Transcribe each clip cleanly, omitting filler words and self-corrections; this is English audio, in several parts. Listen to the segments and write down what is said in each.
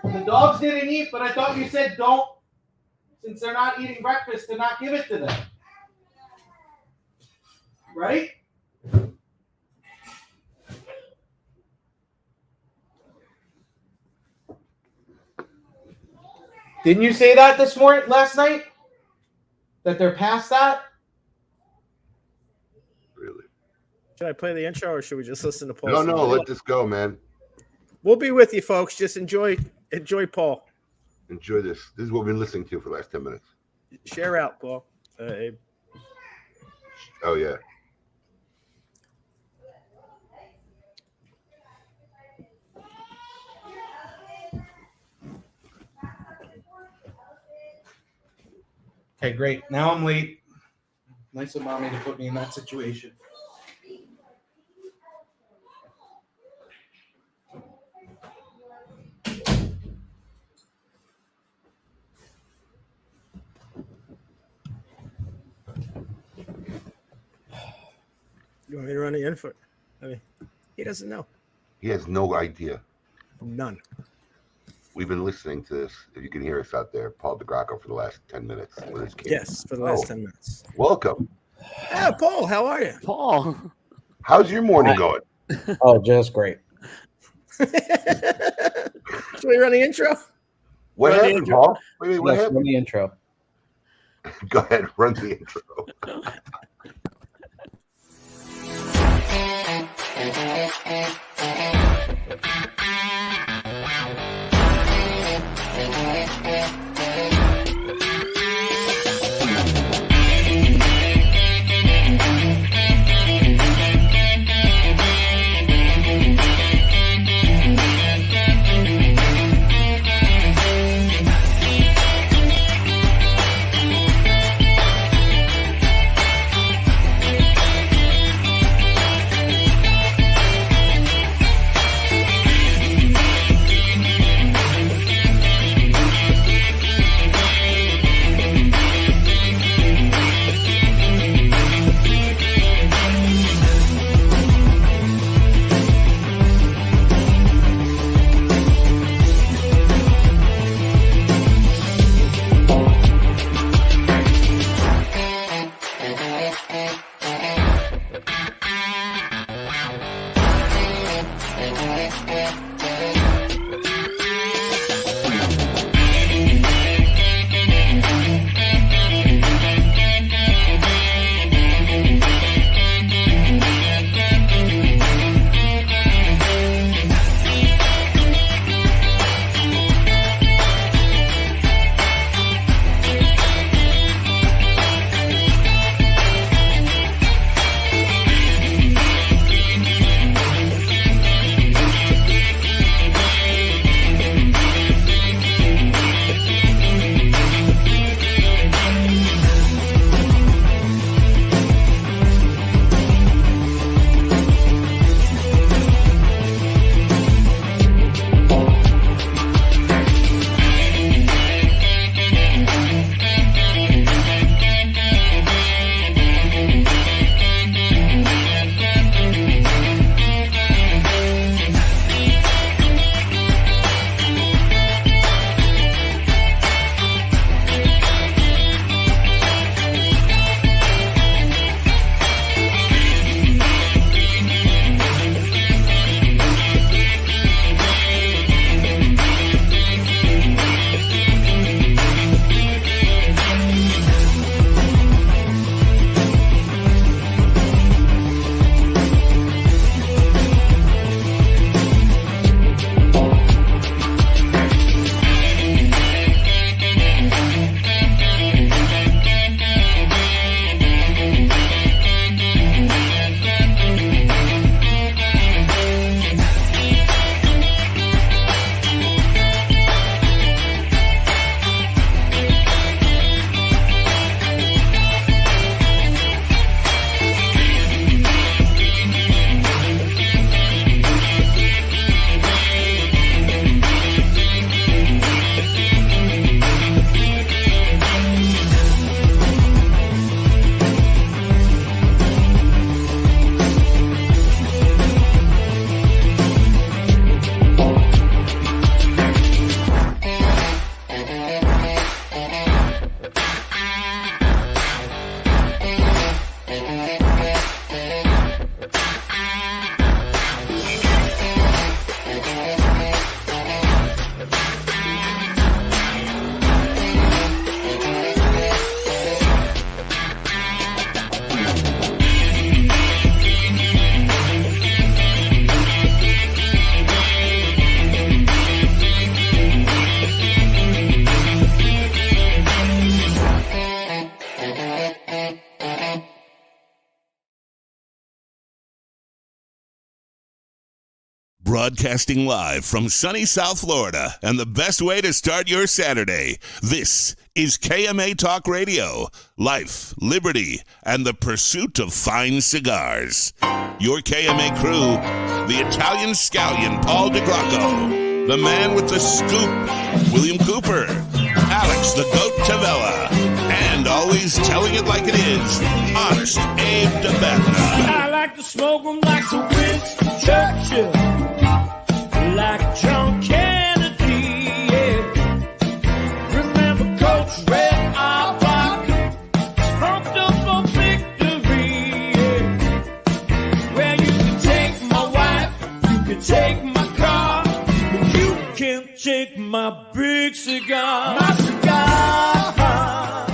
The dogs didn't eat, but I thought you said don't, since they're not eating breakfast, to not give it to them. Right? Didn't you say that last night? That they're past that? Really? Should I play the intro or should we just listen to Paul? No, let this go, man. We'll be with you, folks. Just enjoy Paul. Enjoy this. This is what we've been listening to for the last 10 minutes. Share out, Paul. Oh, yeah. Okay, great. Now I'm late. Nice of mommy to put me in that situation. You want me to run the info? I mean, he doesn't know. He has no idea. None. We've been listening to this. If you can hear us out there, Paul DeGracco for the last 10 minutes with his kids. Yes, for the last 10 minutes. Welcome. Yeah, Paul, how are you? Paul. How's your morning going? Oh, just great. Should we run the intro? What Run the happened, intro. Paul? Wait, what Yes, happened? run the intro. Go ahead, run the intro. Broadcasting live from sunny South Florida, and the best way to start your Saturday. This is KMA Talk Radio. Life, liberty, and the pursuit of fine cigars. Your KMA crew, the Italian scallion Paul DeGracco, the man with the scoop, William Cooper, Alex the Goat Tavella, and always telling it like it is, Honest Abe DeBatna. I like to smoke them like the Winston Churchill, like John Kennedy, yeah. Remember Coach Red Auerbach, smoked up for victory, yeah. Well, you can take my wife, you can take my car, but you can't take my big cigar. My cigar.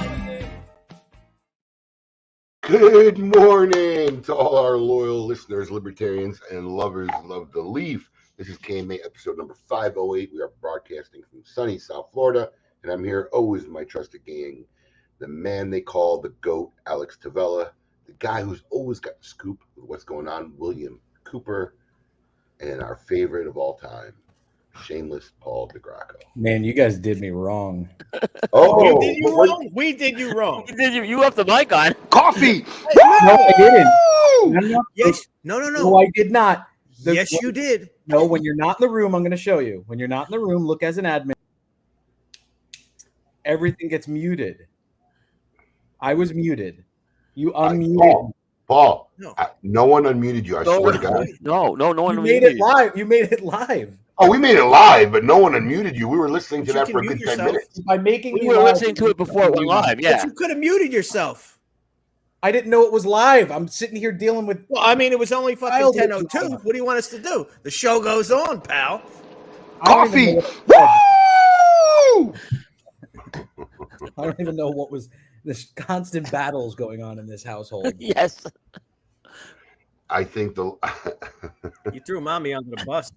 Good morning to all our loyal listeners, libertarians, and lovers of the leaf. This is KMA episode number 508. We are broadcasting from sunny South Florida, and I'm here always with my trusted gang, the man they call the GOAT, Alex Tavella, the guy who's always got the scoop with what's going on, William Cooper, and our favorite of all time, shameless Paul DeGracco. Man, you guys did me wrong. Oh, We did you wrong. We did you wrong. You left the mic on. Coffee! No, I didn't. Yes. No. No, I did not. Yes, you did. No, when you're not in the room, I'm going to show you. When you're not in the room, look as an admin. Everything gets muted. I was muted. You unmuted. Paul, No. no one unmuted you. I swear to God. No one. You made it live. You made it live. Oh, we made it live, but no one unmuted you. We were listening to But that you for a can good mute 10 yourself. minutes. By making We me were live, listening to it before it went live. Yeah. But you could have muted yourself. I didn't know it was live. I'm sitting here dealing with. Well, I mean, it was only fucking Child 10:02. What do you want us to do? The show goes on, pal. Coffee! I Woo! don't even know what was this constant battles going on in this household. Yes. I think You threw mommy under the bus.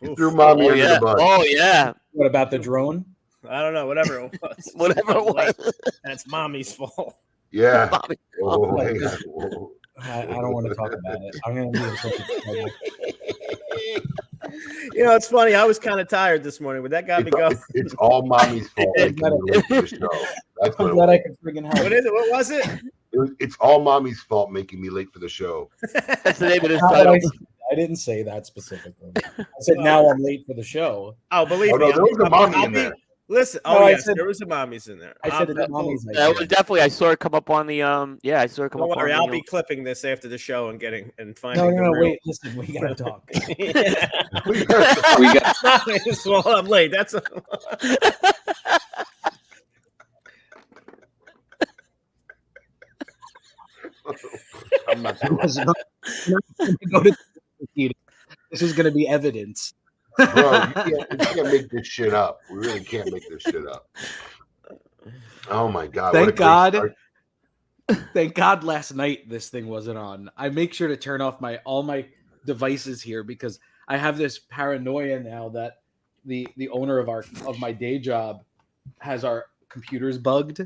you threw mommy under yeah. the bus. Oh yeah. What about the drone? I don't know. Whatever it was. Whatever it was. That's mommy's fault. Yeah. Bobby. Oh, hang on. Whoa. I don't want to talk about it. I'm going to leave something. You know, it's funny. I was kind of tired this morning, but that got me going. It's all mommy's fault. making me late for the show. That's what I'm it glad I was. can friggin' help. What is it? What was it? It's all mommy's fault making me late for the show. That's the name of this Not what title. I didn't say that specifically. I said now I'm late for the show. Oh, believe Oh, no, me. there was a mommy in there. Listen. No, Oh, I yes. said- There was some mommies in there. I said it mommy's That was idea. definitely. I saw it come up on the. Yeah, I saw it come Don't up. worry. on I'll the, be clipping this after the show and finding. No, the real- wait, listen, we gotta talk. Well, I'm late. That's I'm not sure. This is gonna be evidence. Bro, you can't make this shit up. We really can't make this shit up. Oh my God. what a Thank great God. start. Thank God last night this thing wasn't on. I make sure to turn off all my devices here because I have this paranoia now that the owner of my day job has our computers bugged.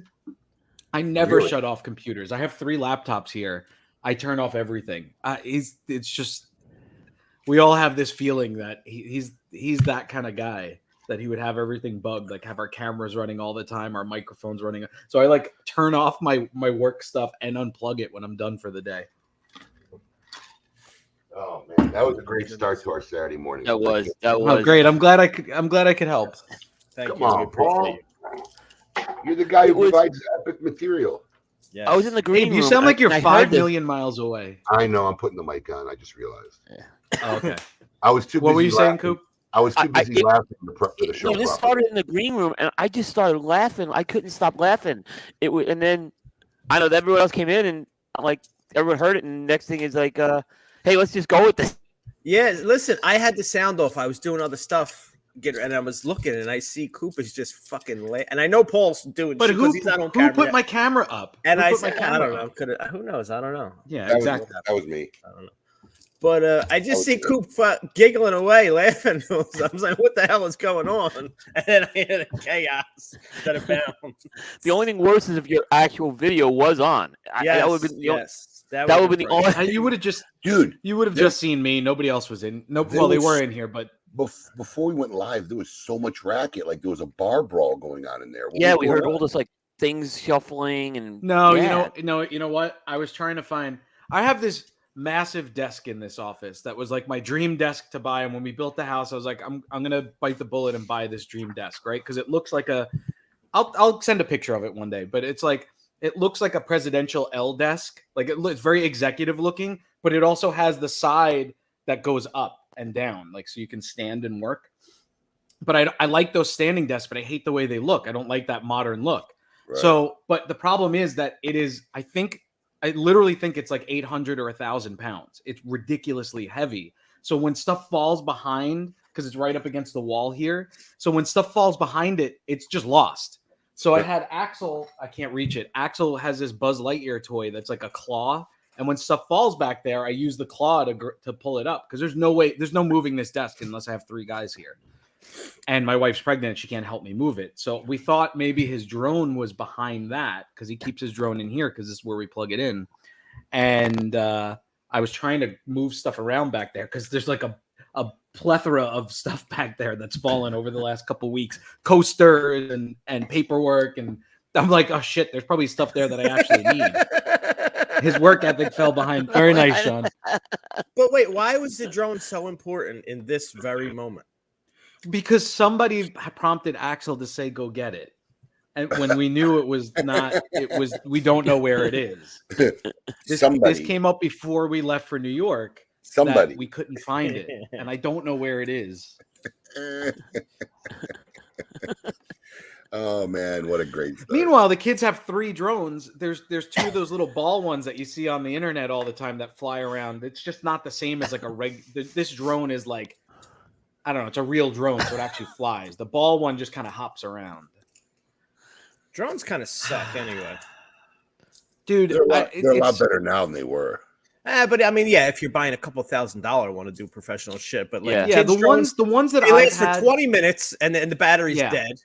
I never Really? shut off computers. I have 3 laptops here. I turn off everything. It's just we all have this feeling that he's that kind of guy, that he would have everything bugged, like have our cameras running all the time, our microphones running. So I like turn off my work stuff and unplug it when I'm done for the day. Oh man, that was a great start to our Saturday morning. That was. That Oh, was. great! I'm glad I could help. Thank Come you. We on, appreciate Paul. you. You're the guy who It was- provides epic material. Yes. I was in the green Abe, room. you sound like you're and I 5 heard this. million miles away. I know. I'm putting the mic on. I just realized. Oh, okay. I was too. What were busy you saying, laughing. Coop? I was too I- busy laughing to prep for the show. No, this properly. started in the green room, and I just started laughing. I couldn't stop laughing. It was, and then I know that everyone else came in, and like everyone heard it, and next thing is like, "Hey, let's just go with this." Yeah, listen, I had the sound off. I was doing other stuff, and I was looking, and I see Coop is just fucking late. And I know Paul's doing But shit who 'cause he's not on who camera put yet. my camera up? And Who I put my said, I camera don't know. up? Who knows? I don't know. Yeah, That was- exactly. that was me. I don't know. But I just see Coop giggling away, laughing. I was like, what the hell is going on? And then I hear the chaos that it found. The only thing worse is if your actual video was on. Yes, That would've been the only- yes. That would have been the great. only. You would have just Dude, just seen me. Nobody else was in. No, There well, they was- were in here, but before we went live, there was so much racket. Like there was a bar brawl going on in there. What Yeah, was we going heard on? all this like things shuffling and. no, yeah. you know what? I was trying to find. I have this massive desk in this office that was like my dream desk to buy. And when we built the house, I was like, I'm gonna bite the bullet and buy this dream desk, right? Because it looks like a. I'll send a picture of it one day, but it's like it looks like a presidential L desk. Like it's very executive looking, but it also has the side that goes up and down, like so you can stand and work. But I like those standing desks, but I hate the way they look. I don't like that modern look. Right. So, but the problem is that it is, I literally think it's like 800 or 1,000 pounds. It's ridiculously heavy. So when stuff falls behind, because it's right up against the wall here. So when stuff falls behind it, it's just lost. So I had Axel, I can't reach it. Axel has this Buzz Lightyear toy that's like a claw. And when stuff falls back there, I use the claw to pull it up because there's no moving this desk unless I have 3 guys here. And my wife's pregnant. She can't help me move it. So we thought maybe his drone was behind that because he keeps his drone in here because this is where we plug it in. And I was trying to move stuff around back there because there's like a plethora of stuff back there that's fallen over the last couple weeks. Coasters and paperwork. And I'm like, oh, shit, there's probably stuff there that I actually need. His work ethic fell behind. Very nice, Sean. But wait, why was the drone so important in this very moment? Because somebody prompted Axel to say, go get it. And when we knew it was not, we don't know where it is. This came up before we left for New York. Somebody. We couldn't find it. And I don't know where it is. Oh man, what a great story. Meanwhile, the kids have 3 drones. There's 2 of those little ball ones that you see on the internet all the time that fly around. It's just not the same as like this drone is like, I don't know, it's a real drone, so it actually flies. The ball one just kind of hops around. Drones kind of suck anyway. Dude, they're a lot better now than they were. But I mean, yeah, if you're buying a couple $1,000 one to do professional shit, but like Yeah. yeah, kids' the ones that they I last had, for 20 minutes and the battery's Yeah. dead.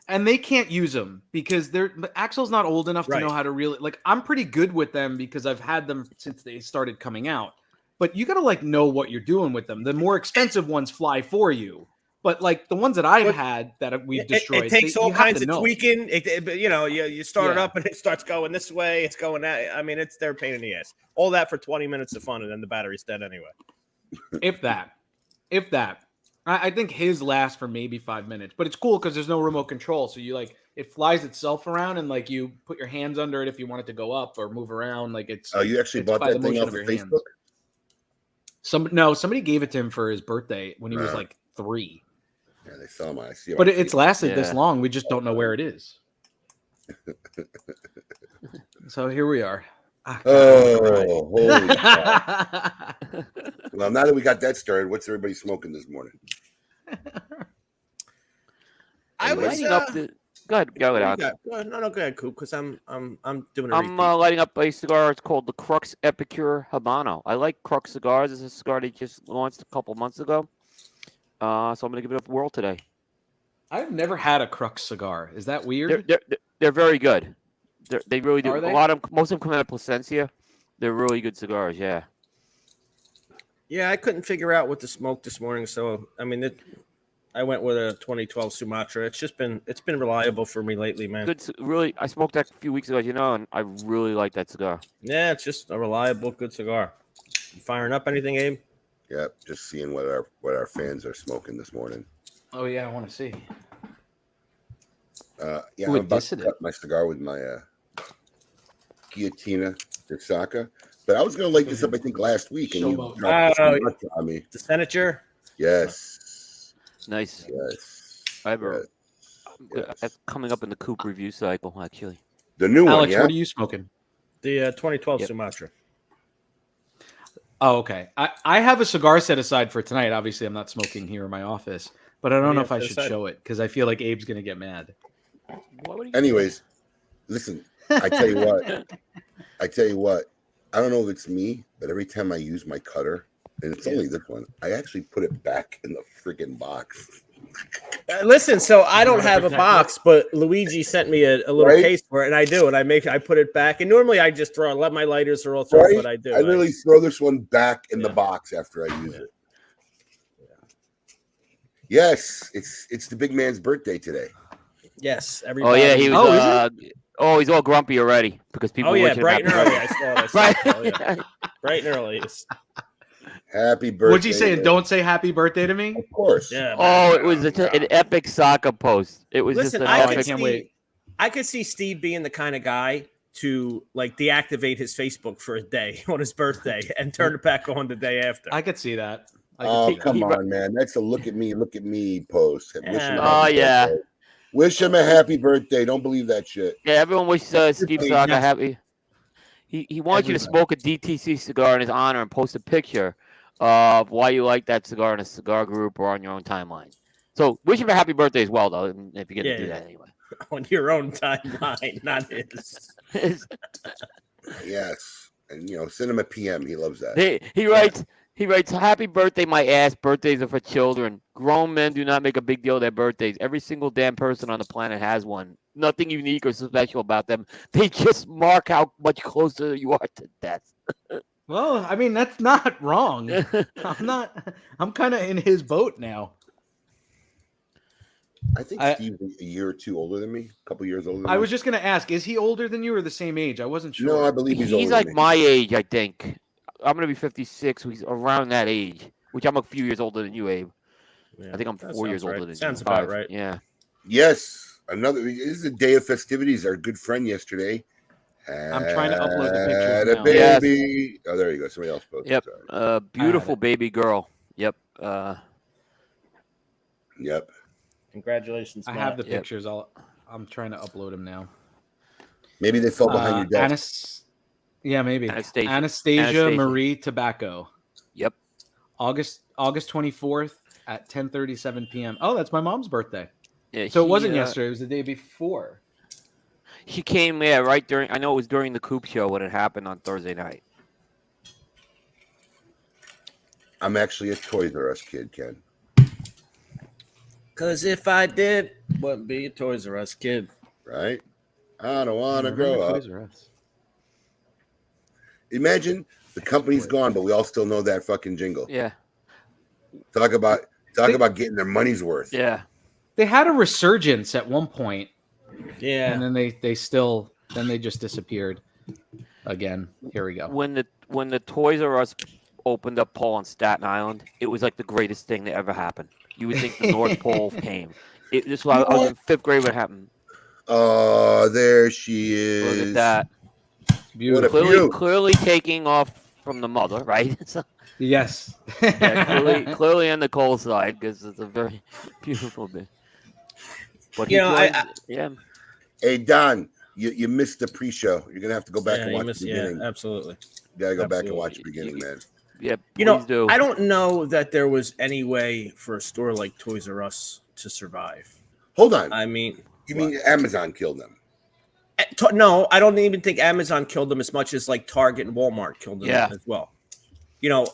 and they can't use them because Axel's not old enough to know how to really like. I'm pretty good with them because I've had them since they started coming out. But you got to like know what you're doing with them. The more expensive ones fly for you. But like the ones that I've had that we've destroyed, it takes all kinds of know. tweaking. You start it up and it starts going this way. It's going that. I mean, it's their pain in the ass. All that for 20 minutes of fun, and then the battery's dead anyway. If that. I think his lasts for maybe 5 minutes, but it's cool because there's no remote control. So you like it flies itself around, and like you put your hands under it if you want it to go up or move around. Like it's. Oh, you actually it's bought by that the thing motion off of of your hands. Facebook? Somebody gave it to him for his birthday when he was like 3. Yeah, they sell them. I see. But it's lasted this long. We just don't know where it is. So here we are. Oh, holy cow. Well, now that we got that started, what's everybody smoking this morning? I was lighting up the. Go ahead, go ahead. go ahead, Coop, because I'm doing a I'm repeat. lighting up a cigar. It's called the Crux Epicure Habano. I like Crux cigars. It's a cigar they just launched a couple months ago. So I'm gonna give it a whirl today. I've never had a Crux cigar. Is that weird? They're very good. They really do. Are they? Most of them come out of Placencia. They're really good cigars. Yeah. Yeah, I couldn't figure out what to smoke this morning, so I mean, I went with a 2012 Sumatra. It's been reliable for me lately, man. Good. Really, I smoked that a few weeks ago, and I really like that cigar. Yeah, it's just a reliable, good cigar. You firing up anything, Abe? Yep, just seeing what our fans are smoking this morning. Oh yeah, I want to see. Yeah, Ooh, I'm about to dissident. cut my cigar with my Guillotina de Saka. But I was going to light this up, I think, last week, and you Showboat. dropped the Sumatra on me. The Senator? Yes. Nice. Yes. I have a. Yes. That's coming up in the Coop review cycle, actually. The new one, Alex, yeah? what are you smoking? The 2012 Yep. Sumatra. Oh, okay. I have a cigar set aside for tonight. Obviously, I'm not smoking here in my office, but I don't do know you if I have should set aside? show it because I feel like Abe's gonna get mad. What would you Anyways, listen, I tell you what. I don't know if it's me, but every time I use my cutter, and it's only this one, I actually put it back in the freaking box. Listen, so I don't wanna have a protect box, but Luigi sent me a little Right? case for it, and I do, and I put it back. And normally I just let my lighters are all through, Right? but I do. I literally throw this one back in the Yeah. box after I use it. Yes, it's the big man's birthday today. Yes, Oh everybody. yeah, he was. is He's all grumpy already because people. Oh yeah, wishing him bright and happy early. birthday. I saw Right. that. Oh, yeah. Bright and early. Happy birthday. What'd you say? man. Don't say happy birthday to me? Of course. Yeah. Oh, it was an epic soccer post. It was Listen, just I an could epic. can't see. wait. I could see Steve being the kind of guy to like deactivate his Facebook for a day on his birthday and turn it back on the day after. I could see that. I could Oh, see come that. on, man. That's a look at me post. Wish him a Oh, happy yeah. birthday. Wish him a happy birthday. Don't believe that shit. Yeah, everyone wishes Steve Yes. Saka happy. He wants you to Everybody. smoke a DTC cigar in his honor and post a picture of why you like that cigar in a cigar group or on your own timeline. So wish him a happy birthday as well, though, if you're gonna do that anyway. On your own timeline, not his. Yes. And send him a PM. He loves that. He writes, happy birthday, my ass. Birthdays are for children. Grown men do not make a big deal of their birthdays. Every single damn person on the planet has one. Nothing unique or special about them. They just mark how much closer you are to death. Well, I mean, that's not wrong. I'm kind of in his boat now. I think I- Steve's a year or two older than me. A couple years older than I me. was just going to ask, is he older than you or the same age? I wasn't sure. No, I believe he's older He's like than me. my age, I think. I'm going to be 56. He's around that age, which I'm a few years older than you, Abe. I think I'm that 4 years sounds right. older than Sounds you. about 5. right. Yeah. Yes. This is a day of festivities. Our good friend yesterday. I'm trying to upload the pictures Had a now. baby. Oh, there you go. Somebody else posted. Yep. Sorry. Beautiful it. baby girl. Yep. Yep. Congratulations, I Matt. have the Yep. pictures. I'm trying to upload them now. Maybe they fell behind your desk. Yeah, maybe. Anastasia Marie Tobacco. Yep. August 24th at 10:37 p.m. Oh, that's my mom's birthday. Yeah, So it wasn't yesterday. It was the day before. She came right during. I know it was during the Coop show when it happened on Thursday night. I'm actually a Toys R Us kid, Ken. Because if I did, wouldn't be a Toys R Us kid. Right? I don't want to grow up. Toys R Us. Imagine the company's gone, but we all still know that fucking jingle. Yeah. Talk about getting their money's worth. Yeah. They had a resurgence at one point, Yeah. and then they just disappeared again. Here we go. When the Toys R Us opened up Paul on Staten Island, it was like the greatest thing that ever happened. You would think the North Pole came. This was I was in 5th grade when it happened. Oh, there she is. Look at that. Beautiful. What a Clearly taking off from the mother, right? So, Yes. yeah, clearly on the coal side because it's a very beautiful bit. But yeah. Hey, Don, you missed the pre-show. You're gonna have to go back and watch the beginning. Yeah, absolutely. You gotta go back and Absolutely. watch the beginning, man. Yeah, You I don't know that there was any way for a store like Toys R Us to survive. Hold on. I mean, You mean Amazon killed them? No, I don't even think Amazon killed them as much as like Target and Walmart killed them as well.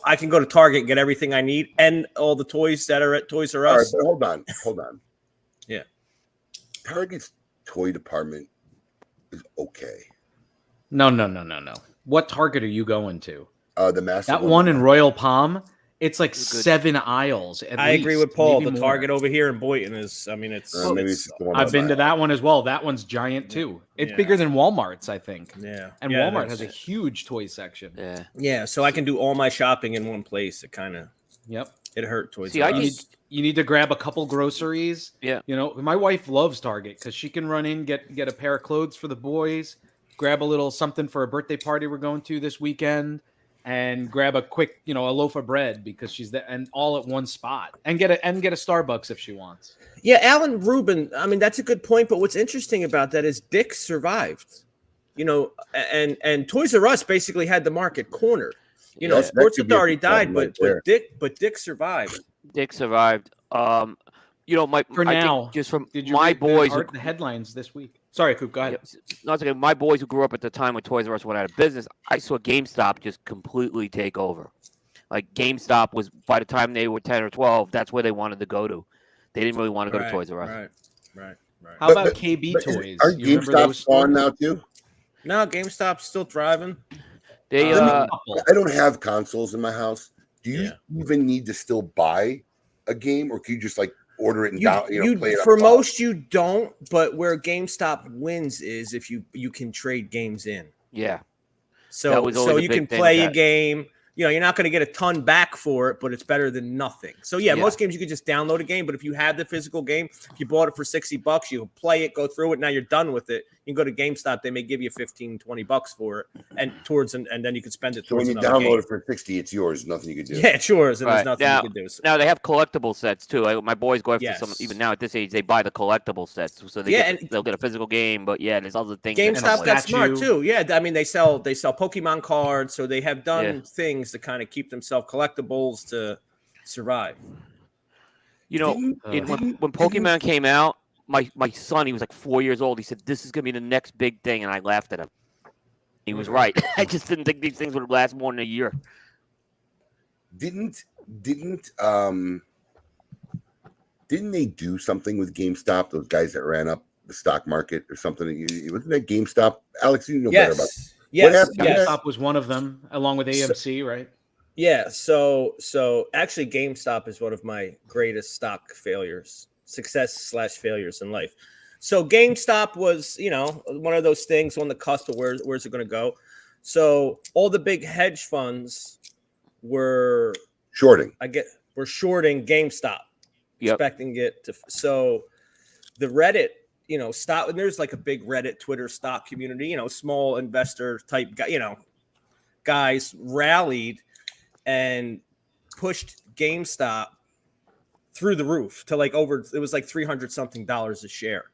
I can go to Target and get everything I need and all the toys that are at Toys R All right, Us. but hold on. Yeah. Target's toy department is okay. No. What Target are you going to? The massive That one in Royal Palm, it's like 7 aisles. I agree with Paul. maybe The more. Target over here in Boynton is, I mean, it's. maybe it's the one I've been to outside. that one as well. That one's giant too. It's Yeah. bigger than Walmart's, I think. Yeah. And Yeah, Walmart it has a is. huge toy section. Yeah. Yeah, so I can do all my shopping in one place. It kind of, Yep. it hurt Toys See, R I Us. just- You need to grab a couple groceries. Yeah. My wife loves Target because she can run in, get a pair of clothes for the boys, grab a little something for a birthday party we're going to this weekend, and grab a quick, a loaf of bread because she's there, and all at one spot, and get a Starbucks if she wants. Yeah, Alan Rubin. I mean, that's a good point. But what's interesting about that is Dick's survived. And Toys R Us basically had the market cornered. Yeah. Sports That could be a Authority good problem died, right but there. Dick survived. Dick survived. I think just from Did you my read boys. the headlines this week? Sorry, Coop, go ahead. Not okay. My boys who grew up at the time when Toys R Us went out of business, I saw GameStop just completely take over. Like GameStop was, by the time they were 10 or 12, that's where they wanted to go to. They didn't really want to go to Toys R Us. Right. How about KB but Toys? Are You remember GameStop those gone stores? now too? No, GameStop's still thriving. They I don't have consoles in my house. Do you Yeah. even need to still buy a game, or can you just like order it and play it on for the phone? most you don't, but where GameStop wins is if you can trade games in. Yeah. That So was always a you big can thing play with a that. game. You know, you're not going to get a ton back for it, but it's better than nothing. So yeah, most games you could just download a game, but if you have the physical game, if you bought it for $60, you play it, go through it, now you're done with it. You can go to GameStop, they may give you $15-20 for it, and then you can spend it So when towards you another download game. it for 60, it's yours. Nothing you can do. Yeah, it's yours, and Right. there's nothing Now- you can do. So, Now they have collectible sets too. My boys go after some. Yes. Even now at this age, they buy the collectible sets, so they'll get a physical game. But yeah, there's other things. that come GameStop with got it. smart too. Yeah, I mean they sell Pokemon cards, so they have done things to kind of keep themselves collectibles to survive. You know, when Pokemon came out, my son, he was like 4 years old. He said, "This is gonna be the next big thing," and I laughed at him. He was right. I just didn't think these things would last more than a year. Didn't they do something with GameStop? Those guys that ran up the stock market or something? Wasn't that GameStop? Alex, you know better about it. Yes. GameStop was one of them, along with AMC, right? Yeah. So actually, GameStop is one of my greatest stock success/failures in life. So GameStop was, one of those things on the cusp of where's it going to go. So all the big hedge funds were shorting. We're shorting GameStop, expecting it to. So the Reddit, stock, and there's like a big Reddit, Twitter stock community, small investor type guy, guys rallied and pushed GameStop through the roof to it was like $300 something a share.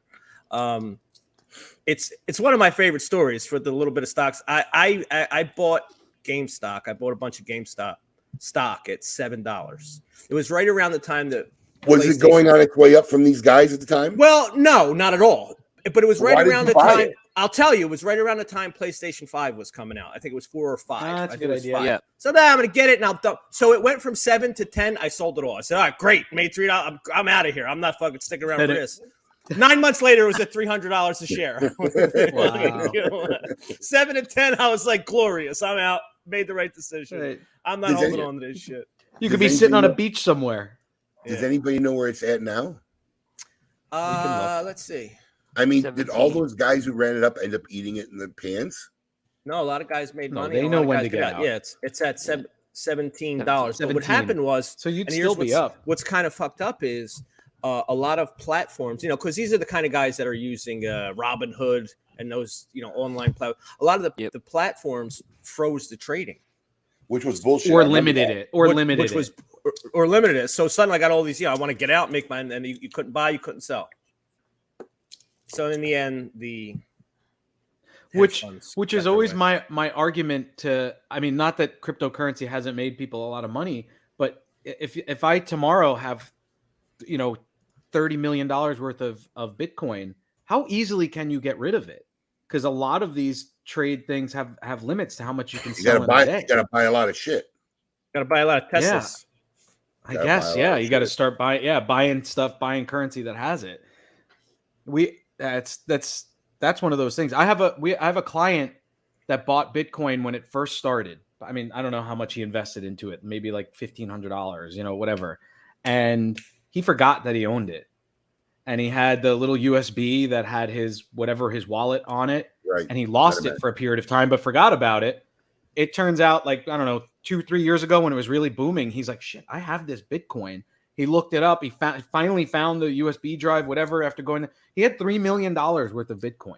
It's one of my favorite stories for the little bit of stocks. I bought GameStop. I bought a bunch of GameStop stock at $7. It was right around the time that was it going on its way up from these guys at the time? Well, no, not at all. But it was right around the time. It? I'll tell you, it was right around the time PlayStation 5 was coming out. I think it was 4 or 5. That's a good idea. Yeah. So now I'm going to get it, and I'll dump. So it went from 7 to 10. I sold it all. I said, all right, great. Made $3. I'm out of here. I'm not fucking sticking around for this. 9 months later, it was at $300 a share. Wow. 7 to 10, I was like, glorious. I'm out. Made the right decision. Right. I'm not holding on to this shit. You could be sitting on a beach somewhere. Does anybody know where it's at now? Let's see. I mean, 17. did all those guys who ran it up end up eating it in the pans? No, a lot of guys made money. They A lot know of when guys to get out. Yeah, it's at $17. But what 17. happened was, So you'd and here's still be up. What's kind of fucked up is a lot of platforms, because these are the kind of guys that are using Robinhood and those, online platforms. A lot of the platforms froze the trading. Which was bullshit. Or limited it. Or limited it. Or limited it. So suddenly I got all these, I want to get out, make mine, and you couldn't buy, you couldn't sell. So in the end, which is always my argument to, I mean, not that cryptocurrency hasn't made people a lot of money, but if I tomorrow have, $30 million worth of Bitcoin, how easily can you get rid of it? Because a lot of these trade things have limits to how much you can sell in a day. You gotta buy a lot of shit. Got to buy a lot of Teslas. Yeah. I guess, you got to start buying stuff, buying currency that has it. That's one of those things. I have a client that bought Bitcoin when it first started. I mean, I don't know how much he invested into it, maybe like $1,500, whatever. And he forgot that he owned it. And he had the little USB that had his wallet on it. Right. And he lost it for a period of time, but forgot about it. It turns out, 2-3 years ago when it was really booming, he's like, shit, I have this Bitcoin. He looked it up. He finally found the USB drive, whatever, after going there. He had $3 million worth of Bitcoin.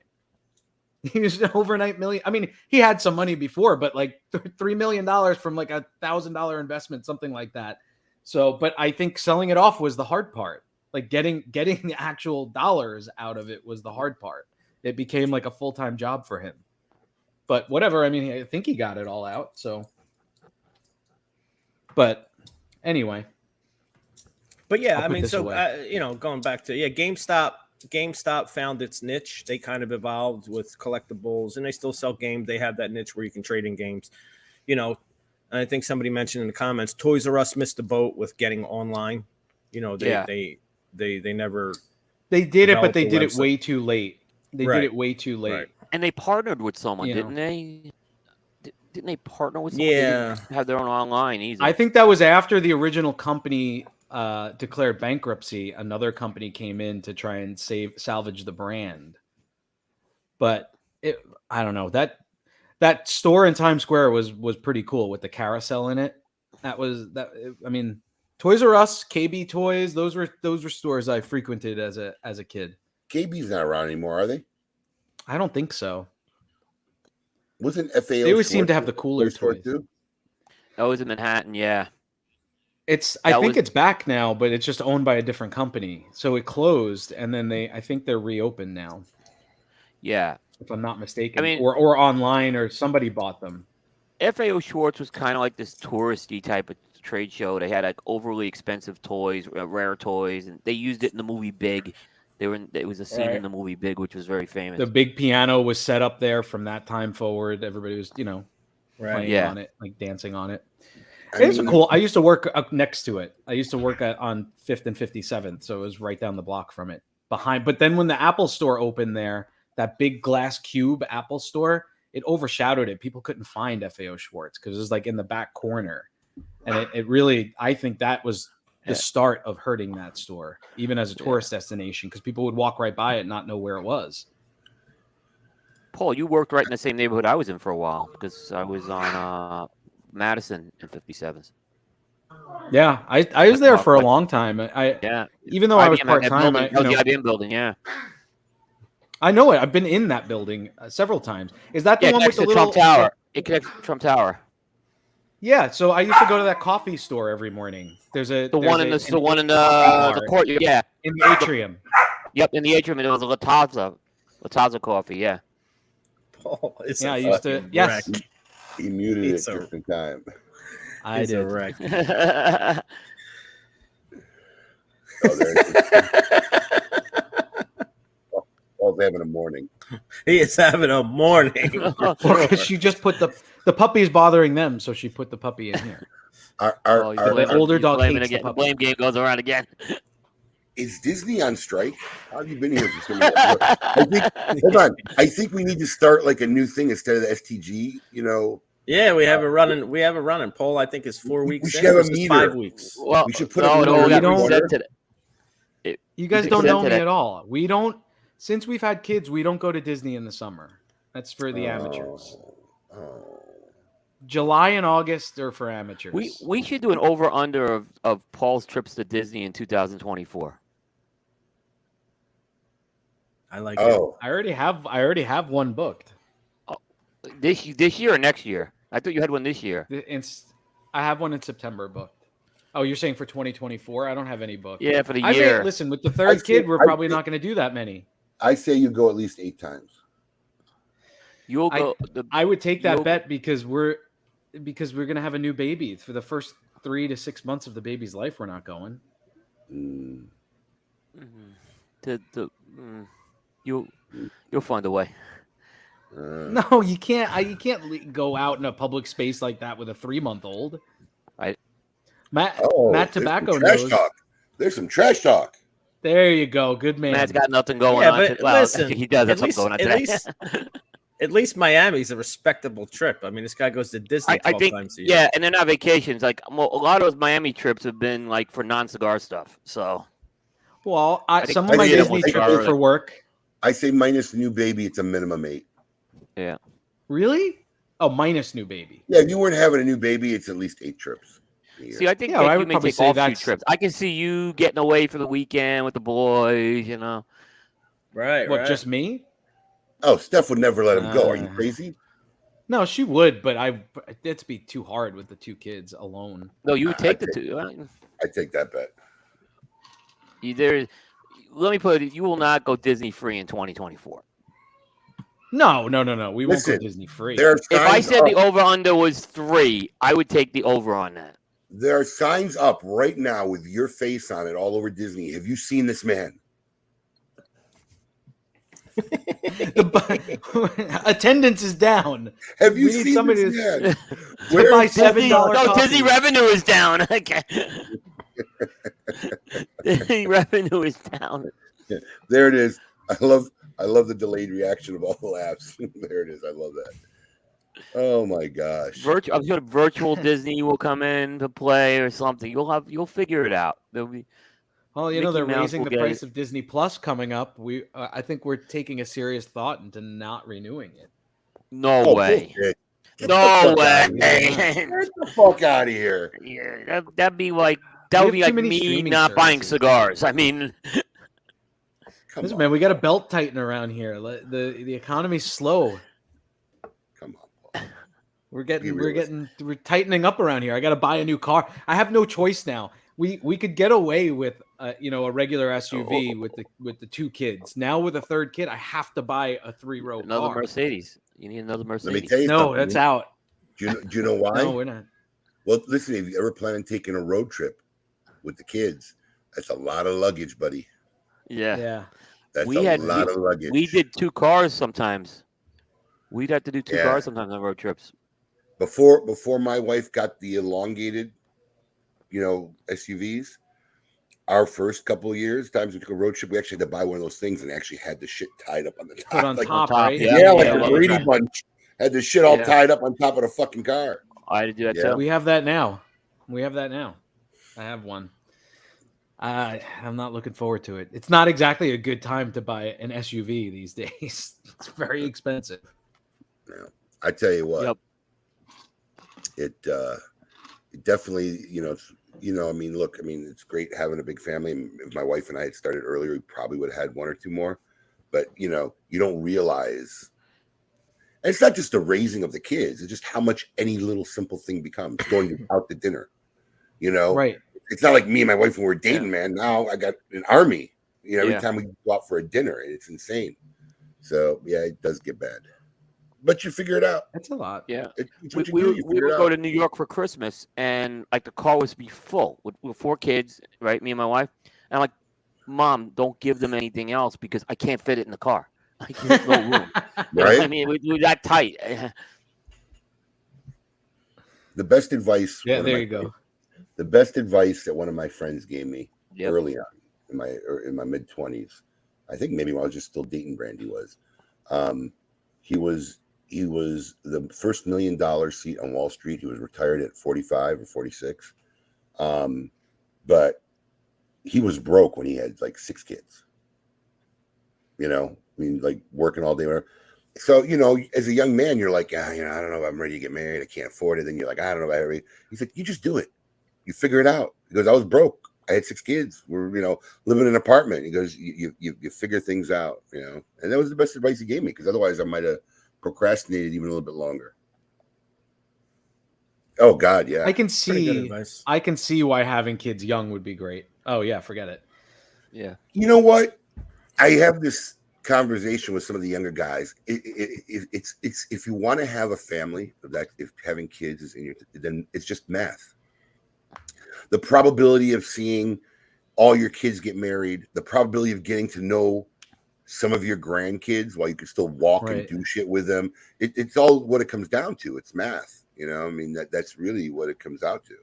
He was an overnight million. I mean, he had some money before, but $3 million from $1,000 investment, something like that. So, but I think selling it off was the hard part. Getting the actual dollars out of it was the hard part. It became like a full-time job for him. But whatever. I mean, I think he got it all out. So, but anyway. But yeah, I'll going back to GameStop found its niche. They kind of evolved with collectibles, and they still sell games. They have that niche where you can trade in games. And I think somebody mentioned in the comments, Toys R Us missed the boat with getting online. They They never. They did it, but developed they the did it website. way too late. They Right. did it way too late. Right. And they partnered with someone, You know. didn't they? Didn't they partner with someone? They Yeah. didn't have their own online either. I think that was after the original company declared bankruptcy. Another company came in to try and salvage the brand. But I don't know, that store in Times Square was pretty cool with the carousel in it. I mean, Toys R Us, KB Toys, those were stores I frequented as a kid. KB's not around anymore, are they? I don't think so. Wasn't FAO? They always seem to have the Schwartz cooler store toys. too? That was in Manhattan, yeah. I think it's back now, but it's just owned by a different company. So it closed, and then I think they're reopened now, Yeah. if I'm not mistaken. I mean- or online, or somebody bought them. FAO Schwartz was kind of like this touristy type of trade show. They had like overly expensive toys, rare toys, and they used it in the movie Big. It was a scene Right. in the movie Big, which was very famous. The big piano was set up there from that time forward. Everybody was, Right. playing Yeah. on it, like dancing on it. I It's mean, cool. I used to work up next to it. I used to work on 5th and 57th, so it was right down the block from it. But then when the Apple store opened there, that big glass cube Apple store, it overshadowed it. People couldn't find FAO Schwartz because it was like in the back corner, and it really, I think that was the start of hurting that store, even as a tourist destination, because people would walk right by it and not know where it was. Paul, you worked right in the same neighborhood I was in for a while because I was on Madison in 57th. Yeah, I was there for a long time. Yeah. Even though I was IBM had that part time, building. That was the IBM building, yeah. I know it. I've been in that building several times. Is that the Yeah, one with next the to little Trump Tower. It connects to Trump Tower. Yeah, so I used to go to that coffee store every morning. The one in the court. Yeah, in the atrium. Yep, in the atrium. It was a Latazza coffee. Yeah. Paul is Yeah, a I used to. fucking Yes, wreck. he muted He's it a- just in time. I He's a did. wreck. Oh, there it is. Paul's having a morning. He is having a morning. Because she just put the puppy is bothering them, so she put the puppy in here. Oh, he's blaming- older he's dog blaming hates the again. The puppy. blame game goes around again. Is Disney on strike? How have you been here for so many years? Hold on. I think we need to start like a new thing instead of the STG. Yeah, we have a running. Poll, I think, is 4 weeks. should have a versus meter. 5 weeks. Well, We should put no, a no, meter we got in the reset water. today. You guys We don't said know me today. at all. We don't. Since we've had kids, we don't go to Disney in the summer. That's for the amateurs. Oh. July and August are for amateurs. We should do an over under of Paul's trips to Disney in 2024. I like it. Oh. I already have one booked. This year or next year? I thought you had one this year. I have one in September booked. Oh, you're saying for 2024? I don't have any booked. Yeah, for the I year. may, listen, with the third kid, we're probably not going to do that many. I say you go at least 8 times. You'll go. I would take that You'll- bet because we're going to have a new baby for the first 3 to 6 months of the baby's life. We're not going. Mm. You'll find a way. No, you can't. You can't go out in a public space like that with a 3-month-old. Matt There's Tobacco some trash knows. talk. There's some trash talk. There you go. Good man. Matt's got nothing going Yeah, on. but Well, listen, he does have at something least- going on at today. At least Miami's a respectable trip. I mean, this guy goes to Disney 12 I think, times a year. yeah, and they're not vacations. Like a lot of those Miami trips have been like for non-cigar stuff. So Well, think some of my maybe it Disney was trips early. are for work. I say minus new baby, it's a minimum 8. yeah, Really? Oh, minus new baby. Yeah, if you weren't having a new baby, it's at least 8 trips a year. see, I think Yeah, that I you would may probably take say all 2 that's- trips. I can see you getting away for the weekend with the boys. You know, Right, What, right. just me? Oh, Steph would never let him go. Are you Uh, crazy? No, she would, but it'd be too hard with the 2 kids alone. no, you would take the take- 2. I take that bet. Let me put it: you will not go Disney free in 2024. No. We won't Listen, go Disney free. There are If I signs said the up. over under was 3, I would take the over on that. There are signs up right now with your face on it all over Disney. Have you seen this man? Attendance is down. Have you We need seen somebody this to- man? To buy Where $7 No, coffee. Disney revenue is down. Okay. Disney revenue is down. There it is. I love the delayed reaction of all the laughs. There it is. I love that. Oh my gosh. I'm sure virtual Disney will come in to play or something. You'll figure it out. There'll be. Well, Mickey they're Mouse raising will the get price it. of Disney Plus coming up. I think we're taking a serious thought into not renewing it. No way. Bullshit. Get No the fuck way. outta here. Get the fuck out of here. Yeah, that'd be like We would be have too like many me streaming not buying services. cigars. I mean, Come Listen, on. man, we got a belt tighten around here. The economy's slow. Come on. Paul. We're tightening up around here. I got to buy a new car. I have no choice now. We could get away with a regular SUV with the two kids. Now with a third kid, I have to buy a 3-row another car. Mercedes. You need another Let me Mercedes. tell you No, something. that's out. Do you know why? No, we're not. Well, listen, if you ever plan on taking a road trip with the kids, that's a lot of luggage, buddy. Yeah. Yeah. That's We a had- lot of luggage. We did 2 cars sometimes. We'd have to do 2 Yeah. cars sometimes on road trips. Before my wife got the elongated, SUVs. Our first couple of years, times we took a road trip, we actually had to buy one of those things and actually had the shit tied up on the top. Put on like, top, top, right? Yeah, like Yeah, a well, Brady yeah. Bunch. Had the shit all Yeah. tied up on top of the fucking car. I had to do that Yeah. too. We have that now. I have one. I'm not looking forward to it. It's not exactly a good time to buy an SUV these days. It's very expensive. I tell you what, Yep. it definitely, look, it's great having a big family. If my wife and I had started earlier, we probably would have had 1 or 2 more. But you don't realize, and it's not just the raising of the kids; it's just how much any little simple thing becomes. Going out to dinner, Right. It's not like me and my wife when we're dating, man. Now I got an army. Every Yeah. time we go out for a dinner, it's insane. So yeah, it does get bad, but you figure it out. That's a lot. Yeah. It's We, what you we, do. would- You we figure would it go out. to New York for Christmas, and like the car would be full with 4 kids, right? Me and my wife. And I'm like, Mom, don't give them anything else because I can't fit it in the car. Like, there's no room. Right? I mean, we're that tight. The best advice. Yeah, one of there my you go. friends- The best advice that one of my friends gave me Yep. early on in my mid-20s, I think maybe when I was just still dating Brandy, was he was the first $1 million seat on Wall Street. He was retired at 45 or 46, but he was broke when he had like 6 kids. Like working all day. So, as a young man, you're like, I don't know if I'm ready to get married. I can't afford it. Then you're like, I don't know if He's like, you just do it. You figure it out. He goes, I was broke. I had 6 kids. We're, living in an apartment. He goes, you figure things out, And that was the best advice he gave me, because otherwise I might have procrastinated even a little bit longer. Oh God, yeah. I can Pretty good see. advice. I can see why having kids young would be great. Oh yeah, forget it. Yeah. You know what? I have this conversation with some of the younger guys. It's if you want to have a family, if having kids is in your, then it's just math. The probability of seeing all your kids get married, the probability of getting to know some of your grandkids while you can still walk and Right. do shit with them. It's all what it comes down to. It's math. That's really what it comes out to.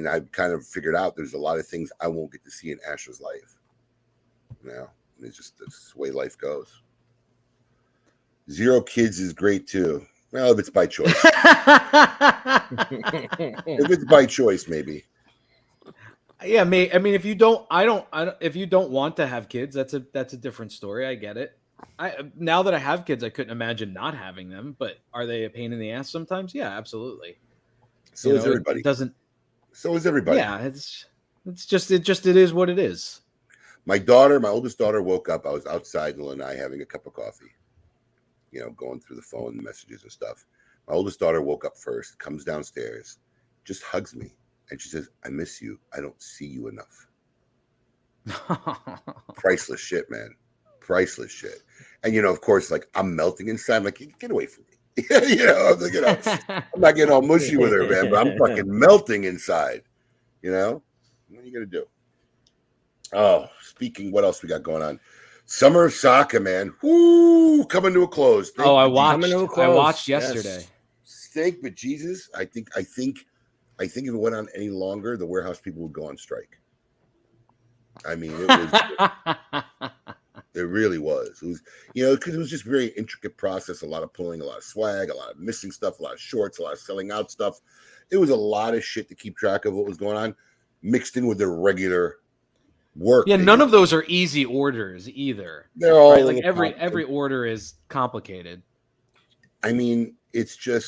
I've kind of figured out there's a lot of things I won't get to see in Asher's life. It's just that's the way life goes. 0 kids is great too. Well, if it's by choice. If it's by choice, maybe. Yeah, if you don't, if you don't want to have kids, that's a different story. I get it. Now that I have kids, I couldn't imagine not having them. But are they a pain in the ass sometimes? Yeah, absolutely. So is everybody. It doesn't. So is everybody. Yeah, it is what it is. My oldest daughter woke up. I was outside in Lanai having a cup of coffee, going through the phone messages and stuff. My oldest daughter woke up first, comes downstairs, just hugs me. And she says, I miss you. I don't see you enough. Priceless shit, man. Priceless shit. And, of course, like I'm melting inside. I'm like, get away from me. I'm like, I'm not getting all mushy with her, man, but I'm fucking melting inside. What are you going to do? Oh, speaking, what else we got going on? Summer of Soccer, man. Woo, coming to a close. I Coming to a watched close, yesterday. Thank but Jesus. I think if it went on any longer, the warehouse people would go on strike. I mean, it was. It really was. It was, because it was just very intricate process. A lot of pulling, a lot of swag, a lot of missing stuff, a lot of shorts, a lot of selling out stuff. It was a lot of shit to keep track of what was going on, mixed in with their regular work. Yeah, none of those are easy orders either. They're all right? Like every order is complicated. I mean, it's not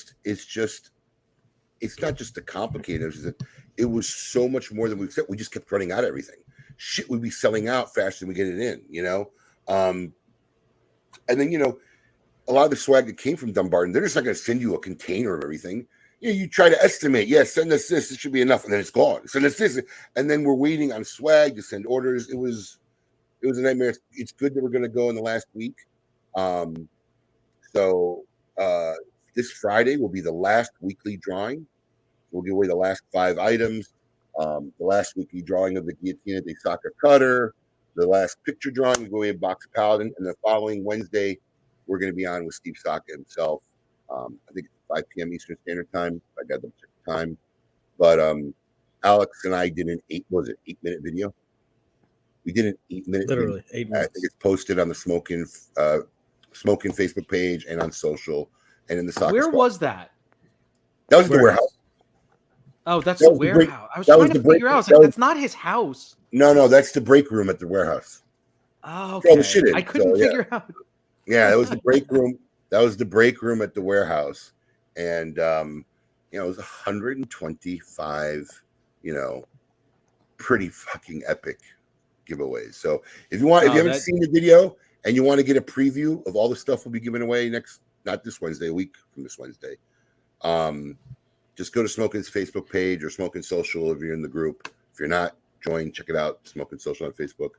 just the complicated. It was so much more than we said. We just kept running out of everything. Shit would be selling out faster than we get it in, and then a lot of the swag that came from Dumbarton, they're just not going to send you a container of everything. You try to estimate. Send us this. It should be enough, and then it's gone. Send us this, and then we're waiting on swag to send orders. It was a nightmare. It's good that we're going to go in the last week. So this Friday will be the last weekly drawing. We'll give away the last 5 items. The last weekly drawing of the Guillotina de Soccer Cutter. The last picture drawing, we go away a box of Paladin, and the following Wednesday, we're going to be on with Steve Saka himself. I think it's 5 p.m. Eastern Standard Time. I got them check the time, but Alex and I did an 8-minute video. We did an 8-minute, literally video. 8 minutes. I think it's posted on the Smoking Facebook page and on social and in the Soccer Where Squad. was that? That was the warehouse. Oh, that's the warehouse. I was trying to figure out. I was like, that's not his house. No, that's the break room at the warehouse. Oh, Throw the okay. shit in, I couldn't so, figure out. Yeah, that was the break room. That was the break room at the warehouse, and it was 125. Pretty fucking epic giveaways. So if you haven't seen the video and you want to get a preview of all the stuff we'll be giving away not this Wednesday, a week from this Wednesday, just go to Smoking's Facebook page or Smoking Social if you're in the group. If you're not, join, check it out, Smoking Social on Facebook.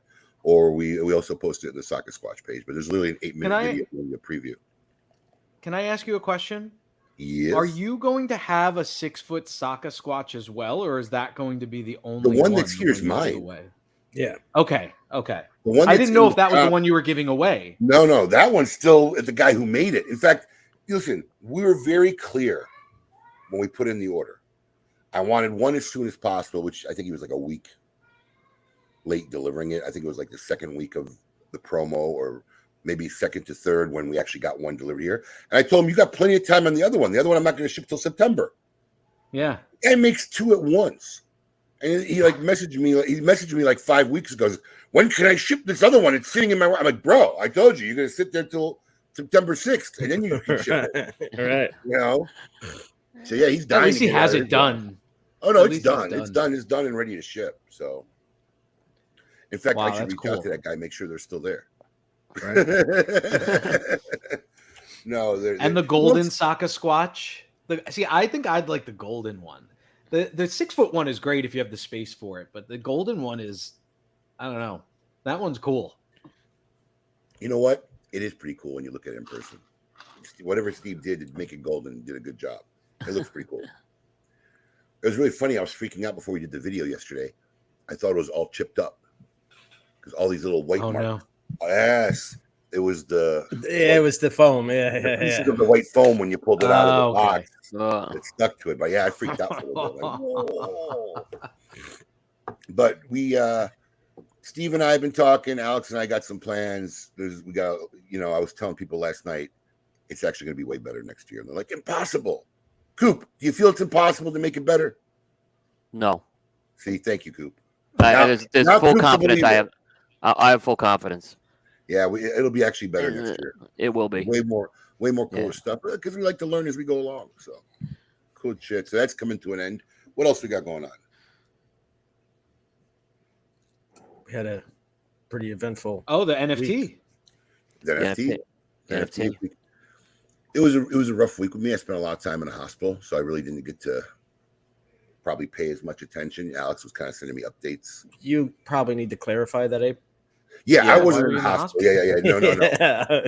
Or we also post it in the Soccer Squatch page. But there's literally an 8-minute video preview. Can I ask you a question? Yes. Are you going to have a 6-foot Soccer Squatch as well, or is that going to be the only one that's here is mine? Away? Yeah. Okay. The one I didn't know if that was the one you were giving away. No, that one's still the guy who made it. In fact, listen, we were very clear when we put in the order. I wanted one as soon as possible, which I think he was like a week late delivering it. I think it was like the second week of the promo, or maybe second to third when we actually got one delivered here. And I told him, you got plenty of time on the other one. The other one I'm not going to ship till September. Yeah. The guy makes 2 at once. And he messaged me. He messaged me like 5 weeks ago. When can I ship this other one? It's sitting in my. I'm like, bro, I told you, you're going to sit there till September 6th, and then you can ship it. All right. So yeah, he's dying. At least he has it done. Oh no, it's done. It's done and ready to ship. So, in fact, I should reach out to that guy, make sure they're still there. Right. No, and the golden Soccer Squatch. I think I'd like the golden one. The 6-foot one is great if you have the space for it, but the golden one is, I don't know. That one's cool. You know what? It is pretty cool when you look at it in person. Whatever Steve did to make it golden, did a good job. It looks pretty cool. It was really funny. I was freaking out before we did the video yesterday. I thought it was all chipped up because all these little white marks. No. Yes, it was the foam. Yeah. Pieces of the white foam when you pulled it out of the box. It stuck to it. But yeah, I freaked out for a little bit. But we, Steve and I have been talking. Alex and I got some plans. I was telling people last night, it's actually going to be way better next year. And they're like, impossible. Coop, do you feel it's impossible to make it better? No. See, thank you, Coop. There's full confidence. I have full confidence. Yeah, it'll be actually better next year. It will be way more cool stuff because we like to learn as we go along. So cool shit. So that's coming to an end. What else we got going on? We had a pretty eventful. Oh, the NFT. The NFT. It was a rough week with me. I spent a lot of time in the hospital, so I really didn't get to probably pay as much attention. Alex was kind of sending me updates. You probably need to clarify that, Abe. Yeah, I wasn't in the hospital. Yeah. No.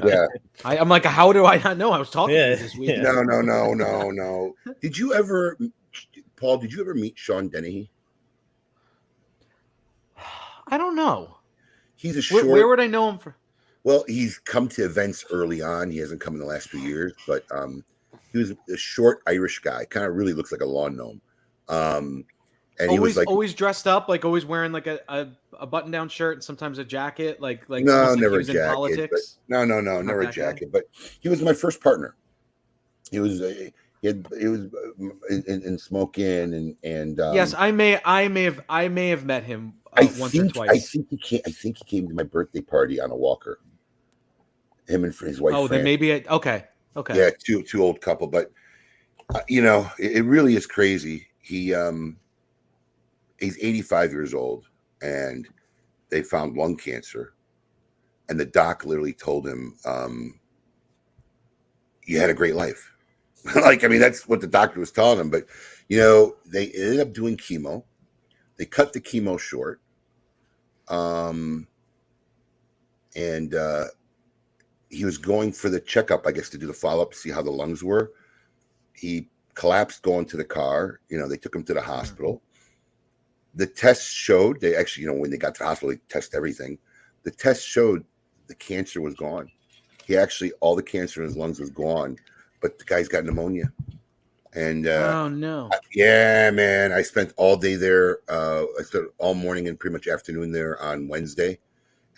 Yeah. I'm like, how do I not know? I was talking to you this week. No. Did you ever, Paul? Did you ever meet Sean Dennehy? I don't know. He's a short. Where would I know him from? Well, he's come to events early on. He hasn't come in the last few years, but he was a short Irish guy. Kind of really looks like a lawn gnome. And he was like, always dressed up, like always wearing like a button down shirt and sometimes a jacket, like no, almost like never he a was in jacket. But politics. no, never a that guy? jacket. But he was my first partner. He was in smoking and Yes, I may have met him once or twice. I think he came to my birthday party on a walker. Him and his wife. Oh, Fran. then maybe okay. Yeah, two old couple, but it really is crazy. He's 85 years old, and they found lung cancer, and the doc literally told him, "You had a great life." That's what the doctor was telling him. But they ended up doing chemo. They cut the chemo short, and he was going for the checkup, I guess, to do the follow-up to see how the lungs were. He collapsed going to the car. They took him to the hospital. The tests showed, they actually, when they got to the hospital, they test everything. The test showed the cancer was gone. All the cancer in his lungs was gone, but the guy's got pneumonia. And oh no. Yeah, man. I spent all day there. I spent all morning and pretty much afternoon there on Wednesday.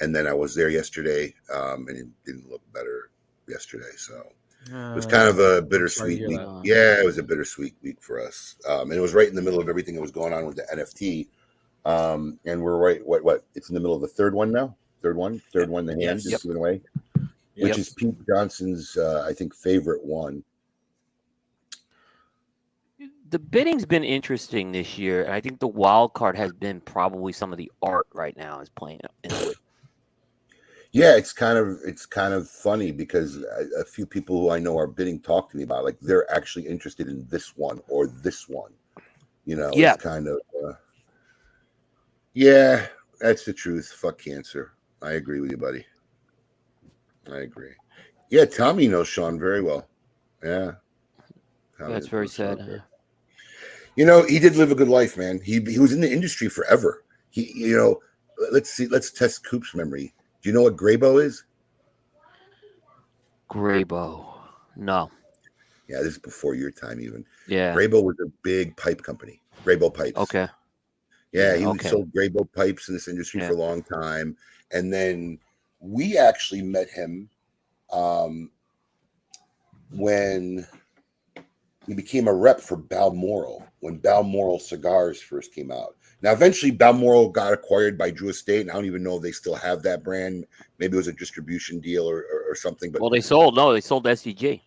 And then I was there yesterday, and it didn't look better yesterday. So it was kind of a bittersweet week. Yeah, it was a bittersweet week for us. And it was right in the middle of everything that was going on with the NFT. And we're right, what? It's in the middle of the third one now. Third one, the hand is given away, which is Pete Johnson's, I think, favorite one. The bidding's been interesting this year, and I think the wild card has been probably some of the art right now is playing into it. Yeah, it's kind of funny because a few people who I know are bidding talk to me about they're actually interested in this one or this one. It's kind of yeah, that's the truth. Fuck cancer. I agree with you, buddy. I agree. Yeah, Tommy knows Sean very well. Yeah, Tommy That's very sad. He did live a good life, man. He was in the industry forever. Let's test Coop's memory. Do you know what Graybo is? Graybo. No. Yeah, this is before your time even. Yeah. Graybo was a big pipe company. Graybo Pipes. Okay. Yeah, he sold Graybo pipes in this industry for a long time. And then we actually met him when he became a rep for Balmoral, when Balmoral Cigars first came out. Now, eventually, Balmoral got acquired by Drew Estate, and I don't even know if they still have that brand. Maybe it was a distribution deal or something. But they sold SCG.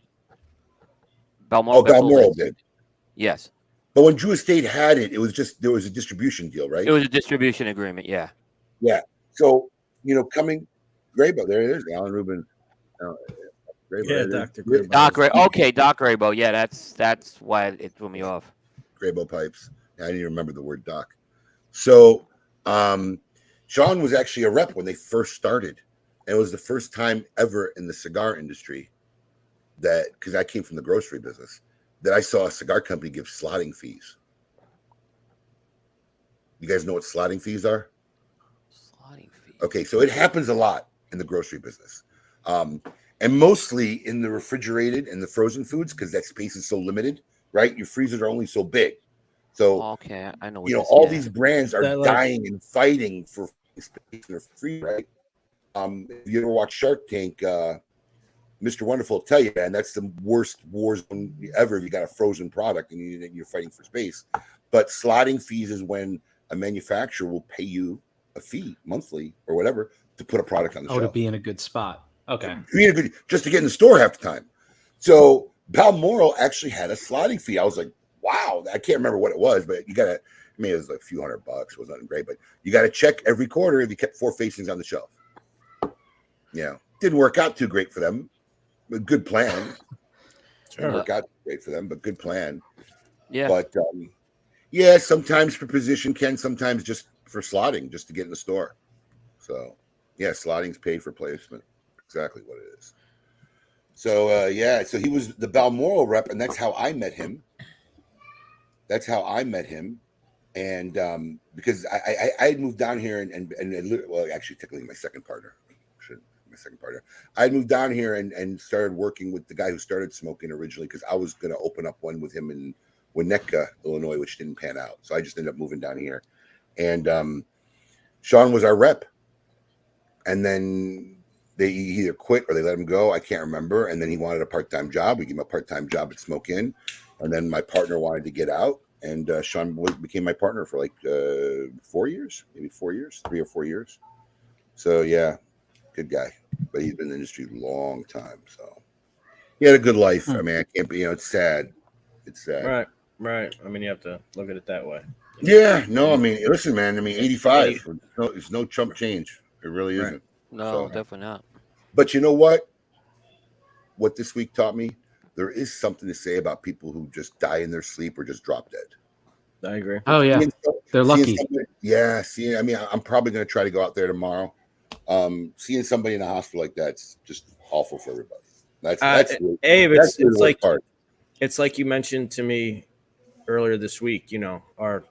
Balmoral. Oh, Balmoral did. Yes. But when Drew Estate had it, there was a distribution deal, right? It was a distribution agreement, yeah. Yeah. So, coming Graybo, there it is, Alan Rubin. Graybo, yeah, Dr. Graybo. Doc Graybo. Yeah, that's why it threw me off. Graybo Pipes. I didn't even remember the word doc. So Sean was actually a rep when they first started. And it was the first time ever in the cigar industry because I came from the grocery business, that I saw a cigar company give slotting fees. You guys know what slotting fees are? Slotting fees. Okay, so it happens a lot in the grocery business. And mostly in the refrigerated and the frozen foods, because that space is so limited, right? Your freezers are only so big. So okay, I know. All these brands are dying and fighting for space in their freezer, right? If you ever watch Shark Tank, Mr. Wonderful will tell you, man, that's the worst war zone ever. You got a frozen product and you're fighting for space. But slotting fees is when a manufacturer will pay you a fee monthly or whatever to put a product on the shelf. To be in a good spot. Okay. Just to get in the store half the time. So Balmoral actually had a slotting fee. I was like, wow, I can't remember what it was, but you got to, it was like a few $100. It was nothing great, but you got to check every quarter if you kept 4 facings on the shelf. Didn't work out too great for them. A good plan. Didn't work out great for them, but good plan. Yeah. But sometimes for position, Ken, sometimes just for slotting, just to get in the store. So slotting's paid for placement. Exactly what it is. So so he was the Balmoral rep, and that's how I met him. And because I had moved down here and actually technically my second partner. I had moved down here and started working with the guy who started smoking originally, because I was going to open up one with him in Winnetka, Illinois, which didn't pan out. So I just ended up moving down here. And Sean was our rep. And then they either quit or they let him go. I can't remember. And then he wanted a part-time job. We gave him a part-time job at Smoke Inn. And then my partner wanted to get out. And Sean became my partner for like 4 years, maybe 4 years, 3 or 4 years. So, yeah, good guy. But he's been in the industry a long time. So he had a good life. I mean, I can't be, it's sad. It's sad. Right. I mean, you have to look at it that way. Yeah, no, I mean, listen, man. I mean, 85. It's no chump change. It really isn't. No, definitely not. But you know what? What this week taught me, there is something to say about people who just die in their sleep or just drop dead. I agree. Oh yeah, they're lucky. Yeah, see, I mean, I'm probably going to try to go out there tomorrow. Seeing somebody in a hospital like that's just awful for everybody. That's Abe, that's it's like part. It's like you mentioned to me earlier this week. Our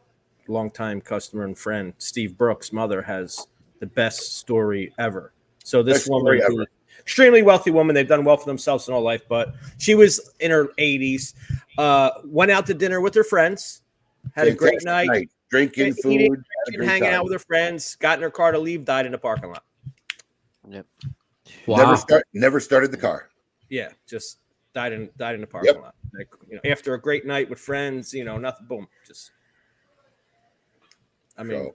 longtime customer and friend Steve Brooks' mother has the best story ever. So this woman, extremely wealthy woman, they've done well for themselves in all life, but she was in her 80s. Went out to dinner with her friends, had a great night, drinking food, hanging out with her friends. Got in her car to leave, died in the parking lot. Yep. Wow. Never started the car. Yeah, just died in the parking lot. Like, after a great night with friends, nothing. Boom, just. I mean,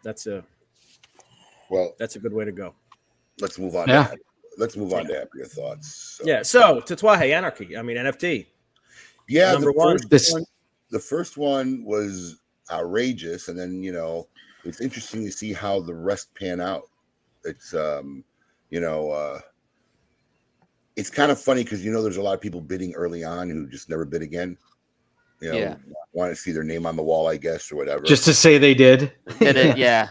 that's a good way to go. Let's move on. Yeah. Let's move on to happier thoughts. So. Yeah. So Tatuaje Anarchy. I mean, NFT. Yeah. Number one. The first one was outrageous, and then it's interesting to see how the rest pan out. It's it's kind of funny because there's a lot of people bidding early on who just never bid again. Want to see their name on the wall, I guess, or whatever. Just to say they did. Yeah.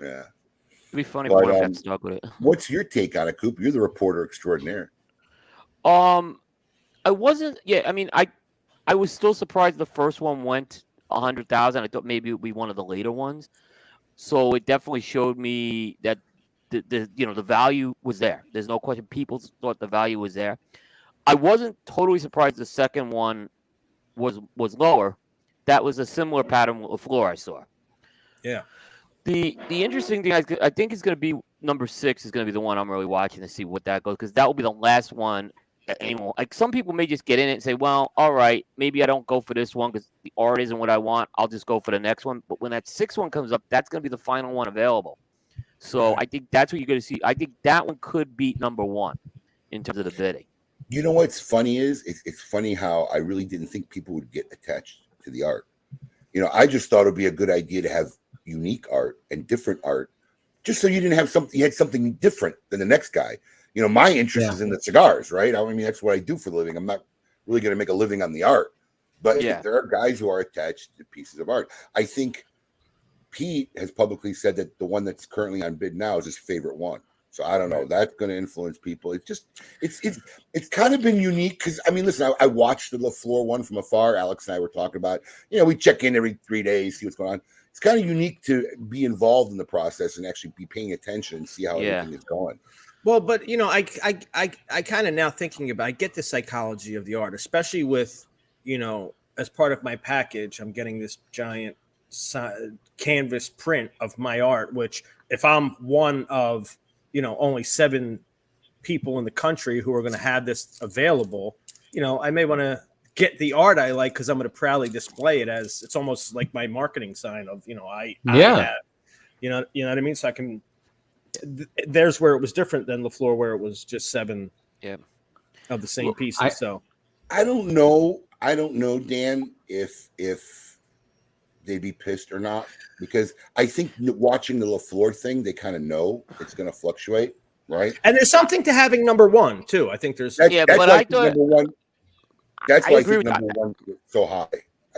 Yeah. It'd be funny if one got stuck with it. What's your take on it, Coop? You're the reporter extraordinaire. I wasn't. Yeah, I mean, I was still surprised the first one went 100,000. I thought maybe it would be one of the later ones. So it definitely showed me that the value was there. There's no question. People thought the value was there. I wasn't totally surprised the second one was lower. That was a similar pattern with LaFleur I saw. Yeah. The interesting thing I think is going to be number 6 is going to be the one I'm really watching to see what that goes, because that will be the last one. Anymore. Like, some people may just get in it and say, well, all right, maybe I don't go for this one because the art isn't what I want. I'll just go for the next one. But when that 6th one comes up, that's going to be the final one available. So I think that's what you're going to see. I think that one could beat number 1 in terms of the bidding. You know what's funny is it's funny how I really didn't think people would get attached to the art. I just thought it would be a good idea to have unique art and different art, just so you didn't have something. You had something different than the next guy. My interest is in the cigars, right? I mean, that's what I do for the living. I'm not really going to make a living on the art, but there are guys who are attached to pieces of art. I think Pete has publicly said that the one that's currently on bid now is his favorite one. So I don't know. That's going to influence people. It's kind of been unique because, I mean, listen, I watched the LaFleur one from afar. Alex and I were talking about, we check in every 3 days, see what's going on. It's kind of unique to be involved in the process and actually be paying attention and see how everything is going. Well, but I kind of now thinking about, I get the psychology of the art, especially with, as part of my package, I'm getting this giant canvas print of my art, which if I'm one of, only 7 people in the country who are going to have this available, I may want to get the art I like because I'm going to proudly display it as it's almost like my marketing sign of, I have, you know what I mean? So I can. There's where it was different than LaFleur, where it was just 7 of the same pieces. So I don't know, Dan, if they'd be pissed or not, because I think watching the LaFleur thing, they kind of know it's going to fluctuate, right? And there's something to having number 1 too. I think there's but I thought number 1. That's why I think number 1 is so high.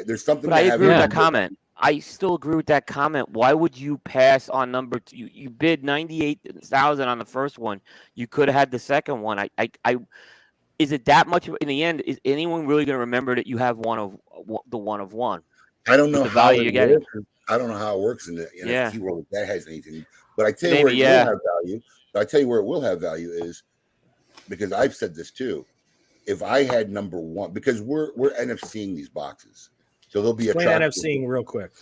There's something. But I agree with that comment. I still agree with that comment. Why would you pass on number 2? You bid 98,000 on the first one. You could have had the second one. I is it that much in the end? Is anyone really going to remember that you have one of one? I don't know the value you're getting. I don't know how it works in the NFT world. If that has anything, but I tell you where it will have value. But I tell you where it will have value is because I've said this too. if I had number one, because we're NFCing these boxes, so there'll be Explain a NFCing real quick.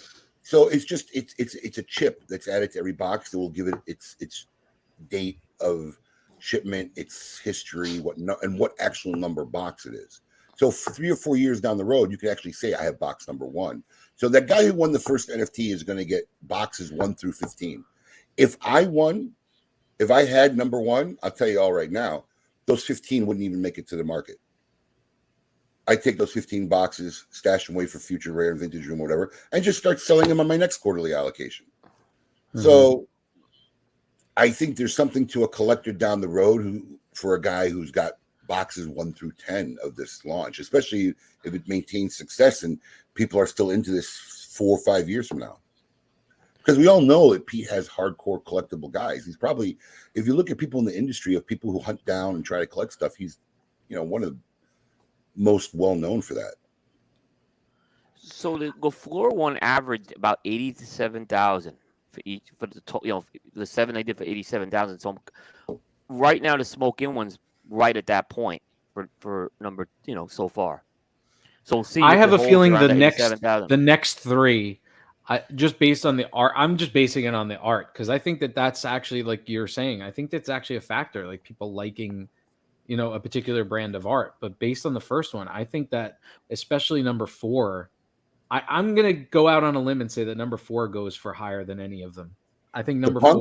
So it's just it's a chip that's added to every box that will give it its date of shipment, its history, what actual number box it is. So 3 or 4 years down the road, you can actually say I have box number 1. So that guy who won the first NFT is going to get boxes 1 through 15. If I had number 1, I'll tell you all right now, those 15 wouldn't even make it to the market. I take those 15 boxes, stash them away for future rare and vintage room, whatever, and just start selling them on my next quarterly allocation. Mm-hmm. So I think there's something to a collector down the road for a guy who's got boxes 1 through 10 of this launch, especially if it maintains success and people are still into this 4 or 5 years from now. Because we all know that Pete has hardcore collectible guys. He's probably, if you look at people in the industry of people who hunt down and try to collect stuff, he's, one of the most well known for that. So the floor one averaged about 80 to 7,000 for the 7 they did for 87,000. So right now the smoke in one's right at that point for number so far. So we'll see. I have a feeling the next 3. Just based on the art, I'm just basing it on the art because I think that's actually, like you're saying, I think that's actually a factor, like people liking, a particular brand of art. But based on the first one, I think that especially number 4, I'm going to go out on a limb and say that number 4 goes for higher than any of them. I think number 4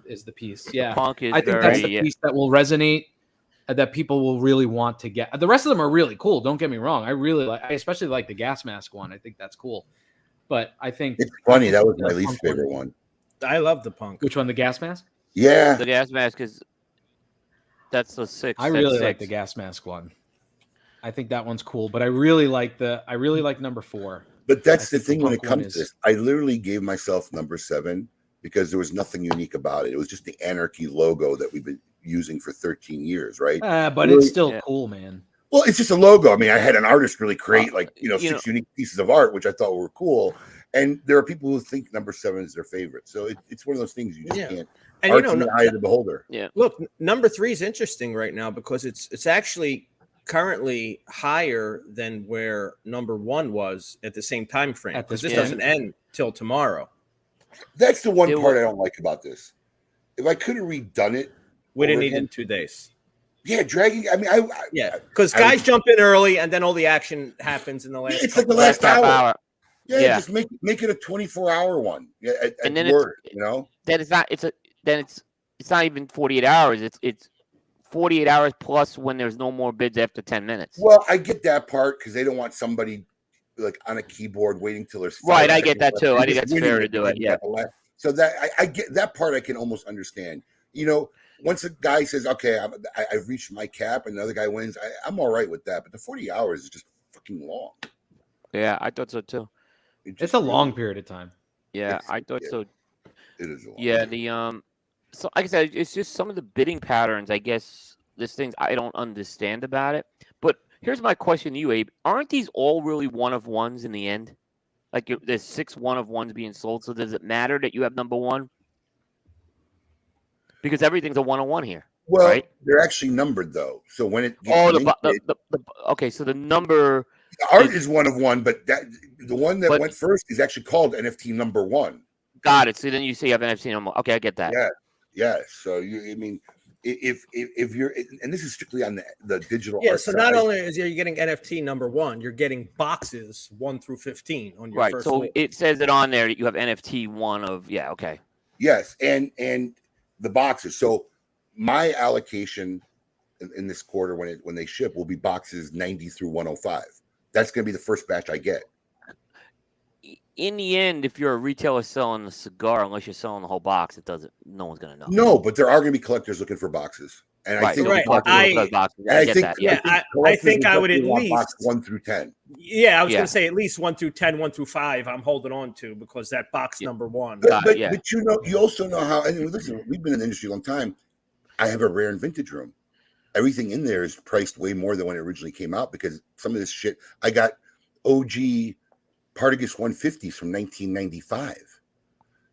is the piece. Yeah, I think that's the piece that will resonate, that people will really want to get. The rest of them are really cool. Don't get me wrong. I especially like the gas mask one. I think that's cool. But I think it's funny. That was my least favorite one. I love the punk. Which one? The gas mask? Yeah. The gas mask is that's the 6. I really like the gas mask one. I think that one's cool, but I really like number 4. But that's the thing when it comes to this. I literally gave myself number 7 because there was nothing unique about it. It was just the Anarchy logo that we've been using for 13 years, right? But it's still cool, man. Well, it's just a logo. I mean, I had an artist really create 6 unique pieces of art, which I thought were cool. And there are people who think number 7 is their favorite. So it's one of those things you just can't. And art's in the eye of the beholder. Yeah. Look, number 3 is interesting right now because it's actually currently higher than where number 1 was at the same time frame. Because this doesn't end till tomorrow. That's the one part I don't like about this. If I could have redone it, we didn't need it in 2 days. Yeah, dragging. I mean, because guys jump in early and then all the action happens in the last. It's like the last hour. Yeah, just make it a 24-hour one. Yeah, and then then it's not. It's not even 48 hours. It's 48 hours plus when there's no more bids after 10 minutes. Well, I get that part because they don't want somebody like on a keyboard waiting till there's right. I get that too. I think that's fair to do it. Yeah. So that I get that part. I can almost understand. Once a guy says, "Okay, I've reached my cap," and another guy wins, I'm all right with that. But the 40 hours is just fucking long. Yeah, I thought so too. It's a long period of time. Yeah, I thought so. It is a long. Yeah, so like I said, it's just some of the bidding patterns. I guess there's things I don't understand about it. But here's my question to you, Abe: aren't these all really one of ones in the end? Like there's 6 one of ones being sold. So does it matter that you have number 1? Because everything's a 1-on-1 here. Well, right? They're actually numbered though. So when it okay, so the number the art is 1 of 1, but the one that went first is actually called NFT number 1. Got it. So then you say you have NFT number. Okay, I get that. Yeah. So if you're, and this is strictly on the digital. Yeah. art So side. not only is you're getting NFT number 1, you're getting boxes 1 through 15 on your first. So it says it on there that you have NFT 1 of okay. Yes, and the boxes. So my allocation in this quarter when they ship will be boxes 90 through 105. That's going to be the first batch I get. In the end, if you're a retailer selling a cigar, unless you're selling the whole box, no one's going to know. No, but there are going to be collectors looking for boxes. And I think I think I would at least box 1 through 10. Yeah, I was going to say at least 1 through 10, 1 through 5. I'm holding on to because that box number 1. But you also know how. And listen, we've been in the industry a long time. I have a rare and vintage room. Everything in there is priced way more than when it originally came out because some of this shit. I got OG Partagas 150s from 1995.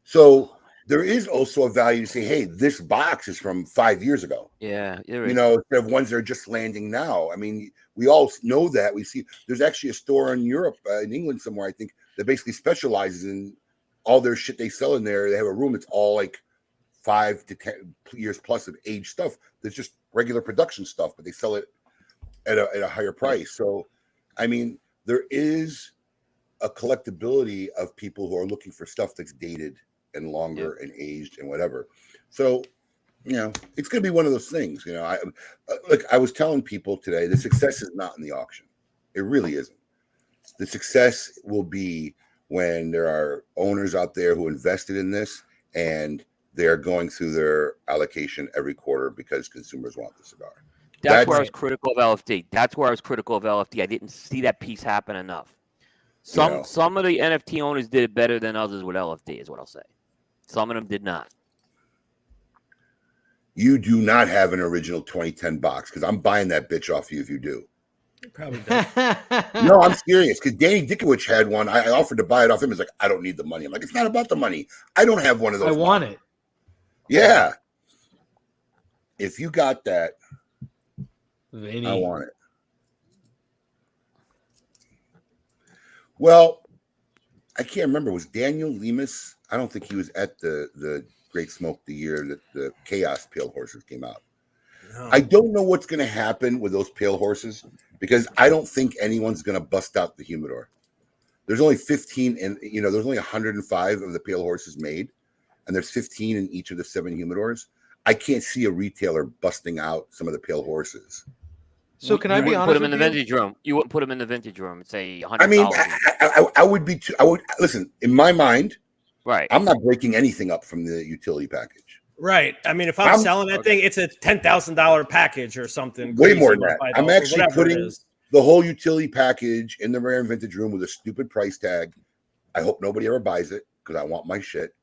So there is also a value to say, hey, this box is from 5 years ago. Yeah, You know, instead of ones that are just landing now. I mean, we all know that. We see there's actually a store in Europe, in England somewhere, I think, that basically specializes in all their shit they sell in there. They have a room that's all like 5 to 10 years plus of age stuff. There's just regular production stuff, but they sell it at a higher price. So, I mean, there is a collectability of people who are looking for stuff that's dated and longer and aged and whatever. So, you know, it's going to be one of those things. You know, I was telling people today, the success is not in the auction. It really isn't. The success will be when there are owners out there who invested in this and they're going through their allocation every quarter because consumers want the cigar. That's where I was critical of LFD. That's where I was critical of LFD. I didn't see that piece happen enough. Some of the NFT owners did it better than others with LFD, is what I'll say. Some of them did not. You do not have an original 2010 box because I'm buying that bitch off you if you do. Probably does. No, I'm serious because Danny Dickowich had one. I offered to buy it off him. He's like, I don't need the money. I'm like, it's not about the money. I don't have one of those. I want it. Yeah. If you got that, Vinny. I want it. Well, I can't remember. Was Daniel Lemus? I don't think he was at the Great Smoke the year that the Chaos Pale Horses came out. No. I don't know what's going to happen with those Pale Horses because I don't think anyone's going to bust out the humidor. There's only 15 and there's only 105 of the Pale Horses made, and there's 15 in each of the 7 humidors. I can't see a retailer busting out some of the Pale Horses. So can I be honest? Put them in the vintage room. You wouldn't put them in the vintage room and say $100. I mean, I would be. I would listen. In my mind, right? I'm not breaking anything up from the utility package. Right. I mean, if I'm selling that thing, it's a $10,000 package or something. Way more than that. I'm actually putting the whole utility package in the rare and vintage room with a stupid price tag. I hope nobody ever buys it because I want my shit.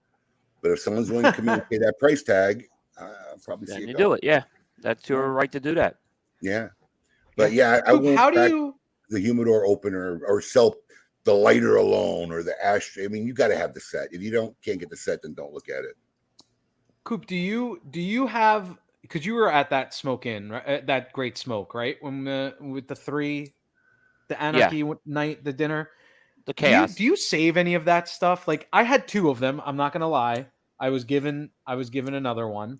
But if someone's willing to communicate that price tag, I'll probably see it. You do it. Yeah, that's your right to do that. Yeah. But yeah, I won't. How do you the humidor opener or sell the lighter alone or the ashtray? I mean, you got to have the set. If you can't get the set, then don't look at it. Coop, do you have? Because you were at that smoke in, right? That Great Smoke, right? When with the Anarchy night, the dinner, the Chaos. Do you save any of that stuff? Like I had 2 of them. I'm not gonna lie. I was given another one,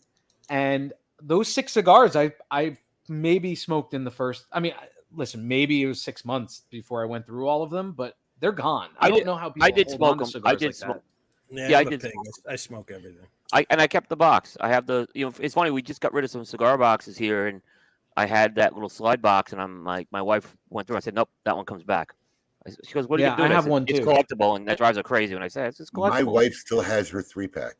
and those 6 cigars, I maybe smoked in the first. I mean, listen, maybe it was 6 months before I went through all of them, but they're gone. I don't know how people. I did smoke them. I did smoke. Yeah, I did. I smoke everything. I kept the box. I have the. It's funny. We just got rid of some cigar boxes here, and I had that little slide box, and I'm like, my wife went through. I said, nope, that one comes back. She goes, what are you doing? I have one too. It's collectible, and that drives her crazy when I say it's collectible. My wife still has her 3-pack.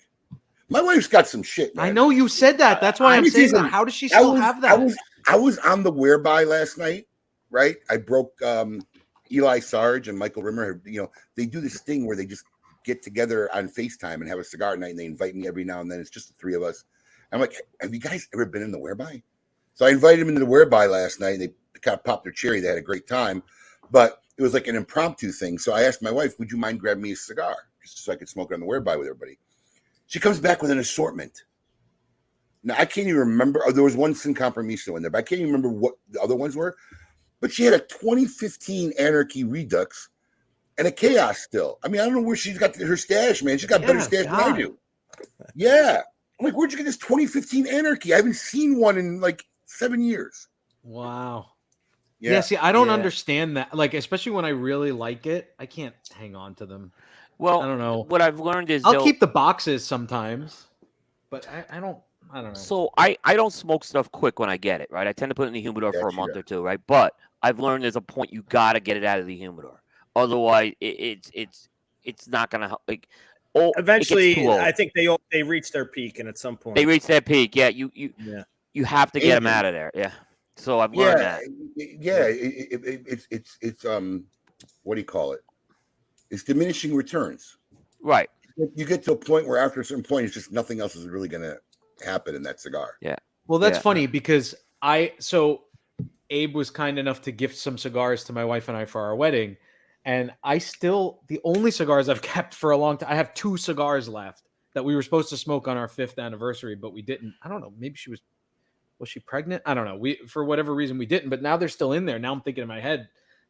My wife's got some shit, man. I know you said that. That's why I'm saying that. How does she still have that? I was on the whereby last night, right? I broke Eli Sarge and Michael Rimmer. They do this thing where they just get together on FaceTime and have a cigar night, and they invite me every now and then. It's just the 3 of us. I'm like, have you guys ever been in the whereby? So I invited them into the whereby last night. And they kind of popped their cherry. They had a great time, but it was like an impromptu thing. So I asked my wife, would you mind grabbing me a cigar just so I could smoke it on the whereby with everybody? She comes back with an assortment. Now, I can't even remember. There was one Sin Compromiso in there, but I can't even remember what the other ones were. But she had a 2015 Anarchy Redux and a Chaos still. I mean, I don't know where she's got her stash, man. She's got better stash than I do. Yeah. I'm like, where'd you get this 2015 Anarchy? I haven't seen one in like 7 years. Wow. Yeah, see, I don't understand that. Like, especially when I really like it, I can't hang on to them. Well, I don't know. What I've learned is I'll keep the boxes sometimes, but I don't know. So I don't smoke stuff quick when I get it, right? I tend to put it in the humidor for a month or 2, right? But I've learned there's a point you got to get it out of the humidor. Otherwise, it's not going to help. Like, eventually, I think they reach their peak, and at some point they reach their peak. Yeah, you have to get them out of there. Yeah. So I've learned that. Yeah, it's what do you call it? It's diminishing returns. Right. You get to a point where after a certain point, it's just nothing else is really going to happen in that cigar. Yeah. Well, that's funny because Abe was kind enough to gift some cigars to my wife and I for our wedding. And the only cigars I've kept for a long time, I have 2 cigars left that we were supposed to smoke on our 5th anniversary, but we didn't. I don't know. Maybe was she pregnant? I don't know. For whatever reason we didn't, but now they're still in there. Now I'm thinking in my head,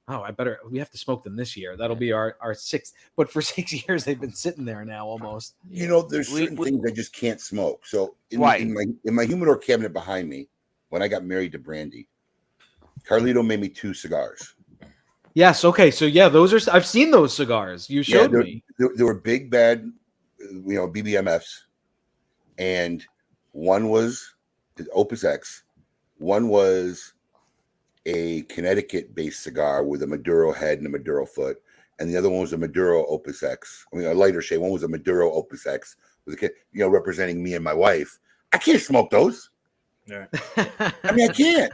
oh, we have to smoke them this year. That'll be our 6th. But for 6 years, they've been sitting there now almost. There's certain things I just can't smoke. So in my humidor cabinet behind me, when I got married to Brandy, Carlito made me 2 cigars. Yes. Okay. So yeah, I've seen those cigars. You showed me. They were big, bad, BBMFs. And one was Opus X. One was a Connecticut-based cigar with a Maduro head and a Maduro foot, and the other one was a Maduro Opus X. I mean, a lighter shade. One was a Maduro Opus X, with representing me and my wife. I can't smoke those. Yeah. I mean, I can't.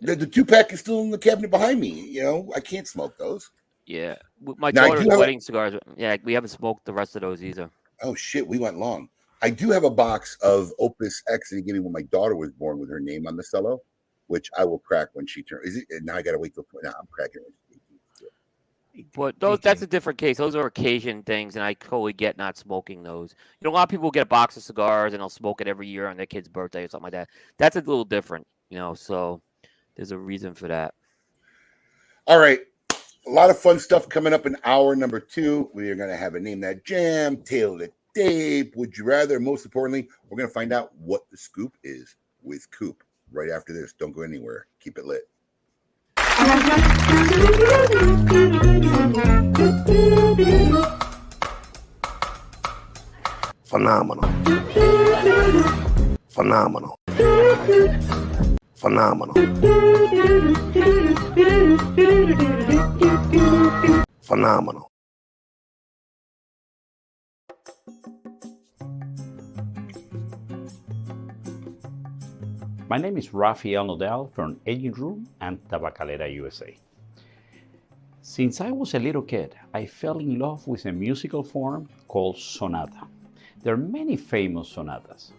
The 2-pack is still in the cabinet behind me. I can't smoke those. Yeah, my daughter's wedding cigars. Yeah, we haven't smoked the rest of those either. Oh shit, we went long. I do have a box of Opus X that he gave me when my daughter was born with her name on the cello, which I will crack when she turns. Now I got to wait till. Now I'm cracking it. But that's a different case. Those are occasion things, and I totally get not smoking those. A lot of people get a box of cigars and they'll smoke it every year on their kid's birthday or something like that. That's a little different, so there's a reason for that. All right. A lot of fun stuff coming up in hour number 2. We are going to have a Name That Jam, Tale of the Tape, Would You Rather. Most importantly, we're going to find out what the scoop is with Coop right after this. Don't go anywhere. Keep it lit. Phenomenal. Phenomenal. Phenomenal. Phenomenal. My name is Rafael Nodal from Aging Room and Tabacalera, USA. Since I was a little kid, I fell in love with a musical form called sonata. There are many famous sonatas,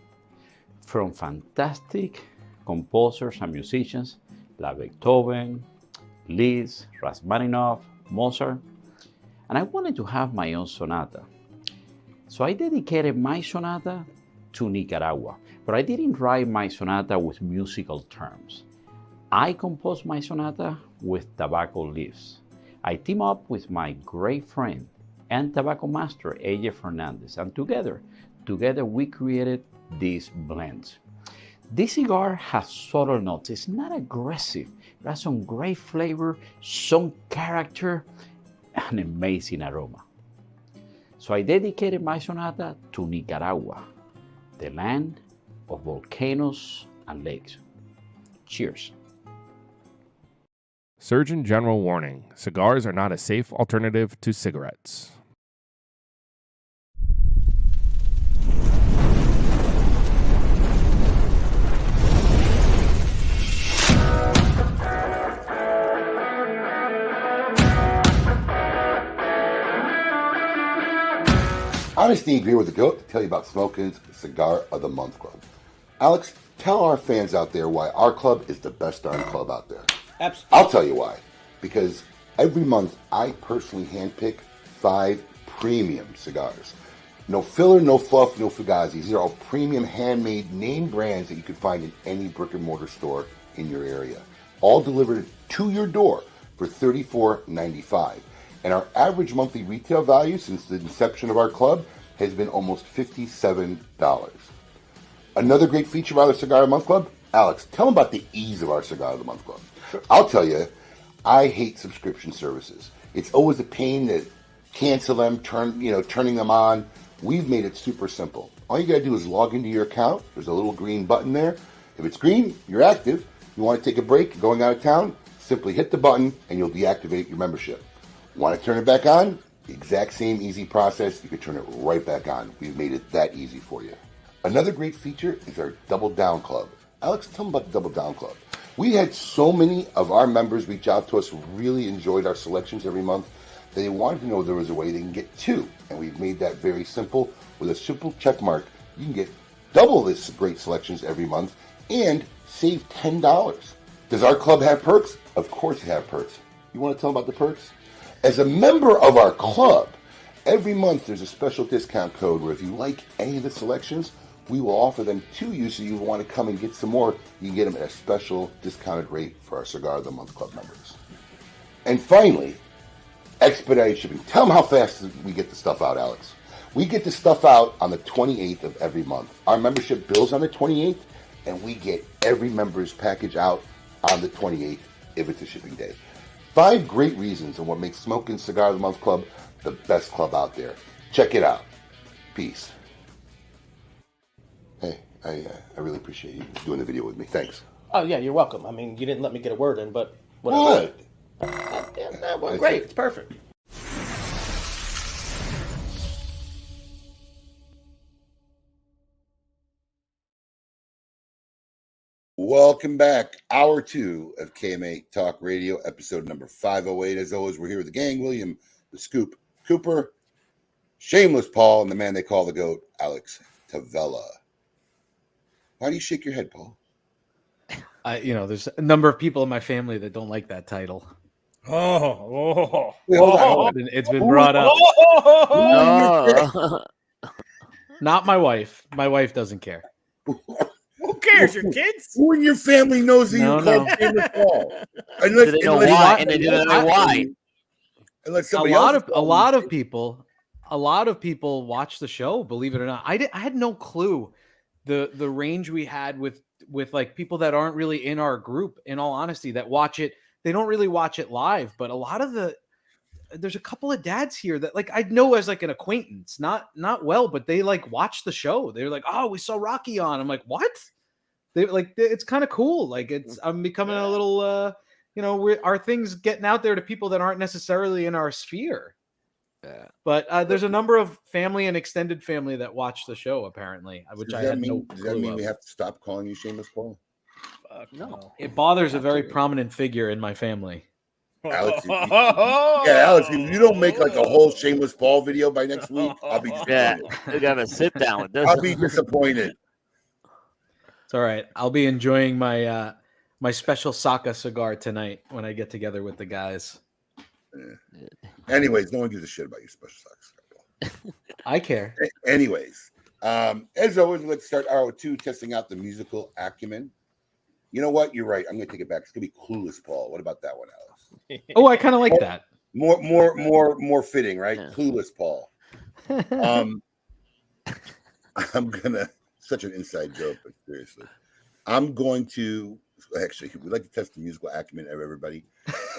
from fantastic composers and musicians like Beethoven, Liszt, Rachmaninoff, Mozart, and I wanted to have my own sonata. So I dedicated my sonata to Nicaragua, but I didn't write my sonata with musical terms. I composed my sonata with tobacco leaves. I teamed up with my great friend and tobacco master, AJ Fernandez, and together we created these blends. This cigar has subtle notes. It's not aggressive. It has some great flavor, some character, and amazing aroma. So I dedicated my sonata to Nicaragua, the land of volcanoes and lakes. Cheers. Surgeon General warning: cigars are not a safe alternative to cigarettes. Honesty and Agree with the GOAT to tell you about Smokin's Cigar of the Month Club. Alex, tell our fans out there why our club is the best darn club out there. Absolutely. I'll tell you why. Because every month I personally handpick 5 premium cigars. No filler, no fluff, no fugazis. These are all premium handmade name brands that you can find in any brick and mortar store in your area. All delivered to your door for $34.95. And our average monthly retail value since the inception of our club has been almost $57. Another great feature of our Cigar of the Month Club, Alex, tell them about the ease of our Cigar of the Month Club. I'll tell you, I hate subscription services. It's always a pain to cancel them, turning them on. We've made it super simple. All you gotta do is log into your account. There's a little green button there. If it's green, you're active. You want to take a break, you're going out of town, simply hit the button and you'll deactivate your membership. Want to turn it back on? The exact same easy process. You can turn it right back on. We've made it that easy for you. Another great feature is our Double Down Club. Alex, tell them about the Double Down Club. We had so many of our members reach out to us who really enjoyed our selections every month that they wanted to know there was a way they can get 2. And we've made that very simple. With a simple check mark, you can get double this great selections every month and save $10. Does our club have perks? Of course it have perks. You want to tell them about the perks? As a member of our club, Every month there's a special discount code where if you like any of the selections, we will offer them to you. So you want to come and get some more, you can get them at a special discounted rate for our Cigar of the Month Club members. And finally, expedited shipping. Tell them how fast we get the stuff out, Alex. We get the stuff out on the 28th of every month. Our membership bills on the 28th, and we get every member's package out on the 28th if it's a shipping day. 5 great reasons on what makes Smoking Cigar of the Month Club the best club out there. Check it out. Peace. Hey, I really appreciate you doing the video with me. Thanks. Oh yeah, you're welcome. I mean, you didn't let me get a word in, but whatever. What? Well, great. It's perfect. Welcome back. Hour 2 of KMA Talk Radio, episode number 508. As always, we're here with the gang, William, the Scoop, Cooper, Shameless Paul, and the man they call the GOAT, Alex Tavella. Why do you shake your head, Paul? There's a number of people in my family that don't like that title. Wait, hold on. It's been brought up. No. Not my wife. My wife doesn't care. Who cares? Your kids? Who in your family knows that you call Shameless Paul? Do they know why? And they didn't know why. Unless A somebody lot of people watch the show. Believe it or not, I had no clue the range we had with like people that aren't really in our group. In all honesty, that watch it. They don't really watch it live, but a lot of there's a couple of dads here that like I know as like an acquaintance, not well, but they like watch the show. They're like, oh, we saw Rocky on. I'm like, what? They like it's kind of cool. Like I'm becoming a little our things getting out there to people that aren't necessarily in our sphere. Yeah. But there's a number of family and extended family that watch the show apparently, which I had no clue. Does that mean we have to stop calling you Shameless Paul? No, it bothers a very prominent figure in my family. Alex, Alex, if you don't make like a whole Shameless Paul video by next week, I'll be disappointed. They're gonna sit down with this. I'll be disappointed. It's all right. I'll be enjoying my my special Saka cigar tonight when I get together with the guys. Yeah. Anyways, no one gives a shit about your special Saka cigar. I care. Anyways, as always, let's start hour 2 testing out the musical acumen. You know what? You're right. I'm going to take it back. It's going to be Clueless Paul. What about that one, Alice? Oh, I kind of like that. More fitting, right? Yeah. Clueless Paul. I'm going to, such an inside joke, but seriously. I'm going to, actually, we like to test the musical acumen of everybody.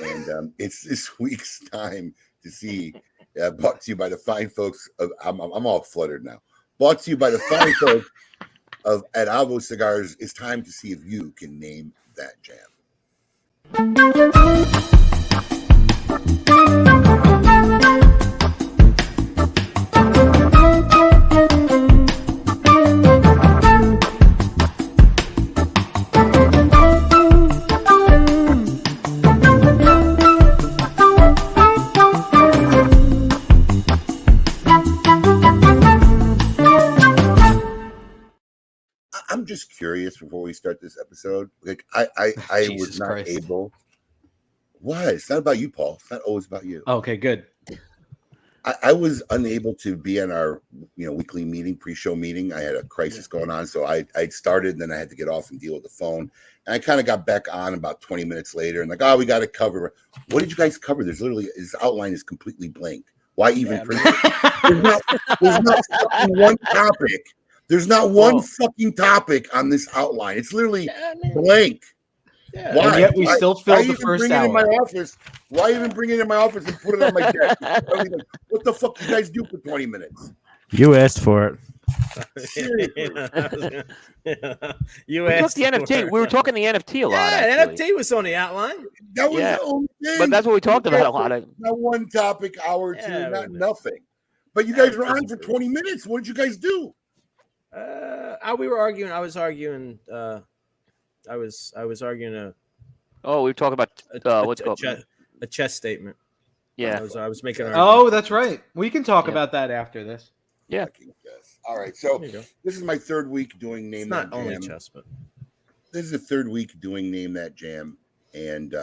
And it's this week's time to see, brought to you by the fine folks of, I'm all fluttered now. Brought to you by the fine folks of at Alvo Cigars. It's time to see if you can name that jam. I'm just curious before we start this episode. Like I was not able. Why? It's not about you, Paul. It's not always about you. Okay, good. I was unable to be on our weekly meeting, pre-show meeting. I had a crisis going on, so I started, and then I had to get off and deal with the phone. And I kind of got back on about 20 minutes later, and like, oh, we got to cover. What did you guys cover? There's literally his outline is completely blank. Why even? There's not one topic. There's not one fucking topic on this outline. It's literally blank. Yeah. Why? And yet we still filled the first hour. In my office? Why even bring it in my office and put it on my desk? What the fuck do you guys do for 20 minutes? You asked for it. You asked the NFT. We were talking the NFT a lot. Yeah, NFT was on the outline. That was the only thing. But that's what we talked about a lot. Not one topic, hour two, not nothing. But you guys were on for 20 minutes. What did you guys do? We were arguing. I was arguing. I was arguing we were talking about what's called a chess statement. Yeah, I was making. That's right. We can talk about that after this. Yeah. All right. So this is my third week doing Name That Jam. Not only chess, but this is the third week doing Name That Jam, and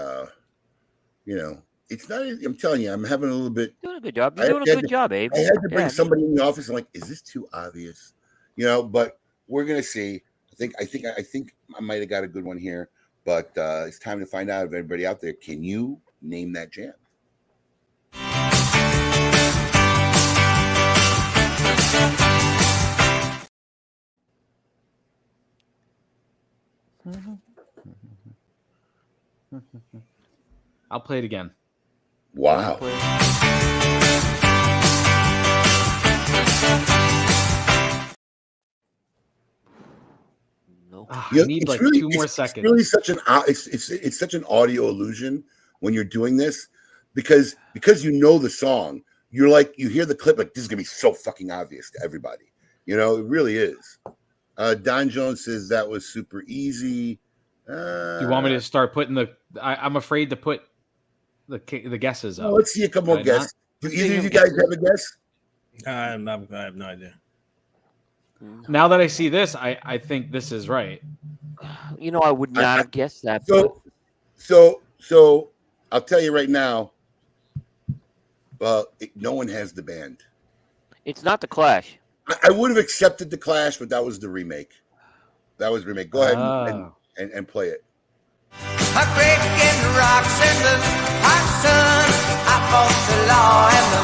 It's not. I'm telling you, I'm having a little bit. Doing a good job. You're doing a good job, Abe. I had to bring somebody in the office. I'm like, is this too obvious? But we're gonna see. I think I might have got a good one here, but it's time to find out if everybody out there can you name that jam. I'll play it again. Wow. No. I need like really, 2 more seconds. It's really such an it's such an audio illusion when you're doing this because you know the song. You're like you hear the clip like this is gonna be so fucking obvious to everybody. It really is. Don Jones says that was super easy. Do you want me to start putting I'm afraid to put the guesses up. Let's see a couple more guesses. Do either of you guys have a guess? I have no idea. Now that I see this, I think this is right. I would not have guessed that. So I'll tell you right now. No one has the band. It's not the Clash. I would have accepted the Clash, but that was the remake. Go ahead and play it. A breaking rocks in the hot sun. I fought the law and the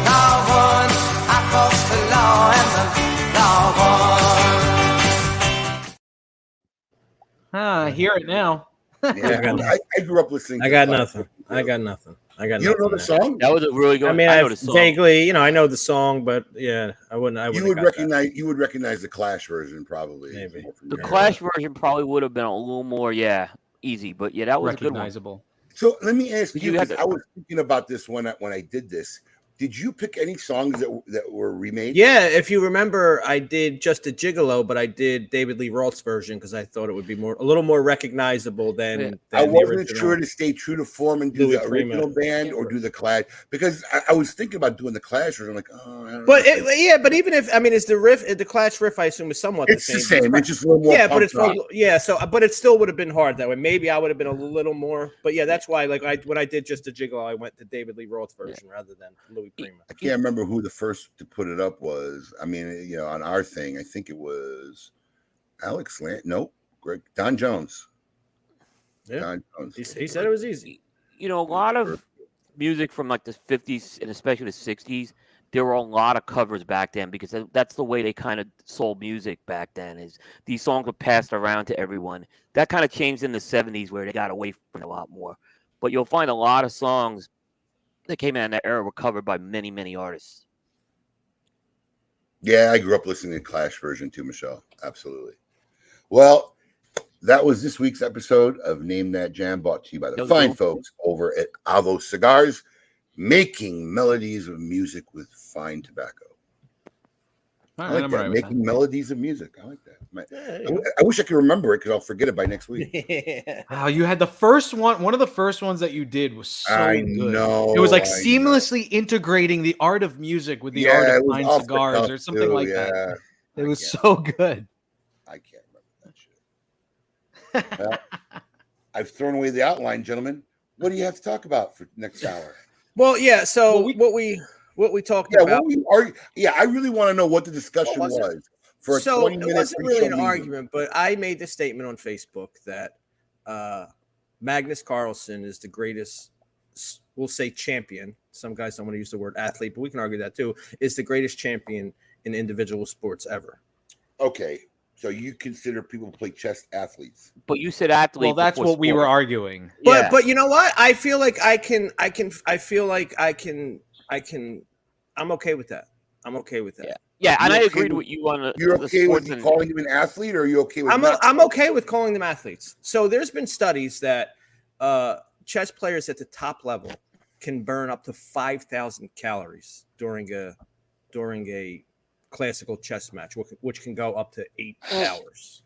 law won. I fought the law and the law won. I hear it now. Yeah, I grew up listening. I got nothing. I got nothing. You don't know the song? That was a really good. I mean, I know the song. vaguely, I know the song, but yeah, I wouldn't. You would recognize the Clash version probably. Maybe the Clash version probably would have been a little more, easy. But that was recognizable. So let me ask you, because I was thinking about this when I did this. Did you pick any songs that were remade? Yeah, if you remember, I did just a Gigolo, but I did David Lee Roth's version because I thought it would be a little more recognizable than I wasn't sure to stay true to form and do Louis the original band or do the Clash because I was thinking about doing the Clash version. I'm like, oh, I don't know. But even if is the riff, the Clash riff, I assume is somewhat the same. It's just a little more. Yeah, but but it still would have been hard that way. Maybe I would have been a little more. But yeah, that's why. When I did just a Gigolo, I went to David Lee Roth's version rather than Louis Prima. I can't remember who the first to put it up was. I mean, on our thing, I think it was Alex Land. Nope, Don Jones. Yeah, Don Jones. He said it was easy. A lot of music from like the 50s and especially the 60s, there were a lot of covers back then because that's the way they kind of sold music back then. Is these songs were passed around to everyone. That kind of changed in the 70s where they got away from it a lot more. But you'll find a lot of songs that came out in that era were covered by many, many artists. Yeah, I grew up listening to the Clash version too, Michelle. Absolutely. Well, that was this week's episode of Name That Jam, brought to you by the fine folks over at Avo Cigars, making melodies of music with fine tobacco. I like that. Making melodies of music. I like that. I wish I could remember it because I'll forget it by next week. Wow, you had the first one. One of the first ones that you did was so good. Know. It was like seamlessly integrating the art of music with the art of fine cigars or something like that. It was so good. I can't remember that shit. Well, I've thrown away the outline, gentlemen. What do you have to talk about for next hour? Well, yeah. So what we talked about. I really want to know what the discussion was. For a 20-minute it wasn't really an argument, but I made the statement on Facebook that Magnus Carlsen is the greatest, we'll say champion. Some guys don't want to use the word athlete, but we can argue that too, is the greatest champion in individual sports ever. Okay. So you consider people who play chess athletes. But you said athlete. Well, that's what we were arguing. But you know what? I feel like I'm okay with that. I'm okay with that. Yeah, and I agreed with you on the. You're okay with calling him an athlete, or are you okay with? I'm okay with calling them athletes. So there's been studies that chess players at the top level can burn up to 5,000 calories during a classical chess match, which can go up to 8 hours.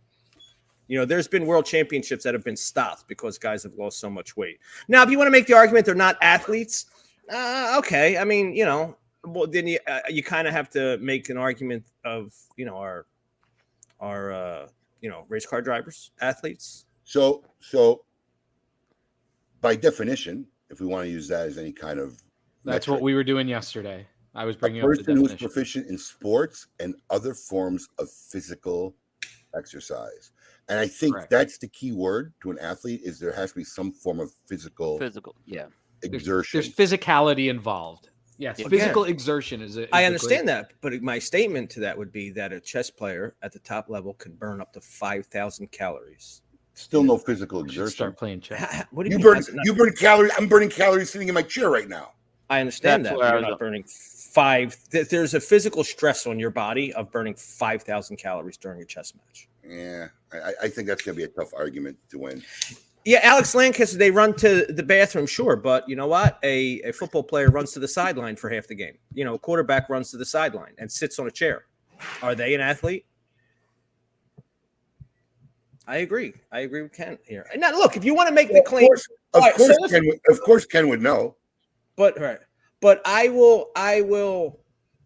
There's been world championships that have been stopped because guys have lost so much weight. Now, if you want to make the argument they're not athletes, okay. I mean, well, then you kind of have to make an argument of our race car drivers, athletes. So by definition, if we want to use that as any kind of That's metric. what we were doing yesterday. I was A bringing up the person who's definition. proficient in sports and other forms of physical exercise. And I think Correct. that's the key word to an athlete is there has to be some form of physical yeah. exertion. There's physicality involved. Yes, Again, physical exertion is it. I understand that, but my statement to that would be that a chess player at the top level can burn up to 5,000 calories. Still no physical Should exertion. start playing chess. What do You mean? burn How's it not- you burn calories. I'm burning calories sitting in my chair right now. I understand That's that. where But I you're was- not burning there's a physical stress on your body of burning 5,000 calories during a chess match. Yeah, I think that's going to be a tough argument to win. Yeah, Alex Lancaster, they run to the bathroom, sure, but you know what? A football player runs to the sideline for half the game. You know, a quarterback runs to the sideline and sits on a chair. Are they an athlete? I agree. I agree with Ken here. Now, look, if you want to make the claim, Of All right, course, so listen- of course, Ken would know. but I will,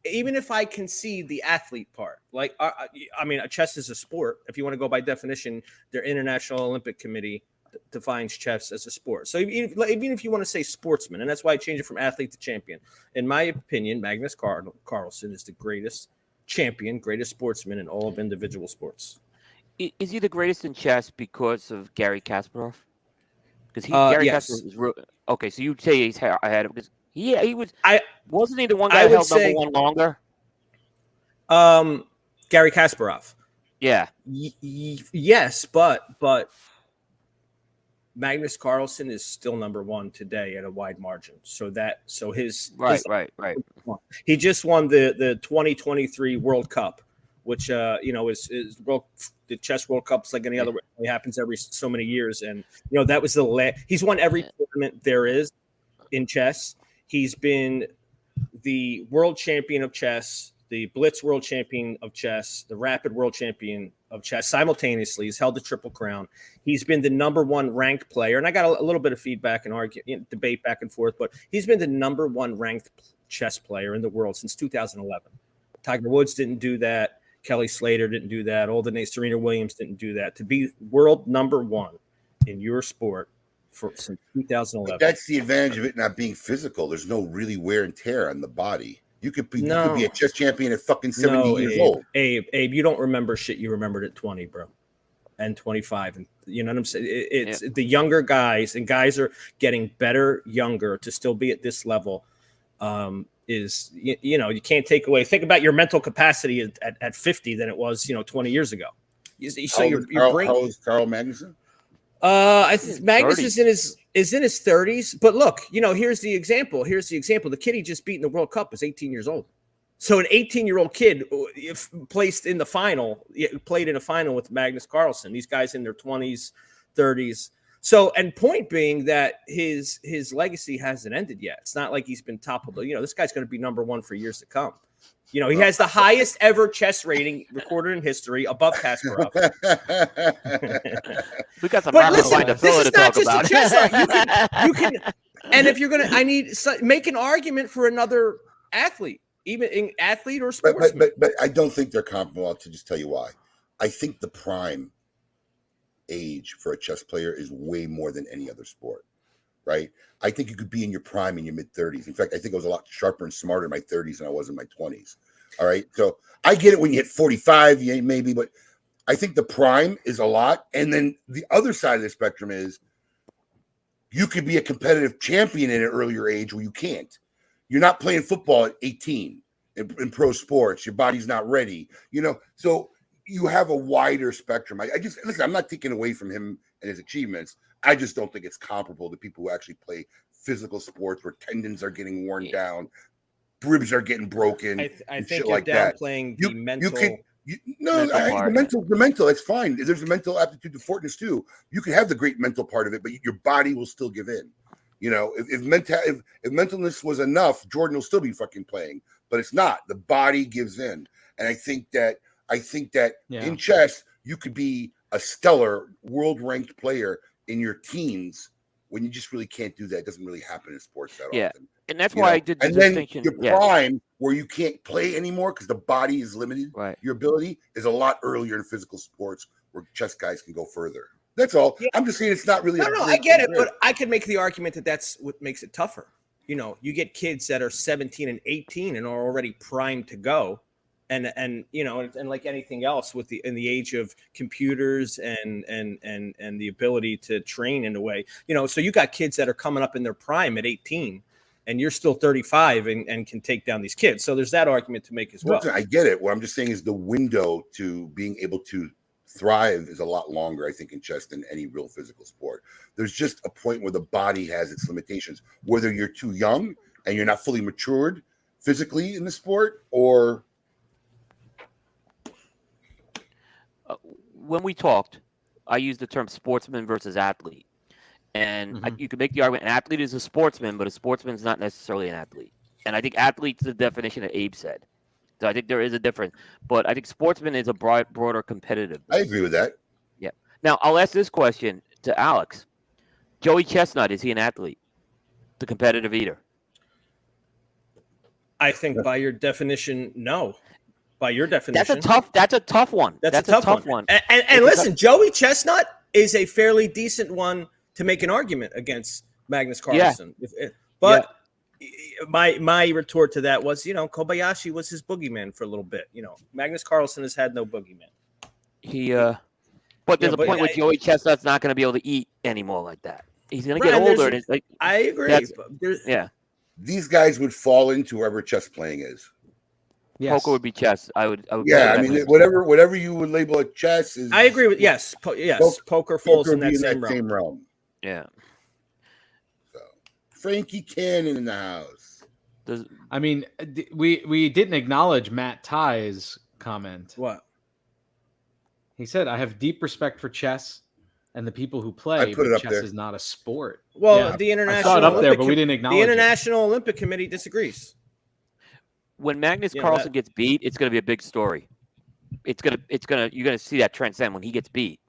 even if I concede the athlete part, like I mean, a chess is a sport. If you want to go by definition, their International Olympic Committee defines chess as a sport. So even if you want to say sportsman, and that's why I changed it from athlete to champion. In my opinion, Magnus Carlsen is the greatest champion, greatest sportsman in all of individual sports. Is he the greatest in chess because of Gary Kasparov? Because Gary yes. Kasparov is real. Okay, so you'd say he's ahead of because he was. Wasn't he the one I guy would held say- number one longer? Gary Kasparov. Yeah. Yes, but Magnus Carlsen is still number one today at a wide margin. So his Right. he just won the 2023 World Cup, which is the chess World Cup's like any other. It happens every so many years, and that was he's won every tournament there is in chess. He's been the world champion of chess, the Blitz world champion of chess, the Rapid world champion of chess simultaneously. He's held the Triple Crown. He's been the number one ranked player, and I got a little bit of feedback and debate back and forth, but he's been the number one ranked chess player in the world since 2011. Tiger Woods didn't do that. Kelly Slater didn't do that. Serena Williams didn't do that. To be world number one in your sport since 2011. But that's the advantage of it not being physical. There's no really wear and tear on the body. You could be a chess champion at fucking 70 years old. Abe, you don't remember shit you remembered at 20, bro, and 25, and you know what I'm saying. It's the younger guys, and guys are getting better younger to still be at this level. You can't take away. Think about your mental capacity at 50 than it was 20 years ago. So your brain. How old is Carl Magnuson? I think Magnus 30s. is in his 30s. But look, here's the example. The kid he just beat in the World Cup was 18 years old. So an 18-year-old kid played in a final with Magnus Carlsen. These guys in their 20s, 30s. So, and point being that his legacy hasn't ended yet. It's not like he's been toppled. This guy's going to be number one for years to come. He has the highest ever chess rating recorded in history, above Kasparov. We got some But rapid listen, fire to this fill is to not talk just about. a chess rating. You can, and if you're gonna, make an argument for another athlete, even in athlete or sportsman. But I don't think they're comparable. To just tell you why. I think the prime age for a chess player is way more than any other sport, right? I think you could be in your prime in your mid-30s. In fact, I think I was a lot sharper and smarter in my 30s than I was in my 20s. All right, so I get it when you hit 45, maybe, but I think the prime is a lot. And then the other side of the spectrum is you could be a competitive champion at an earlier age where you can't. You're not playing football at 18 in pro sports. Your body's not ready, so you have a wider spectrum. I just listen, I'm not taking away from him and his achievements. I just don't think it's comparable to people who actually play physical sports where tendons are getting worn down, ribs are getting broken. I think shit you're like that. downplaying the mental. The mental, it's fine. There's a mental aptitude to Fortness too. You can have the great mental part of it, but your body will still give in. If mentalness was enough, Jordan will still be fucking playing, but it's not. The body gives in, and I think that in chess you could be a stellar world-ranked player in your teens when you just really can't do that. It doesn't really happen in sports that often. And that's why I did the and then distinction. your prime, where you can't play anymore because the body is limited. Right. Your ability is a lot earlier in physical sports where chess guys can go further. That's all. Yeah. I'm just saying it's not really. No, I get it, but I could make the argument that that's what makes it tougher. You know, you get kids that are 17 and 18 and are already primed to go, and you know, and like anything else with in the age of computers and the ability to train in a way, you know, so you got kids that are coming up in their prime at 18. And you're still 35 and can take down these kids. So there's that argument to make as well. I get it. What I'm just saying is the window to being able to thrive is a lot longer, I think, in chess than any real physical sport. There's just a point where the body has its limitations, whether you're too young and you're not fully matured physically in the sport, or when we talked, I used the term sportsman versus athlete. And you could make the argument an athlete is a sportsman, but a sportsman is not necessarily an athlete. And I think athlete's the definition that Abe said. So I think there is a difference. But I think sportsman is a broader competitive. I agree with that. Yeah. Now, I'll ask this question to Alex. Joey Chestnut, is he an athlete? The competitive eater? I think by your definition, no. By your definition. That's a tough one. That's a tough one. And listen, Joey Chestnut is a fairly decent one to make an argument against Magnus Carlsen. Yeah. But my retort to that was, you know, Kobayashi was his boogeyman for a little bit. You know, Magnus Carlsen has had no boogeyman. But there's a point where Joey Chestnut's not going to be able to eat anymore like that. He's going to get older. And it's like, I agree. These guys would fall into wherever chess playing is. Yes. Poker would be chess. I would yeah, I mean, whatever you would label a chess is. I agree with poker falls in that same realm. Yeah. So, Frankie Cannon in the house. I mean, we didn't acknowledge Matt Ty's comment. What? He said, "I have deep respect for chess and the people who play, but chess is not a sport." Well, the international I saw it up there, but we didn't acknowledge the International Olympic Committee disagrees. When Magnus Carlsen gets beat, it's going to be a big story. You're going to see that transcend when he gets beat.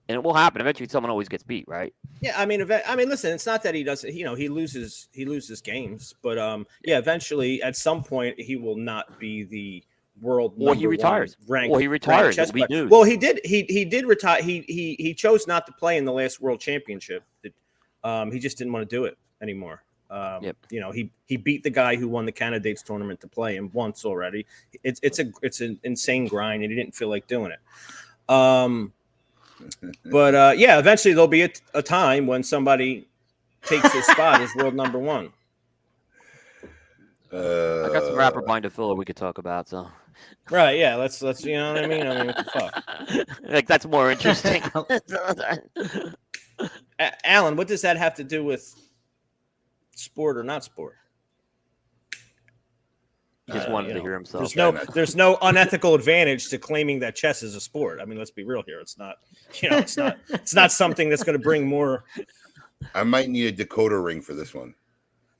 And it will happen. Eventually, someone always gets beat, right? Yeah, I mean, listen, it's not that he doesn't. You know, he loses games, but eventually, at some point, he will not be the world. Or he retires. Ranked, or he retires. Well, he did. He did retire. He chose not to play in the last World Championship. He just didn't want to do it anymore. You know, he beat the guy who won the candidates tournament to play him once already. It's an insane grind, and he didn't feel like doing it. But eventually there'll be a time when somebody takes his spot as world number one. I got some rapper binder filler we could talk about. So, right, yeah, let's you know what I mean. What the fuck? Like that's more interesting. Alan, what does that have to do with sport or not sport? Just wanted to hear himself. There's no unethical advantage to claiming that chess is a sport. I mean, let's be real here. It's not, it's not something that's going to bring more. I might need a decoder ring for this one.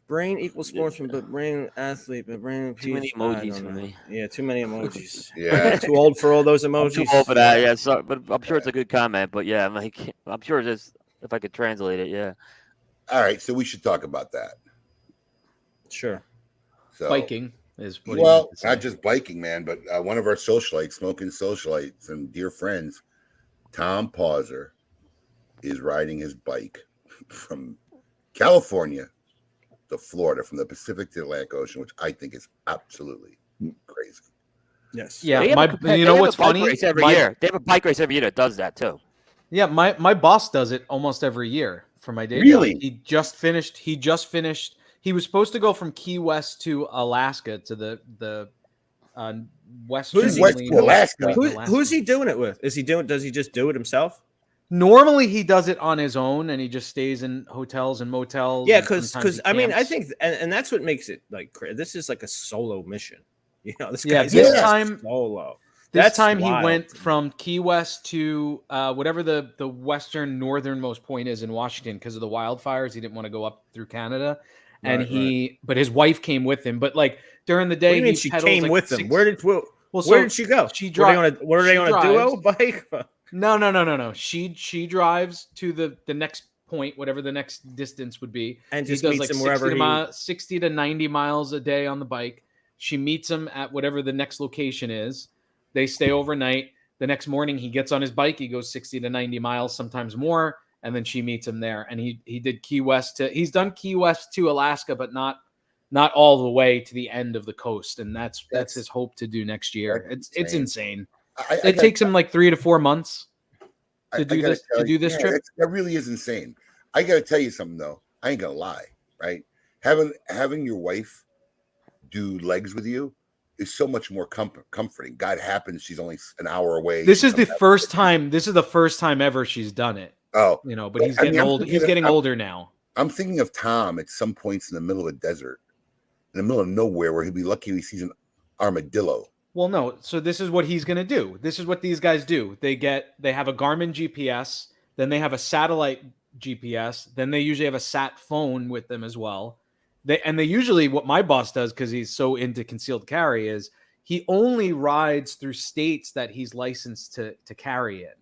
Brain equals sportsman, but brain athlete, but brain too many emojis for me. Yeah, too many emojis. Yeah, too old for all those emojis. I'm too old for that. Yeah, sorry, but I'm sure it's a good comment. But yeah, I'm sure it's if I could translate it. Yeah. All right, so we should talk about that. Sure. So, biking is not just biking, man, but one of our smoking socialites and dear friends, Tom Pauser, is riding his bike from California to Florida, from the Pacific to the Atlantic Ocean, which I think is absolutely crazy. Yes. Yeah. You know what's funny? They have a bike race every year that does that too. Yeah, my boss does it almost every year for my day job. Really? He just finished. He was supposed to go from Key West to Alaska to the western. Alaska. Who's he doing it with? Does he just do it himself? Normally he does it on his own and he just stays in hotels and motels. Yeah, because I mean I think and that's what makes it like this is like a solo mission. You know, this guy's solo. This time he went from Key West to whatever the western northernmost point is in Washington because of the wildfires. He didn't want to go up through Canada. And but his wife came with him. But like during the day, what do you mean she came with him? Where did she go? She drives. Were they on a duo bike? No. She drives to the next point, whatever the next distance would be, and just meets him wherever 60 to 90 miles a day on the bike. She meets him at whatever the next location is. They stay overnight. The next morning, he gets on his bike. He goes 60 to 90 miles, sometimes more, and then she meets him there. And he did Key West he's done Key West to Alaska, but not all the way to the end of the coast. And that's his hope to do next year. It's insane. It takes him like 3 to 4 months to do this trip. That really is insane. I got to tell you something though. I ain't gonna lie, right? Having your wife do legs with you is so much more comforting. God happens, she's only an hour away. This is the first time ever she's done it. Oh, but he's getting old. He's getting older now. I'm thinking of Tom at some points in the middle of the desert, in the middle of nowhere, where he'd be lucky if he sees an armadillo. Well, no. So this is what he's going to do. This is what these guys do. They have a Garmin GPS, then they have a satellite GPS, then they usually have a sat phone with them as well. They usually, what my boss does, because he's so into concealed carry, is he only rides through states that he's licensed to carry in.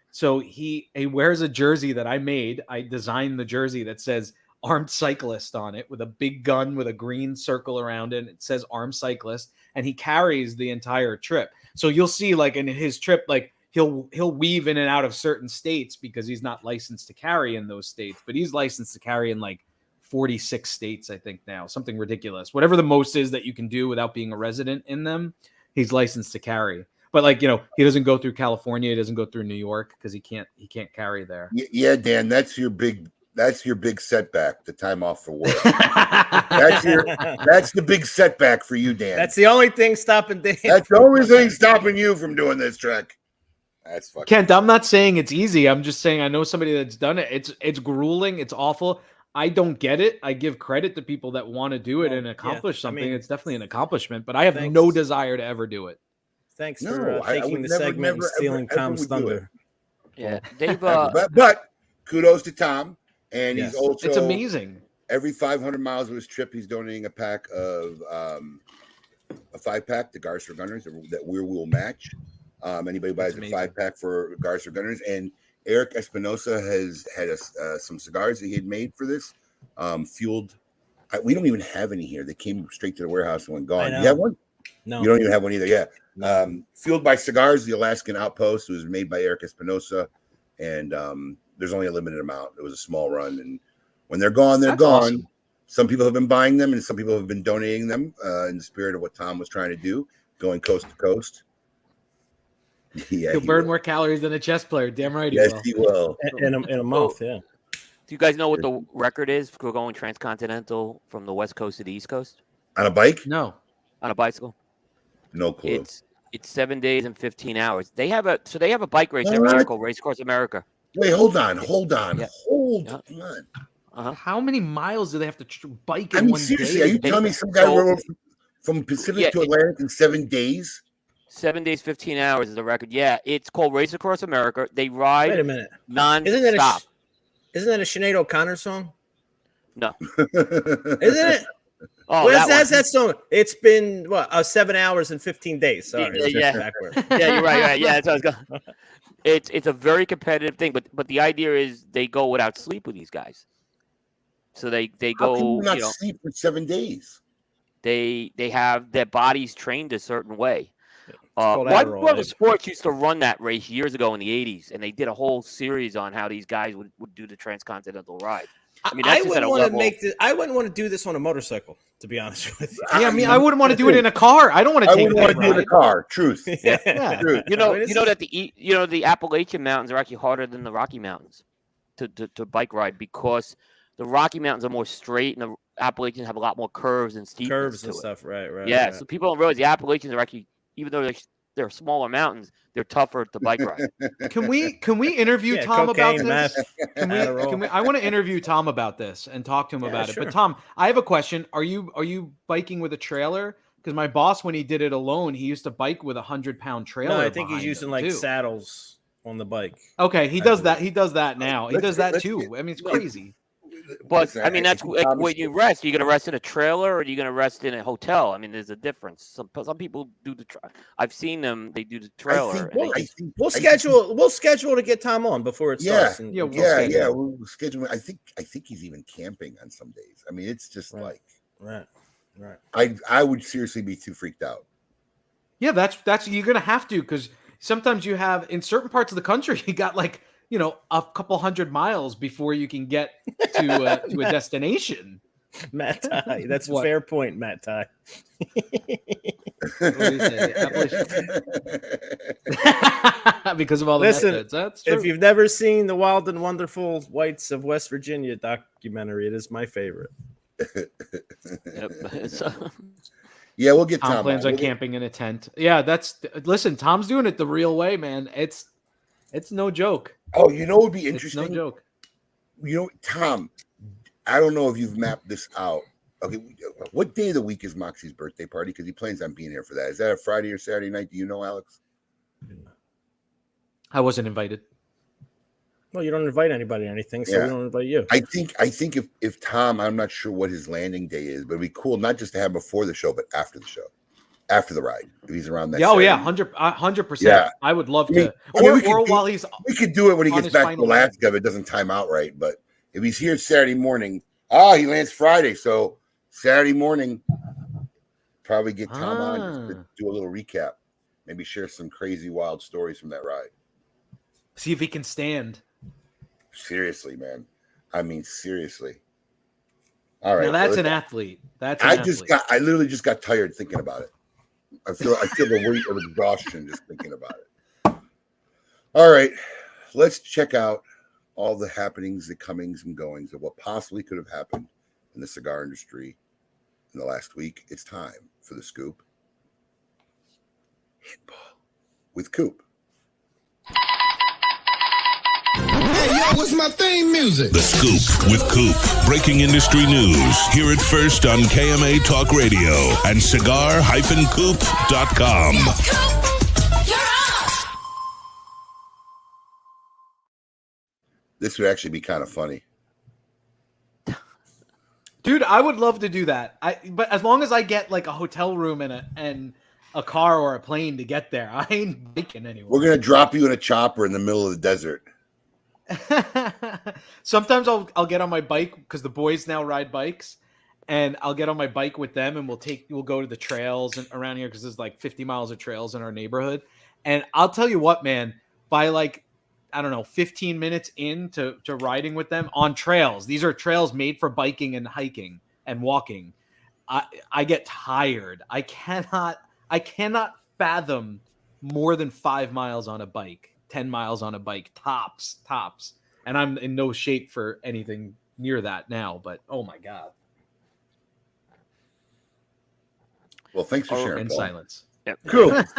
So he wears a jersey that I made. I designed the jersey that says armed cyclist on it with a big gun with a green circle around it. It says armed cyclist, and he carries the entire trip. So you'll see, like, in his trip, like he'll weave in and out of certain states because he's not licensed to carry in those states, but he's licensed to carry in like 46 states, I think now, something ridiculous. Whatever the most is that you can do without being a resident in them, he's licensed to carry. But like, he doesn't go through California, he doesn't go through New York because he can't carry there. Yeah, Dan, that's your big setback, the time off for work. That's the big setback for you, Dan. That's the only thing stopping Dan. That's the only thing stopping you from doing this trek. That's fucking Kent, I'm not saying it's easy. I'm just saying I know somebody that's done it. It's grueling, it's awful. I don't get it. I give credit to people that want to do it and accomplish something. I mean, it's definitely an accompliment, but I have no desire to ever do it. Thanks for taking the segment and stealing Tom's thunder. Yeah, Dave. But kudos to Tom, and he's also, it's amazing. Every 500 miles of his trip, he's donating a pack of a 5-pack to Cigars for Gunners that we will match. Anybody buys a 5-pack for Cigars for Gunners, and Eric Espinosa has had some cigars that he had made for this. Fueled. We don't even have any here. They came straight to the warehouse and went gone. You have one? No. You don't even have one either. Yeah. Fueled by Cigars, the Alaskan Outpost. It was made by Eric Espinosa, and there's only a limited amount. It was a small run, and when they're gone, they're gone. Awesome. Some people have been buying them, and some people have been donating them in the spirit of what Tom was trying to do, going coast to coast. Yeah, he'll burn more calories than a chess player. Damn right he will. Yes, he will. In a month, yeah. Do you guys know what the record is for going transcontinental from the West Coast to the East Coast? On a bike? No. On a bicycle? No clue. It's 7 days and 15 hours. They have a bike race every year called Race Across America. Wait, hold on. Yeah. Hold on. How many miles do they have to bike in I mean, one seriously, day? are you telling me some guy rode from Pacific to Atlantic in 7 days? 7 days, 15 hours is the record. Yeah, it's called Race Across America. They ride. Wait a minute. Non-stop. Isn't that a Sinead O'Connor song? No. Isn't it? Oh, that's that song. It's been 7 hours and 15 days. Sorry, yeah. Yeah, you're right. Yeah, that's what I was going. It's a very competitive thing, but the idea is they go without sleep with these guys. So they go. How can you not sleep for 7 days? They have their bodies trained a certain way. My brother Sports used to run that race years ago in the 80s, and they did a whole series on how these guys would do the transcontinental ride. I mean, I wouldn't want to make this. I wouldn't want to do this on a motorcycle, to be honest with you. Yeah, I mean, I wouldn't want to do it in a car. I don't want to take it in a car. Truth. Yeah. Truth. You know that the Appalachian Mountains are actually harder than the Rocky Mountains to bike ride because the Rocky Mountains are more straight, and the Appalachians have a lot more curves and steepness curves to and it. stuff. Right. Yeah, so people don't realize the Appalachians are actually, even though they're smaller mountains, they're tougher to bike ride. Can we interview Tom about this? Meth, I want to interview Tom about this and talk to him about it. But Tom, I have a question. Are you biking with a trailer? Because my boss, when he did it alone, he used to bike with 100-pound trailer. No, I think he's using saddles on the bike. Okay, he does that. He does that now. He does that too. I mean, it's crazy. But I mean, that's when you rest. You're gonna rest in a trailer, or you're gonna rest in a hotel. I mean, there's a difference. Some people do I've seen them. They do the trailer. We'll schedule to get Tom on before it starts. We'll schedule. I think he's even camping on some days. I mean, it's just right. I would seriously be too freaked out. Yeah, that's you're gonna have to, because sometimes you have in certain parts of the country, you got like, you know, a couple 100 miles before you can get to a destination. Matt Ty. That's a What? fair point, Matt Ty. What do you say? Because of all the Listen, methods. That's true. if you've never seen the Wild and Wonderful Whites of West Virginia documentary, it is my favorite. Yep. So, Yeah, we'll get Tom Tom. plans on camping in a tent. Yeah, listen, Tom's doing it the real way, man. It's no joke. Oh, you know what would be It's interesting? no joke. You know, Tom, I don't know if you've mapped this out. Okay, what day of the week is Moxie's birthday party? Because he plans on being here for that. Is that a Friday or Saturday night? Do you know, Alex? I wasn't invited. Well, you don't invite anybody to anything, so Yeah. we don't invite you. I think if Tom, I'm not sure what his landing day is, but it'd be cool not just to have before the show, but after the show, after the ride. If he's around that. Yeah, oh yeah, Saturday. 100%. Yeah. I would love I mean, to. we could Or do- while he's We could do it when he on gets his back to final Alaska if it doesn't time out right. But if he's here Saturday morning, he lands Friday. So Saturday morning, probably get Tom on just to do a little recap. Maybe share some crazy, wild stories from that ride. see if he can stand. Seriously, man. I mean, seriously. All right. Now that's well, an athlete. That's an athlete. I literally just got tired thinking about it. I feel the weight of exhaustion just thinking about it. All right. Let's check out all the happenings, the comings and goings of what possibly could have happened in the cigar industry in the last week. It's time for the Scoop Hitball with Coop. Hey, yo, what's my theme music? The Scoop with Coop. Breaking industry news. Hear it first on KMA Talk Radio and cigar-coop.com. This would actually be kind of funny. Dude, I would love to do that. But as long as I get like a hotel room and a car or a plane to get there, I ain't biking anywhere. We're going to drop you in a chopper in the middle of the desert. Sometimes I'll get on my bike because the boys now ride bikes, and I'll get on my bike with them and we'll go to the trails and around here because there's like 50 miles of trails in our neighborhood. And I'll tell you what, man, by like, I don't know, 15 minutes into riding with them on trails. These are trails made for biking and hiking and walking. I get tired. I cannot fathom more than 5 miles on a bike, 10 miles on a bike, tops. And I'm in no shape for anything near that now, but oh my God. Well, thanks for sharing, In Paul. silence. yep. Cool. It's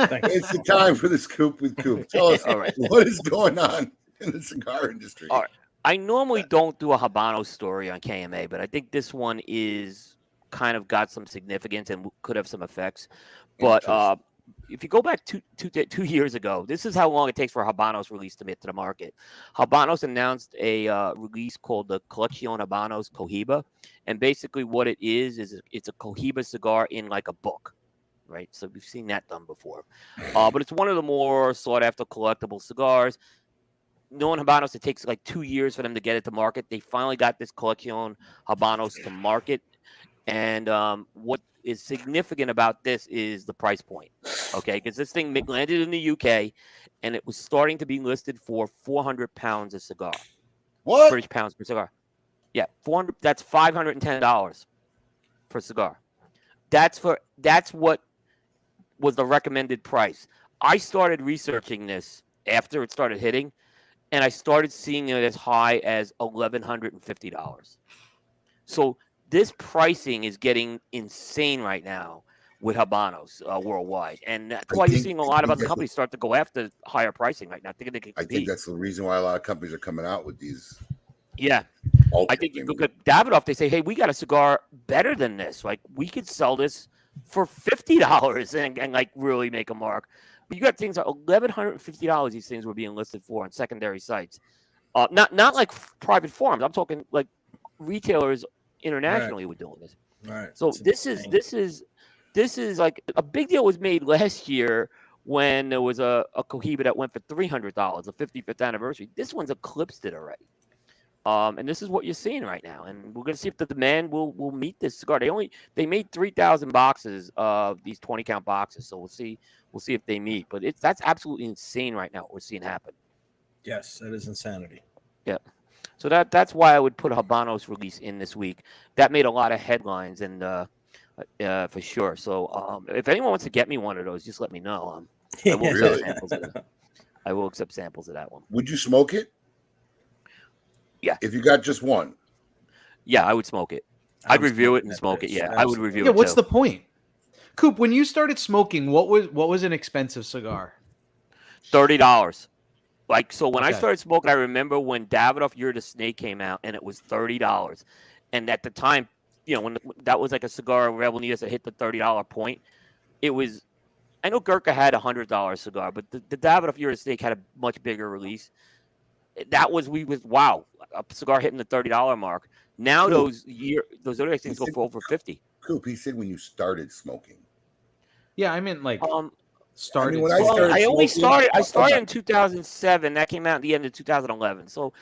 the time for the Scoop with Coop. Tell us All right. what is going on in the cigar industry. All right. I normally don't do a Habano story on KMA, but I think this one is kind of got some significance and could have some effects. But if you go back two years ago, this is how long it takes for Habanos release to get to the market. Habanos announced a release called the Colección Habanos Cohiba. And basically what it is it's a Cohiba cigar in like a book, right? So we've seen that done before. But it's one of the more sought after collectible cigars. Knowing Habanos, it takes like 2 years for them to get it to market. They finally got this Colección Habanos to market. And what is significant about this is the price point, okay? Because this thing landed in the UK, and it was starting to be listed for 400 pounds a cigar. What? British pounds per cigar. Yeah, 400. That's $510 per cigar. That's what was the recommended price. I started researching this after it started hitting, and I started seeing it as high as $1,150. So this pricing is getting insane right now with Habanos worldwide, and that's why you're seeing a lot of other companies start to go after higher pricing right now. I think that's the reason why a lot of companies are coming out with these. Yeah, I think you look at Davidoff. They say, "Hey, we got a cigar better than this. Like, we could sell this for $50 and like really make a mark." But you got things like $1,150. These things were being listed for on secondary sites, not like private forums. I'm talking like retailers internationally were doing this. Right. So this is like a big deal was made last year when there was a Cohiba that went for $300, the 55th anniversary. This one's eclipsed it already. And this is what you're seeing right now. And we're gonna see if the demand will meet this cigar. They made 3,000 boxes of these 20 count boxes. So we'll see if they meet. But that's absolutely insane right now what we're seeing happen. Yes, that is insanity. Yeah. So that's why I would put Habano's release in this week. That made a lot of headlines and for sure. So if anyone wants to get me one of those, just let me know. I will accept samples of that. I will accept samples of that one. Would you smoke it? Yeah. If you got just one. Yeah, I would smoke it. I'd review it and smoke it. Yeah, I would review it. Yeah, what's too. the point? Coop, when you started smoking, what was an expensive cigar? $30. Like, so when I Okay. started smoking, I remember when Davidoff You're the Snake came out, and it was $30. And at the time, when that was like a cigar Rebel Needles that hit the $30 point, it was. I know Gurkha had a $100 cigar, but the Davidoff You're the Snake had a much bigger release. That was wow, a cigar hitting the $30 mark. Now Coop. those other things go for over 50. Coop, he said when you started smoking. Yeah, I meant like started. when I started I started in 2007. That came out at the end of 2011. So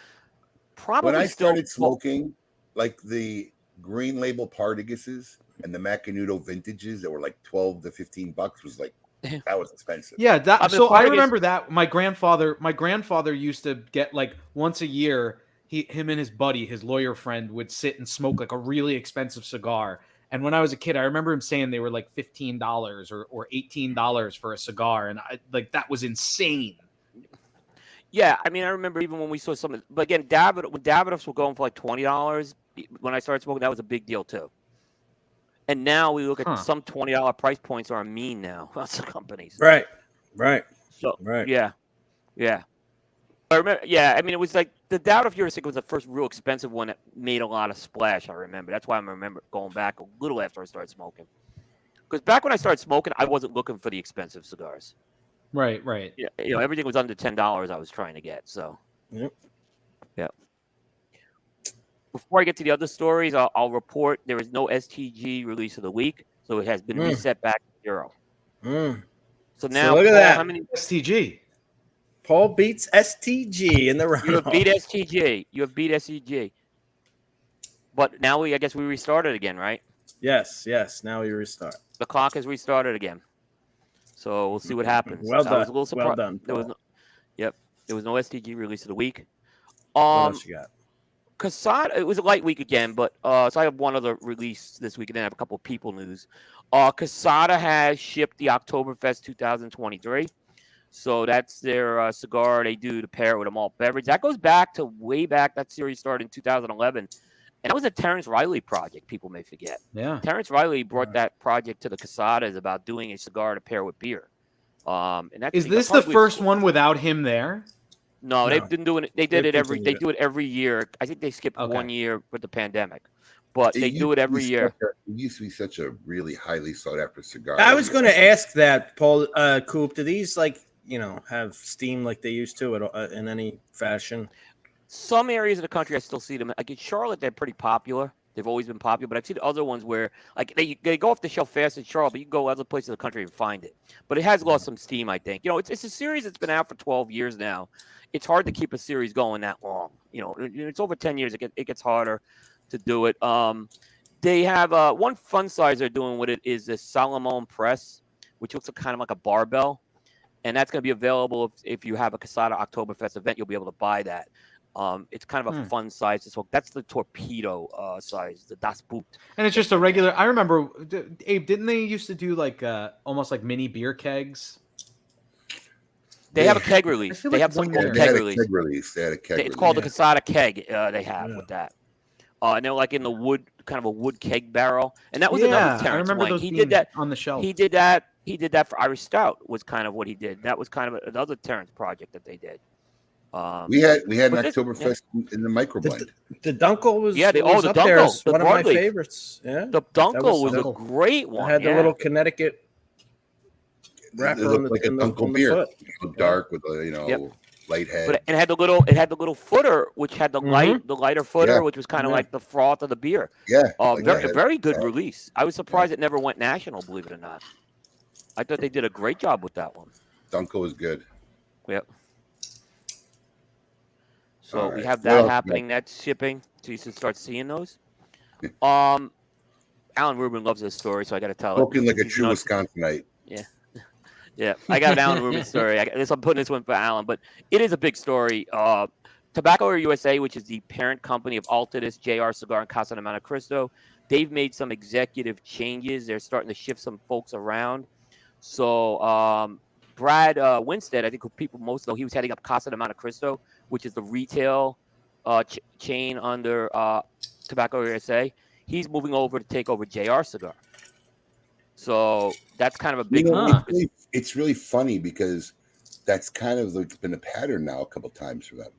probably when I started smoking, like the Green Label Partaguses and the Macanudo vintages that were like $12 to $15 was like that was expensive. Yeah, I Partagas- remember that my grandfather used to get like once a year. Him and his buddy, his lawyer friend, would sit and smoke like a really expensive cigar. And when I was a kid, I remember him saying they were like $15 or $18 for a cigar, and that was insane. Yeah, I mean, I remember even when we saw some, but again, when Davidoffs were going for like $20, when I started smoking, that was a big deal too. And now we look at some $20 price points are mean now. Lots of companies. Right. So Right. yeah. I remember. Yeah, I mean, it was like the Davidoff You're the Snake was the first real expensive one that made a lot of splash. I remember. That's why I remember going back a little after I started smoking. Because back when I started smoking, I wasn't looking for the expensive cigars. Right. Yeah, everything was under $10 I was trying to get. So, Yep. Yeah. Before I get to the other stories, I'll report there is no STG release of the week, so it has been reset back to 0. So now, look at Paul, that. how many STG? Paul beats STG in the round. You have beat STG. You have beat STG. But now I guess we restarted again, right? Yes. Now we restart. The clock has restarted again. So we'll see what happens. Well I was a little done. surprised. Well done. There was no STG release of the week. What else you got? Casada, it was a light week again, but so I have one other release this week, and then I have a couple of people news. Casada has shipped the Oktoberfest 2023. So that's their cigar they do to pair with a malt beverage. That goes back to way back. That series started in 2011. And that was a Terrence Riley project, people may forget. Yeah. Terrence Riley brought that project to the Casadas about doing a cigar to pair with beer. And that's Is this the first one without him there? No, they've been doing it. They do it every year. I think they skipped 1 year with the pandemic. But they do it every year. It used to be such a really highly sought after cigar. I was going to ask that, Paul Coop. Do these have steam like they used to in any fashion? Some areas of the country, I still see them. Like in Charlotte, they're pretty popular. They've always been popular. But I've seen other ones where they go off the shelf fast in Charlotte, but you can go other places in the country and find it. But it has lost some steam, I think. It's a series that's been out for 12 years now. It's hard to keep a series going that long. It's over 10 years. It gets harder to do it. They have one fun size they're doing with it is the Salomon Press, which looks kind of like a barbell. And that's going to be available if you have a Casada Oktoberfest event. You'll be able to buy that. It's kind of a fun size to smoke. That's the torpedo size, the Das Boot. And it's just a regular. I remember, Abe, didn't they used to do like almost like mini beer kegs? They have a keg release. They have something called a keg release. They had a keg release. It's called the Casada keg. They have with that. And they're like in the wood, kind of a wood keg barrel. And that was another Terrence I remember Wang. those He being did that on the shelf. He did that for Irish Stout. Was kind of what he did. That was kind of another Terrence project that they did. We had an Oktoberfest in the microblend. The Dunkel was the up Dunkel, there as one of my broadleaf. favorites. Yeah, the Dunkel was a great one. It had the little Connecticut wrapper It looked like a Dunkel beer, dark with a light head. But it had the little footer, which had the lighter footer, which was kind of like the froth of the beer. Yeah, very good release. I was surprised it never went national. Believe it or not, I thought they did a great job with that one. Dunkel is good. Yep. So we right. have that Well, happening. That's shipping. So you should start seeing those. Alan Rubin loves this story, so I got to tell it. Spoken like a He's true nuts. Wisconsinite. Yeah. Yeah, I got an Alan Rubin story. I'm putting this one for Alan, but it is a big story. Tobacco USA, which is the parent company of Altadis, JR Cigar, and Casa de Monte Cristo, they've made some executive changes. They're starting to shift some folks around. So Brad Winstead, I think who people most know, he was heading up Casa de Monte Cristo, which is the retail chain under Tobacco USA. He's moving over to take over JR Cigar. So that's kind of a big. It's really funny because that's kind of like been a pattern now a couple times for them.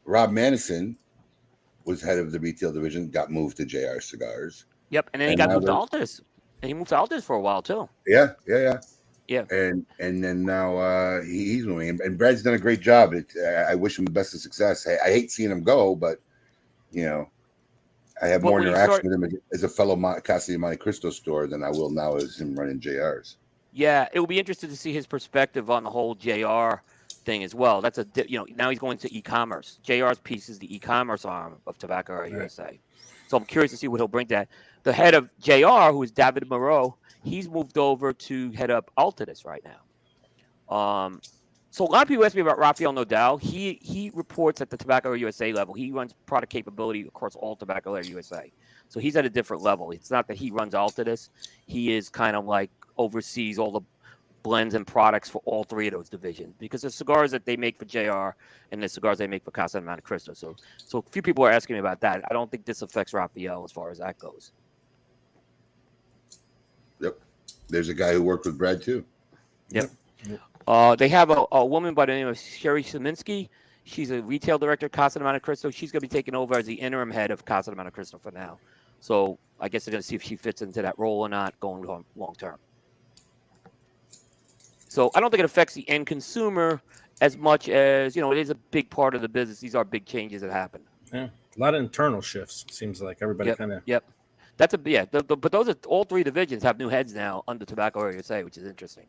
Rob Madison was head of the retail division, got moved to JR Cigars. Yep, and then he got moved to Altus. And he moved to Altus for a while too. Yeah. Yeah. And then now he's moving, and Brad's done a great job. I wish him the best of success. I hate seeing him go, but I have more interaction with him as a fellow Casa de Monte Cristo store than I will now as him running JRs. Yeah, it will be interesting to see his perspective on the whole JR thing as well. That's now he's going to e-commerce. JR's piece is the e-commerce arm of Tobacco USA. So I'm curious to see what he'll bring to that. The head of JR, who is David Moreau, he's moved over to head up Altadis right now. So a lot of people ask me about Rafael Nodal. He reports at the Tobacco USA level. He runs product capability across all Tobacco USA. So he's at a different level. It's not that he runs Altadis. He is kind of like oversees all the blends and products for all three of those divisions, because the cigars that they make for JR and the cigars they make for Casa de Monte Cristo. So a few people are asking me about that. I don't think this affects Rafael as far as that goes. Yep. There's a guy who worked with Brad too. Yep. They have a woman by the name of Sherry Szyminski. She's a retail director at Casa de Monte Cristo. She's going to be taking over as the interim head of Casa de Monte Cristo for now. So I guess they're going to see if she fits into that role or not going long term. So I don't think it affects the end consumer as much as, it is a big part of the business. These are big changes that happen. Yeah, a lot of internal shifts. Seems like everybody kind of. Yep. But those are all three divisions have new heads now under Tobacco USA, which is interesting.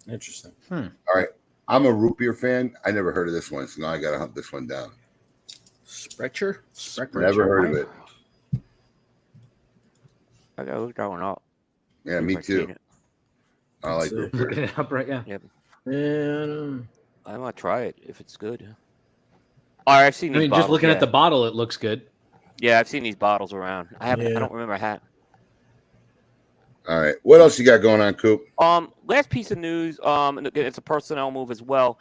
Interesting. All right. I'm a root beer fan. I never heard of this one, so now I got to hunt this one down. Sprecher? Never heard of it. I got to look that one up. Yeah, me too. I like root beer. Look it up, right? Yeah. Yep. Yeah. I might try it if it's good. All right, I've seen these bottles. Just looking at the bottle, it looks good. Yeah, I've seen these bottles around. I don't remember a hat. All right. What else you got going on, Coop? Last piece of news. It's a personnel move as well.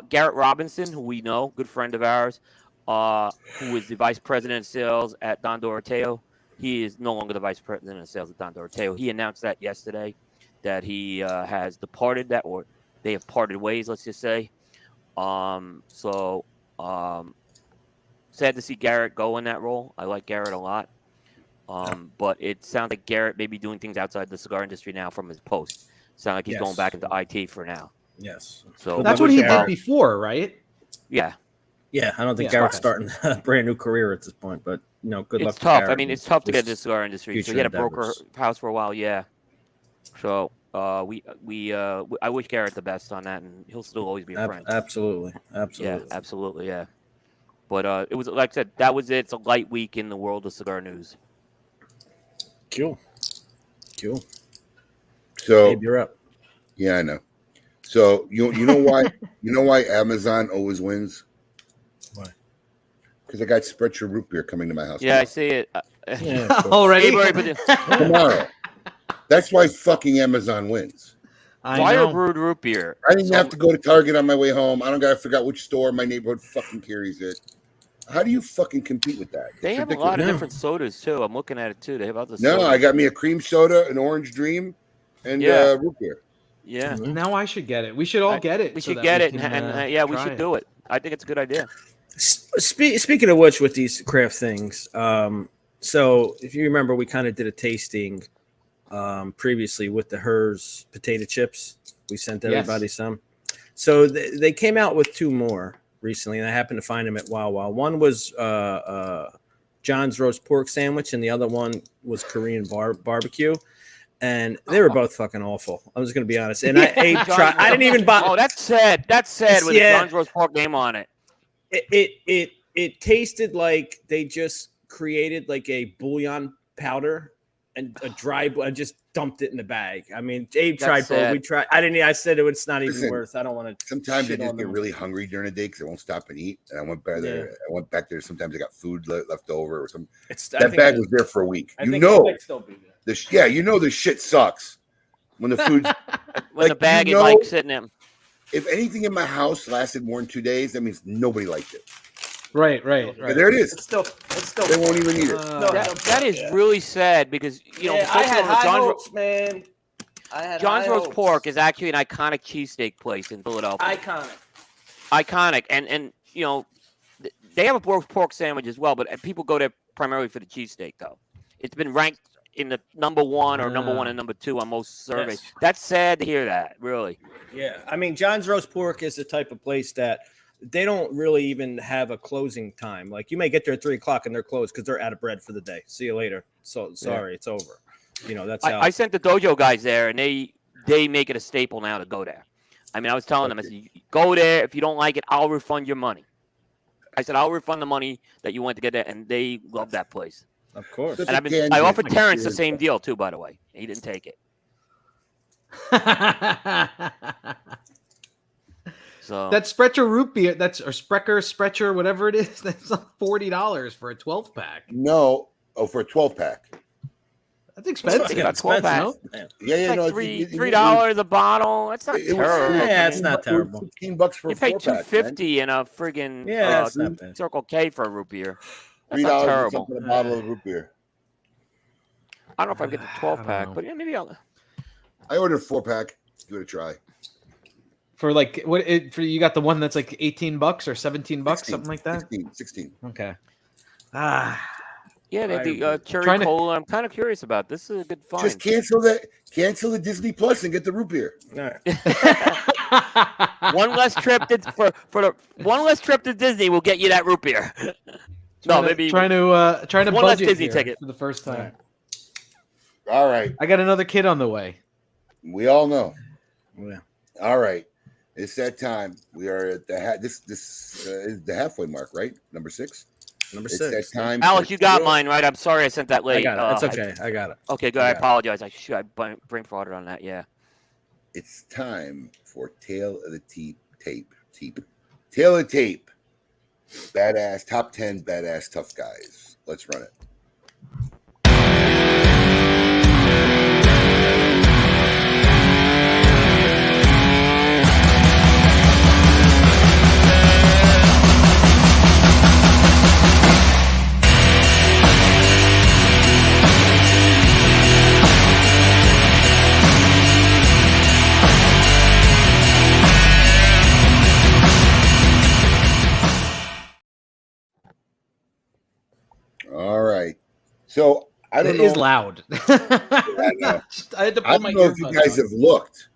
Garrett Robinson, who we know, good friend of ours, who is the vice president of sales at Don Doroteo. He is no longer the vice president of sales at Don Doroteo. He announced that yesterday, that he has departed or they have parted ways, let's just say. Sad to see Garrett go in that role. I like Garrett a lot. But it sounds like Garrett may be doing things outside the cigar industry now from his post. Sounds like he's going back into IT for now. Yes. So that's what he did before, right? Yeah. Yeah, I don't think Garrett's starting a brand new career at this point, but good luck. It's tough. I mean, it's tough to get into the cigar industry. So he had a broker house for a while, yeah. So I wish Garrett the best on that, and he'll still always be a friend. Absolutely. Yeah, absolutely, yeah. But it was, like I said, that was it. It's a light week in the world of cigar news. Cool. So Babe, you're up. Yeah, I know. So you know why Amazon always wins? Why? Because I got Sprecher root beer coming to my house. Yeah, tomorrow. I see it. Already? Tomorrow. That's why fucking Amazon wins. Fire brewed root beer. I didn't have to go to Target on my way home. I don't gotta figure out which store in my neighborhood fucking carries it. How do you fucking compete with that? They have ridiculous. a lot of different sodas too. I'm looking at it too. They have other. No, sodas. I got me a cream soda, an orange dream, and root beer. Yeah. Now I should get it. We should all get it. We should get it, and we should do it. I think it's a good idea. Speaking of which, with these craft things, so if you remember, we kind of did a tasting previously with the Hers potato chips. We sent everybody some. So they came out with two more recently, and I happened to find them at Wawa. One was John's roast pork sandwich, and the other one was Korean barbecue. and they were both fucking awful. I'm just gonna be honest. And Abe tried. I didn't even buy. Oh, that's sad. That's sad with Yeah. a John's roast pork name on it. It tasted like they just created like a bouillon powder and a dry. I just dumped it in the bag. I mean, Abe That's tried both. sad. We tried. I said it's not even Listen, worth. I don't want to. Sometimes I just get really hungry during the day because I won't stop and eat. And I went back there. Yeah. I went back there. Sometimes I got food left over or some. I That think bag was there for a week. I You think know, it might still be there. you know the shit sucks when the food. When the bag is like sitting there. If anything in my house lasted more than 2 days, that means nobody liked it. Right. But there it is. It's still. They won't even eat it. That is really sad because I had high hopes, man. John's roast pork is actually an iconic cheesesteak place in Philadelphia. Iconic, and they have a roast pork sandwich as well, but people go there primarily for the cheesesteak. Though it's been ranked in the number 1 or number 1 and number 2 on most surveys. Yes. That's sad to hear that. Really. Yeah, I mean, John's roast pork is the type of place that they don't really even have a closing time. Like you may get there at 3:00 and they're closed because they're out of bread for the day. See you later. So sorry, it's over. That's how. I sent the dojo guys there, and they make it a staple now to go there. I mean, I was telling them, I said, you go there. If you don't like it, I'll refund your money. I said, I'll refund the money that you went to get there, and they love that place. Of course. And I offered Terrence the same deal too, by the way. He didn't take it. So That Sprecher root beer, or Sprecher, whatever it is, that's like $40 for a 12-pack. No, for a 12-pack. That's expensive. About 12 packs. Yeah, It's no, like $3 a bottle. That's not terrible. Yeah, it's not terrible. $15 for You a pay 4-pack. $2.50 in a friggin' That's not bad. Circle K for a root beer. That's $3 not or terrible. something a bottle of root beer. I don't know if I get the 12-pack, know. but yeah, maybe I'll. I ordered a 4-pack. Give it a try. For like you got the one that's like $18 or $17, something like that. 16. Okay. Yeah, they have the cherry Trying to- cola. I'm kind of curious about this. This is a good find. Just cancel the Disney Plus and get the root beer. All right. One less trip one less trip to Disney will get you that root beer. Maybe trying to one less budget Disney here ticket for the first time. All right. I got another kid on the way. We all know. Yeah. All right. It's that time. We are at the this is the halfway mark, right? Number 6. Number It's 6. that time. Alex, for you got Tale- mine right. I'm sorry I sent that late. I got it. It's okay. I got it. Okay, good. I Yeah. apologize. I brain farted on that. Yeah. It's time for Tale of the Tape. Tale of the Tape. Badass top 10 badass tough guys. Let's run it. All right. So I don't It know. is loud. I know. I had to I pull my don't know if you earbuds guys on. have looked,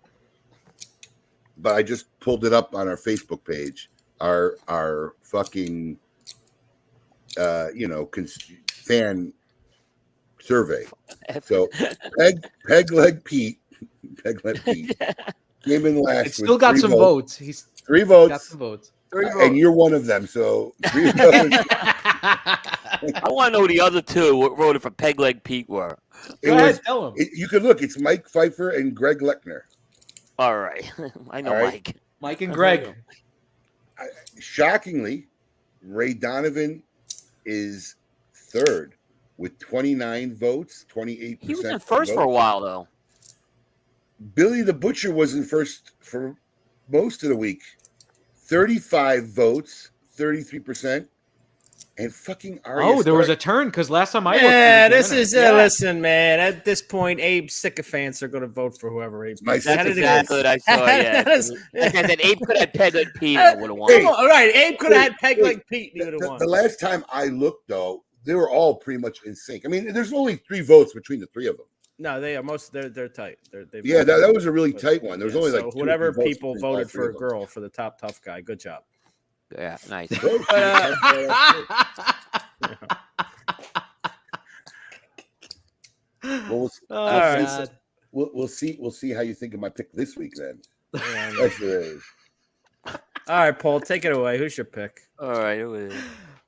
but I just pulled it up on our Facebook page. Our fucking fan survey. So Peg Leg Pete came in last. It still got some votes. He's 3 votes. got some votes. And you're one of them. So 3 votes. I want to know who the other 2 voted for Peg Leg Pete were. It Go was- ahead, tell him. you could look. It's Mike Pfeiffer and Greg Lechner. All right. I know All right. Mike. Mike and Greg. Shockingly, Ray Donovan is 3rd with 29 votes, 28%. He was in first for a while, though. Billy the Butcher was in first for most of the week. 35 votes, 33%. And fucking Arya There was Stark- a turn because last time I looked, Yeah, he was this the winner. is listen, man. At this point, Abe's sycophants are going to vote for whoever Abe. My picks. That's Second exactly what I saw. Yeah. That is- Like I said, Abe could have Peg Leg Pete and would have won. Come on, all right, Abe could have had Peg Wait, like Pete. And he would have won. The last time I looked, though, they were all pretty much in sync. I mean, there's only 3 votes between the 3 of them. No, they are most. They're tight. Yeah, that was a really tight one. There was only like so 2 or whatever 3 votes people between all voted 3 for a of them. girl for the top tough guy. Good job. Yeah, nice. What was, Oh, All right. God. we'll see. We'll see how you think of my pick this week then. Yeah, That's what it is. all right, Paul, take it away. Who's your pick? All right, it was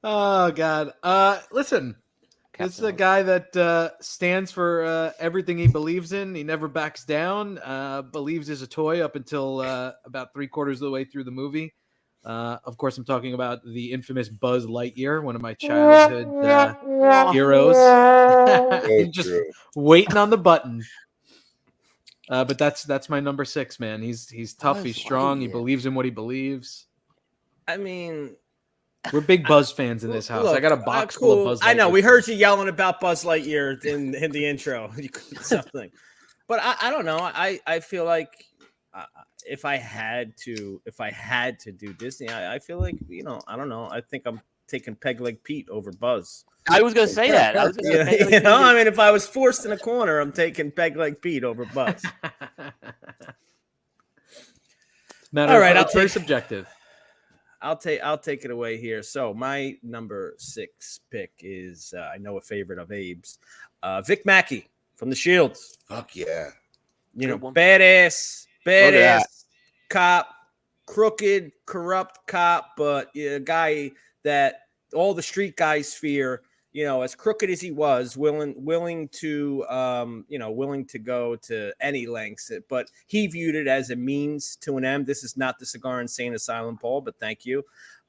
Oh God. Listen, this is a guy that stands for everything he believes in. He never backs down. Believes is a toy up until about 3/4 of the way through the movie. Of course, I'm talking about the infamous Buzz Lightyear, one of my childhood heroes. He's just waiting on the button. But that's my number 6, man. He's tough. Buzz He's strong. He Lightyear. believes in what he believes. I mean, We're big Buzz fans in this house. look, I got a box full cool. of Buzz Lightyear. I know we heard you yelling about Buzz Lightyear in the intro. Something, but I don't know. I feel like if I had to do Disney, I feel like I don't know. I think I'm taking Peg Leg Pete over Buzz. I was gonna say that. I was gonna say Peg Leg You know, Pete. I mean, if I was forced in a corner, I'm taking Peg Leg Pete over Buzz. All right, it's very subjective. I'll take it away here. So my number 6 pick is I know a favorite of Abe's, Vic Mackey from the Shields. Fuck yeah. Good one. Badass that. cop, crooked, corrupt cop, but a guy that all the street guys fear. As crooked as he was, willing to go to any lengths, but he viewed it as a means to an end. This is not the Cigar Insane Asylum, Paul, but thank you.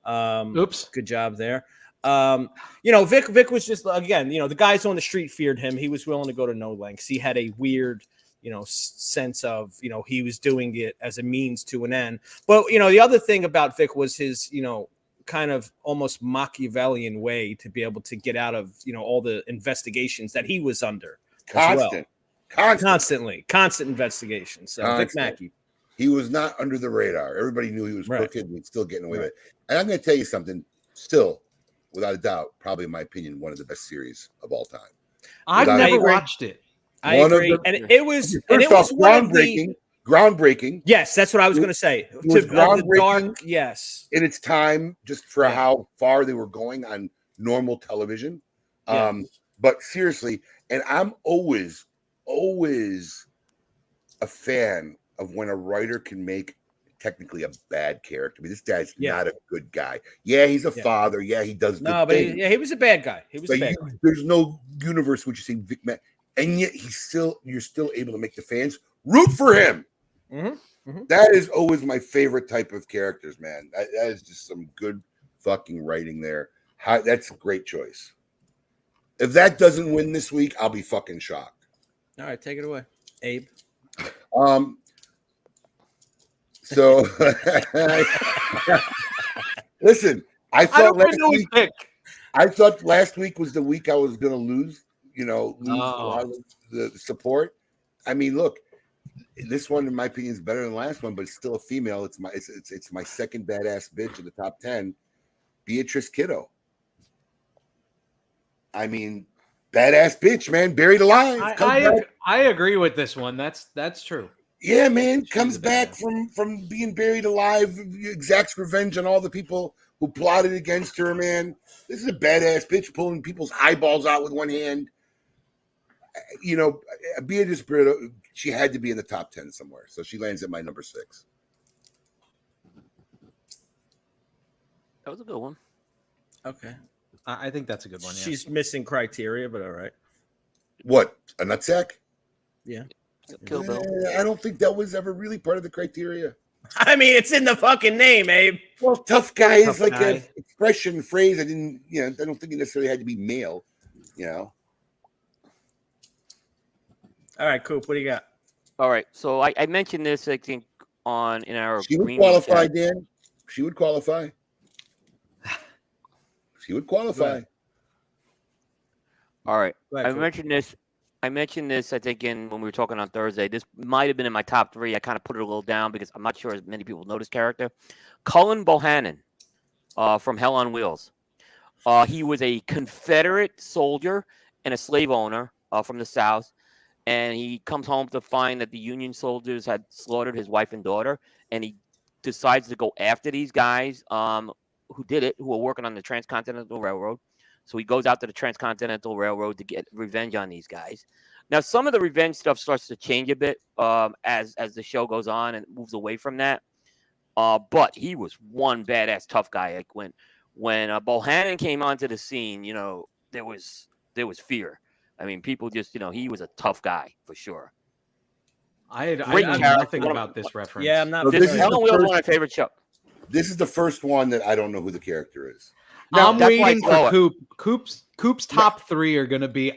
Oops. Good job there. Vic was just, again, the guys on the street feared him. He was willing to go to no lengths. He had a weird, sense of, he was doing it as a means to an end. But, the other thing about Vic was his, kind of almost Machiavellian way to be able to get out of all the investigations that he was under. Constant investigation. So Vic Mackey, he was not under the radar. Everybody knew he was crooked and he's still getting away with it. And I'm going to tell you something. Still, without a doubt, probably in my opinion, one of the best series of all time. I've never watched it. I agree, and it was groundbreaking. Yes, that's what I was going to say. It was groundbreaking. Yes, in its time, just for how far they were going on normal television. But seriously, and I'm always a fan of when a writer can make technically a bad character. I mean, this guy's not a good guy. Yeah, he's a father. Yeah, he does. No, but he was a bad guy. There's no universe which you see Vic Mackey, and yet you're still able to make the fans root for him. Mm-hmm. Mm-hmm. That is always my favorite type of characters, man. That is just some good fucking writing there. That's a great choice. If that doesn't win this week, I'll be fucking shocked. All right, take it away, Abe. So listen, I thought last week was the week I was going to lose a lot of the support. I mean, look, this one, in my opinion, is better than the last one, but it's still a female. It's my second badass bitch in the top 10, Beatrice Kiddo. I mean, badass bitch, man, buried alive. I agree with this one. That's true. Yeah, man, comes back from being buried alive, exacts revenge on all the people who plotted against her, man. This is a badass bitch pulling people's eyeballs out with one hand. Beatrice Kiddo, she had to be in the top 10 somewhere, so she lands at my number 6. That was a good one. Okay. I think that's a good one. Yeah. She's missing criteria, but all right. What, a nutsack? Yeah. Kill Bill. I don't think that was ever really part of the criteria. I mean, it's in the fucking name, Abe. Well, tough guy is like an expression, phrase. I don't think it necessarily had to be male, All right, Coop, what do you got? All right. So I mentioned this, I think, in our She would qualify, Dan. She would qualify. She would qualify. Right. All right. Go ahead, I mentioned this, I think, when we were talking on Thursday. This might have been in my top 3. I kind of put it a little down because I'm not sure as many people know this character. Cullen Bohannon from Hell on Wheels. He was a Confederate soldier and a slave owner from the South. And he comes home to find that the Union soldiers had slaughtered his wife and daughter. And he decides to go after these guys who did it, who were working on the Transcontinental Railroad. So he goes out to the Transcontinental Railroad to get revenge on these guys. Now, some of the revenge stuff starts to change a bit as the show goes on and moves away from that. But he was one badass tough guy. Like when Bohannon came onto the scene, you know, there was fear. I mean, people just, you know, he was a tough guy for sure. I know nothing about this reference. Yeah, I'm not. So this is Helen the Wheels first- one of my favorite show. This is the first one that I don't know who the character is. I'm that's why waiting it's lower. for Coop. Coop's top three are going to be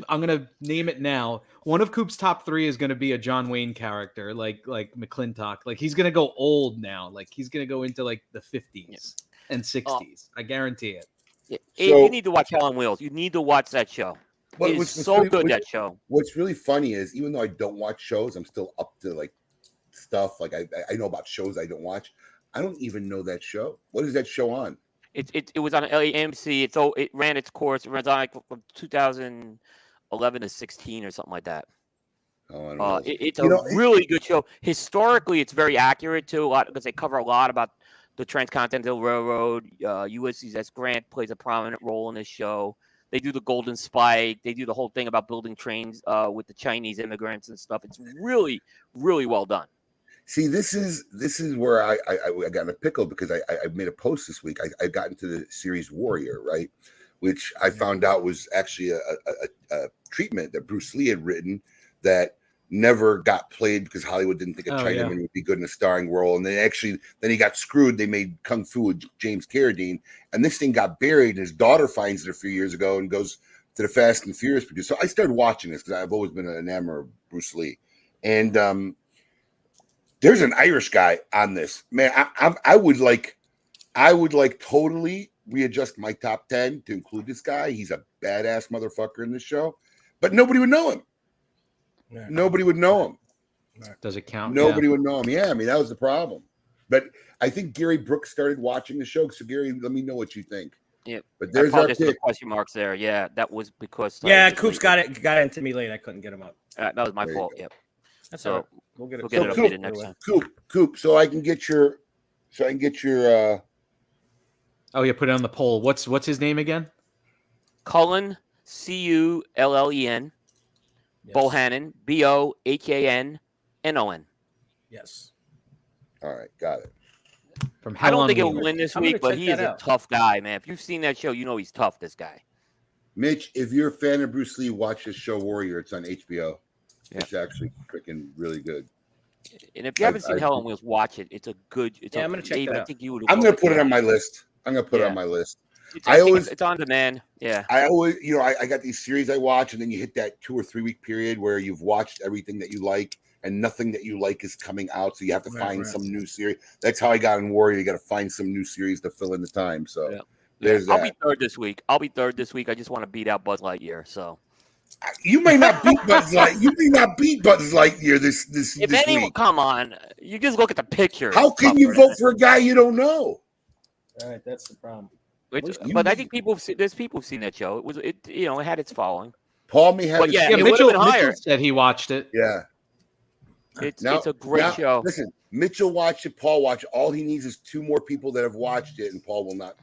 I'm going to name it now. One of Coop's top three is going to be a John Wayne character, like McClintock. Like he's going to go old now. Like he's going to go into like the 50s and 60s. I guarantee it. Yeah. So- you need to watch Helen Wheels. You need to watch that show. But It's what's so really- good, what's- that show. What's really funny is even though I don't watch shows, I'm still up to like stuff. Like I know about shows I don't watch. I don't even know that show. What is that show on? It was on AMC. It ran its course. It runs on like from 2011 to 16 or something like that. Oh, I don't know. It's a really good show. Historically, it's very accurate too. A lot because they cover a lot about the Transcontinental Railroad. Ulysses S. Grant plays a prominent role in this show. They do the Golden Spike. They do the whole thing about building trains with the Chinese immigrants and stuff. It's really, really well done. See, this is where I got in a pickle because I made a post this week. I got into the series Warrior, right, which I found out was actually a treatment that Bruce Lee had written that never got played because Hollywood didn't think a Chinaman would be good in a starring role, and then he got screwed. They made Kung Fu with James Carradine, and this thing got buried. And his daughter finds it a few years ago and goes to the Fast and Furious producer. So I started watching this because I've always been an enamored of Bruce Lee, and there's an Irish guy on this, man. I would like totally readjust my top 10 to include this guy. He's a badass motherfucker in this show, but nobody would know him. Yeah. Nobody would know him. Does it count? Nobody would know him. Yeah, I mean that was the problem. But I think Gary Brooks started watching the show. So Gary, let me know what you think. Yeah, but there's our our pick. pick. Question marks there. Yeah, that was because Coop's got into me late. I couldn't get him up. That was my There you fault. go. Yep. That's So all right. We'll get it. we'll get it updated next time. Coop. So I can get your. Oh yeah, put it on the poll. What's his name again? Cullen, Cullen, Yes. Bohannon, Bohannon. Yes. All right, got it. From I don't think he'll Helen win this I'm gonna week, but check he that is a out. tough guy, man. If you've seen that show, you know he's tough. This guy. Mitch, if you're a fan of Bruce Lee, watch this show Warrior. It's on HBO. Yeah. It's actually freaking really good. And if you haven't seen Helen Wheels, watch it. It's a good. I'm gonna check that I out. think you would. I'm gonna put it on my list. I think it's on demand. Yeah. I always, I got these series I watch, and then you hit that 2 or 3 week period where you've watched everything that you like, and nothing that you like is coming out. So you have to find some new series. That's how I got in Warrior. You got to find some new series to fill in the time. So there's that. I'll be third this week. I just want to beat out Buzz Lightyear. So you may not beat Buzz Lightyear. You may not beat Buzz Lightyear this if this anyone, week. come on, you just look at the picture. How can you vote for a guy you don't know? All right, that's the problem. But I think there's people who've seen that show. It had its following. Paul may have. But yeah, it Mitchell, would've been higher. Mitchell said he watched it. Yeah. It's a great show. Listen, Mitchell watched it. Paul watched it. All he needs is 2 more people that have watched it, and Paul will not.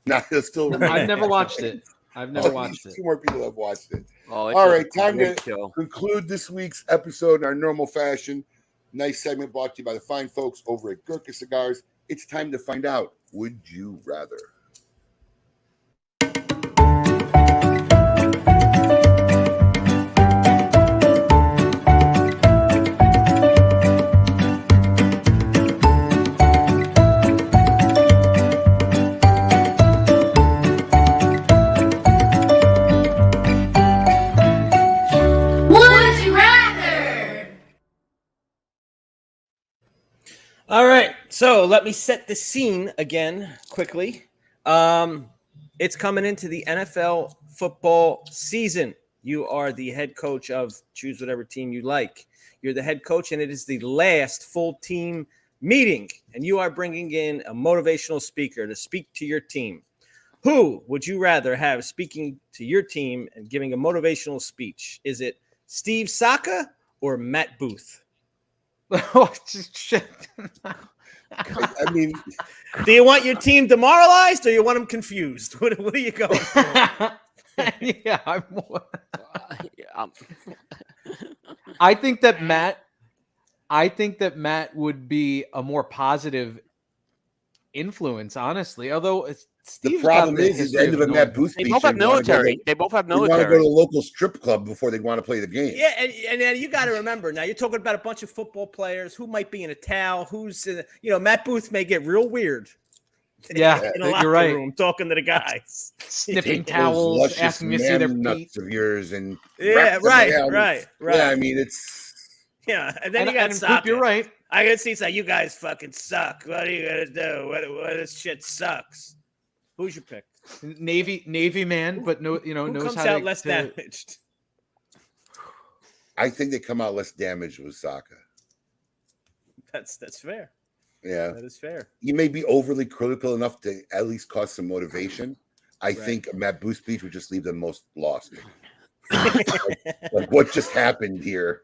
Now he'll still. I've never watched it. I've never watched it. 2 more people have watched it. Oh, all right, time to show. conclude this week's episode in our normal fashion. Nice segment brought to you by the fine folks over at Gurkha Cigars. It's time to find out. Would you rather? Would you rather? All right, so let me set the scene again quickly. It's coming into the NFL football season. You are the head coach of choose whatever team you like. You're the head coach, and it is the last full team meeting, and you are bringing in a motivational speaker to speak to your team. Who would you rather have speaking to your team and giving a motivational speech? Is it Steve Saka or Matt Booth? Oh shit! I mean, Do you want your team demoralized or you want them confused? What are you going for? Yeah, I think that Matt would be a more positive influence, honestly. Although Steve's the problem got the is the end of a Matt Booth They speech. both have military. They both have They want to military. go to the local strip club before they want to play the game. Yeah, and then you got to remember now you're talking about a bunch of football players who might be in a towel. Who's Matt Booth may get real weird. Yeah, in a locker you're right. room talking to the guys, sniffing Take those towels, luscious asking to see their man feet. nuts of yours and Yeah, wrap them right. Yeah, I mean it's and then you got and Saka. Coop, you're right. I can see like you guys fucking suck. What are you gonna do? What this shit sucks. Who's your pick? Navy man, but who knows comes how out to, less damaged. I think they come out less damaged with Saka. That's fair. Yeah, that is fair. You may be overly critical enough to at least cause some motivation. I think a Matt Booth speech would just leave them most lost. like what just happened here?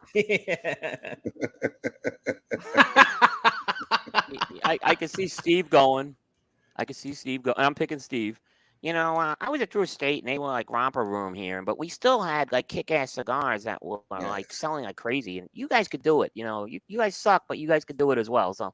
I can see Steve going. I'm picking Steve. I was at True State and they were like romper room here, but we still had like kick-ass cigars that were like selling like crazy. And you guys could do it. You guys suck, but you guys could do it as well. So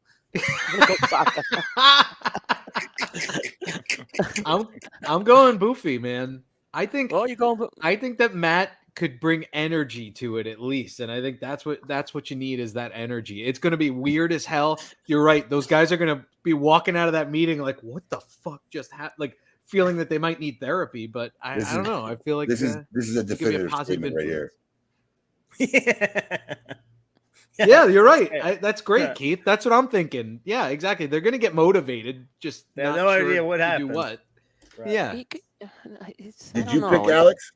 I'm going Boofy, man. I think you're going. I think that Matt could bring energy to it at least, and I think that's what you need is that energy. It's going to be weird as hell. You're right; those guys are going to be walking out of that meeting like, "What the fuck just happened?" Like feeling that they might need therapy. But I don't know. I feel like this is a definitive statement right here. Yeah, you're right. That's great, Keith. That's what I'm thinking. Yeah, exactly. They're going to get motivated. Just they have not no sure idea what to happened. do what. Right. Yeah. Did you pick Alex?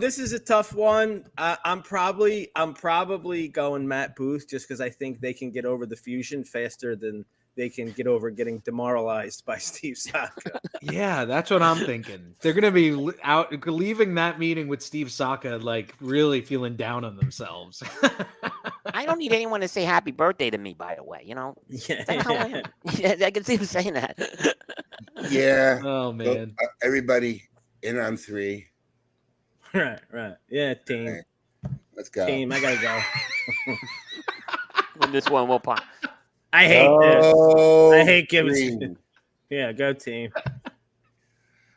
This is a tough one. I'm probably going Matt Booth just because I think they can get over the fusion faster than they can get over getting demoralized by Steve Saka. Yeah, that's what I'm thinking. They're going to be leaving that meeting with Steve Saka like really feeling down on themselves. I don't need anyone to say happy birthday to me, by the way. Yeah. I can see him saying that. Yeah. Oh man. So, everybody in on 3. Right. Yeah, team. Okay. Let's go. Team, I gotta go. When this one will pop. I hate this. I hate giving. Green. Yeah, go team.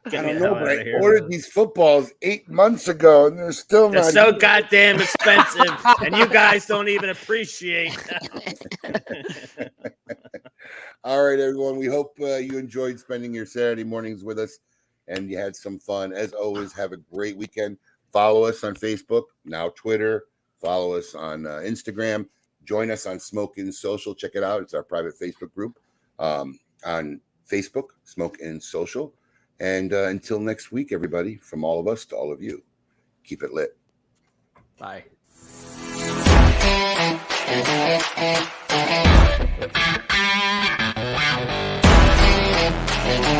I don't know, but I ordered these footballs 8 months ago, and they're still They're not. so goddamn expensive, and you guys don't even appreciate that. All right, everyone. We hope you enjoyed spending your Saturday mornings with us, and you had some fun. As always, have a great weekend. Follow us on Facebook, now Twitter. Follow us on Instagram. Join us on Smoke In Social. Check it out. It's our private Facebook group on Facebook, Smoke In Social. And until next week, everybody, from all of us to all of you, keep it lit. Bye. Wow.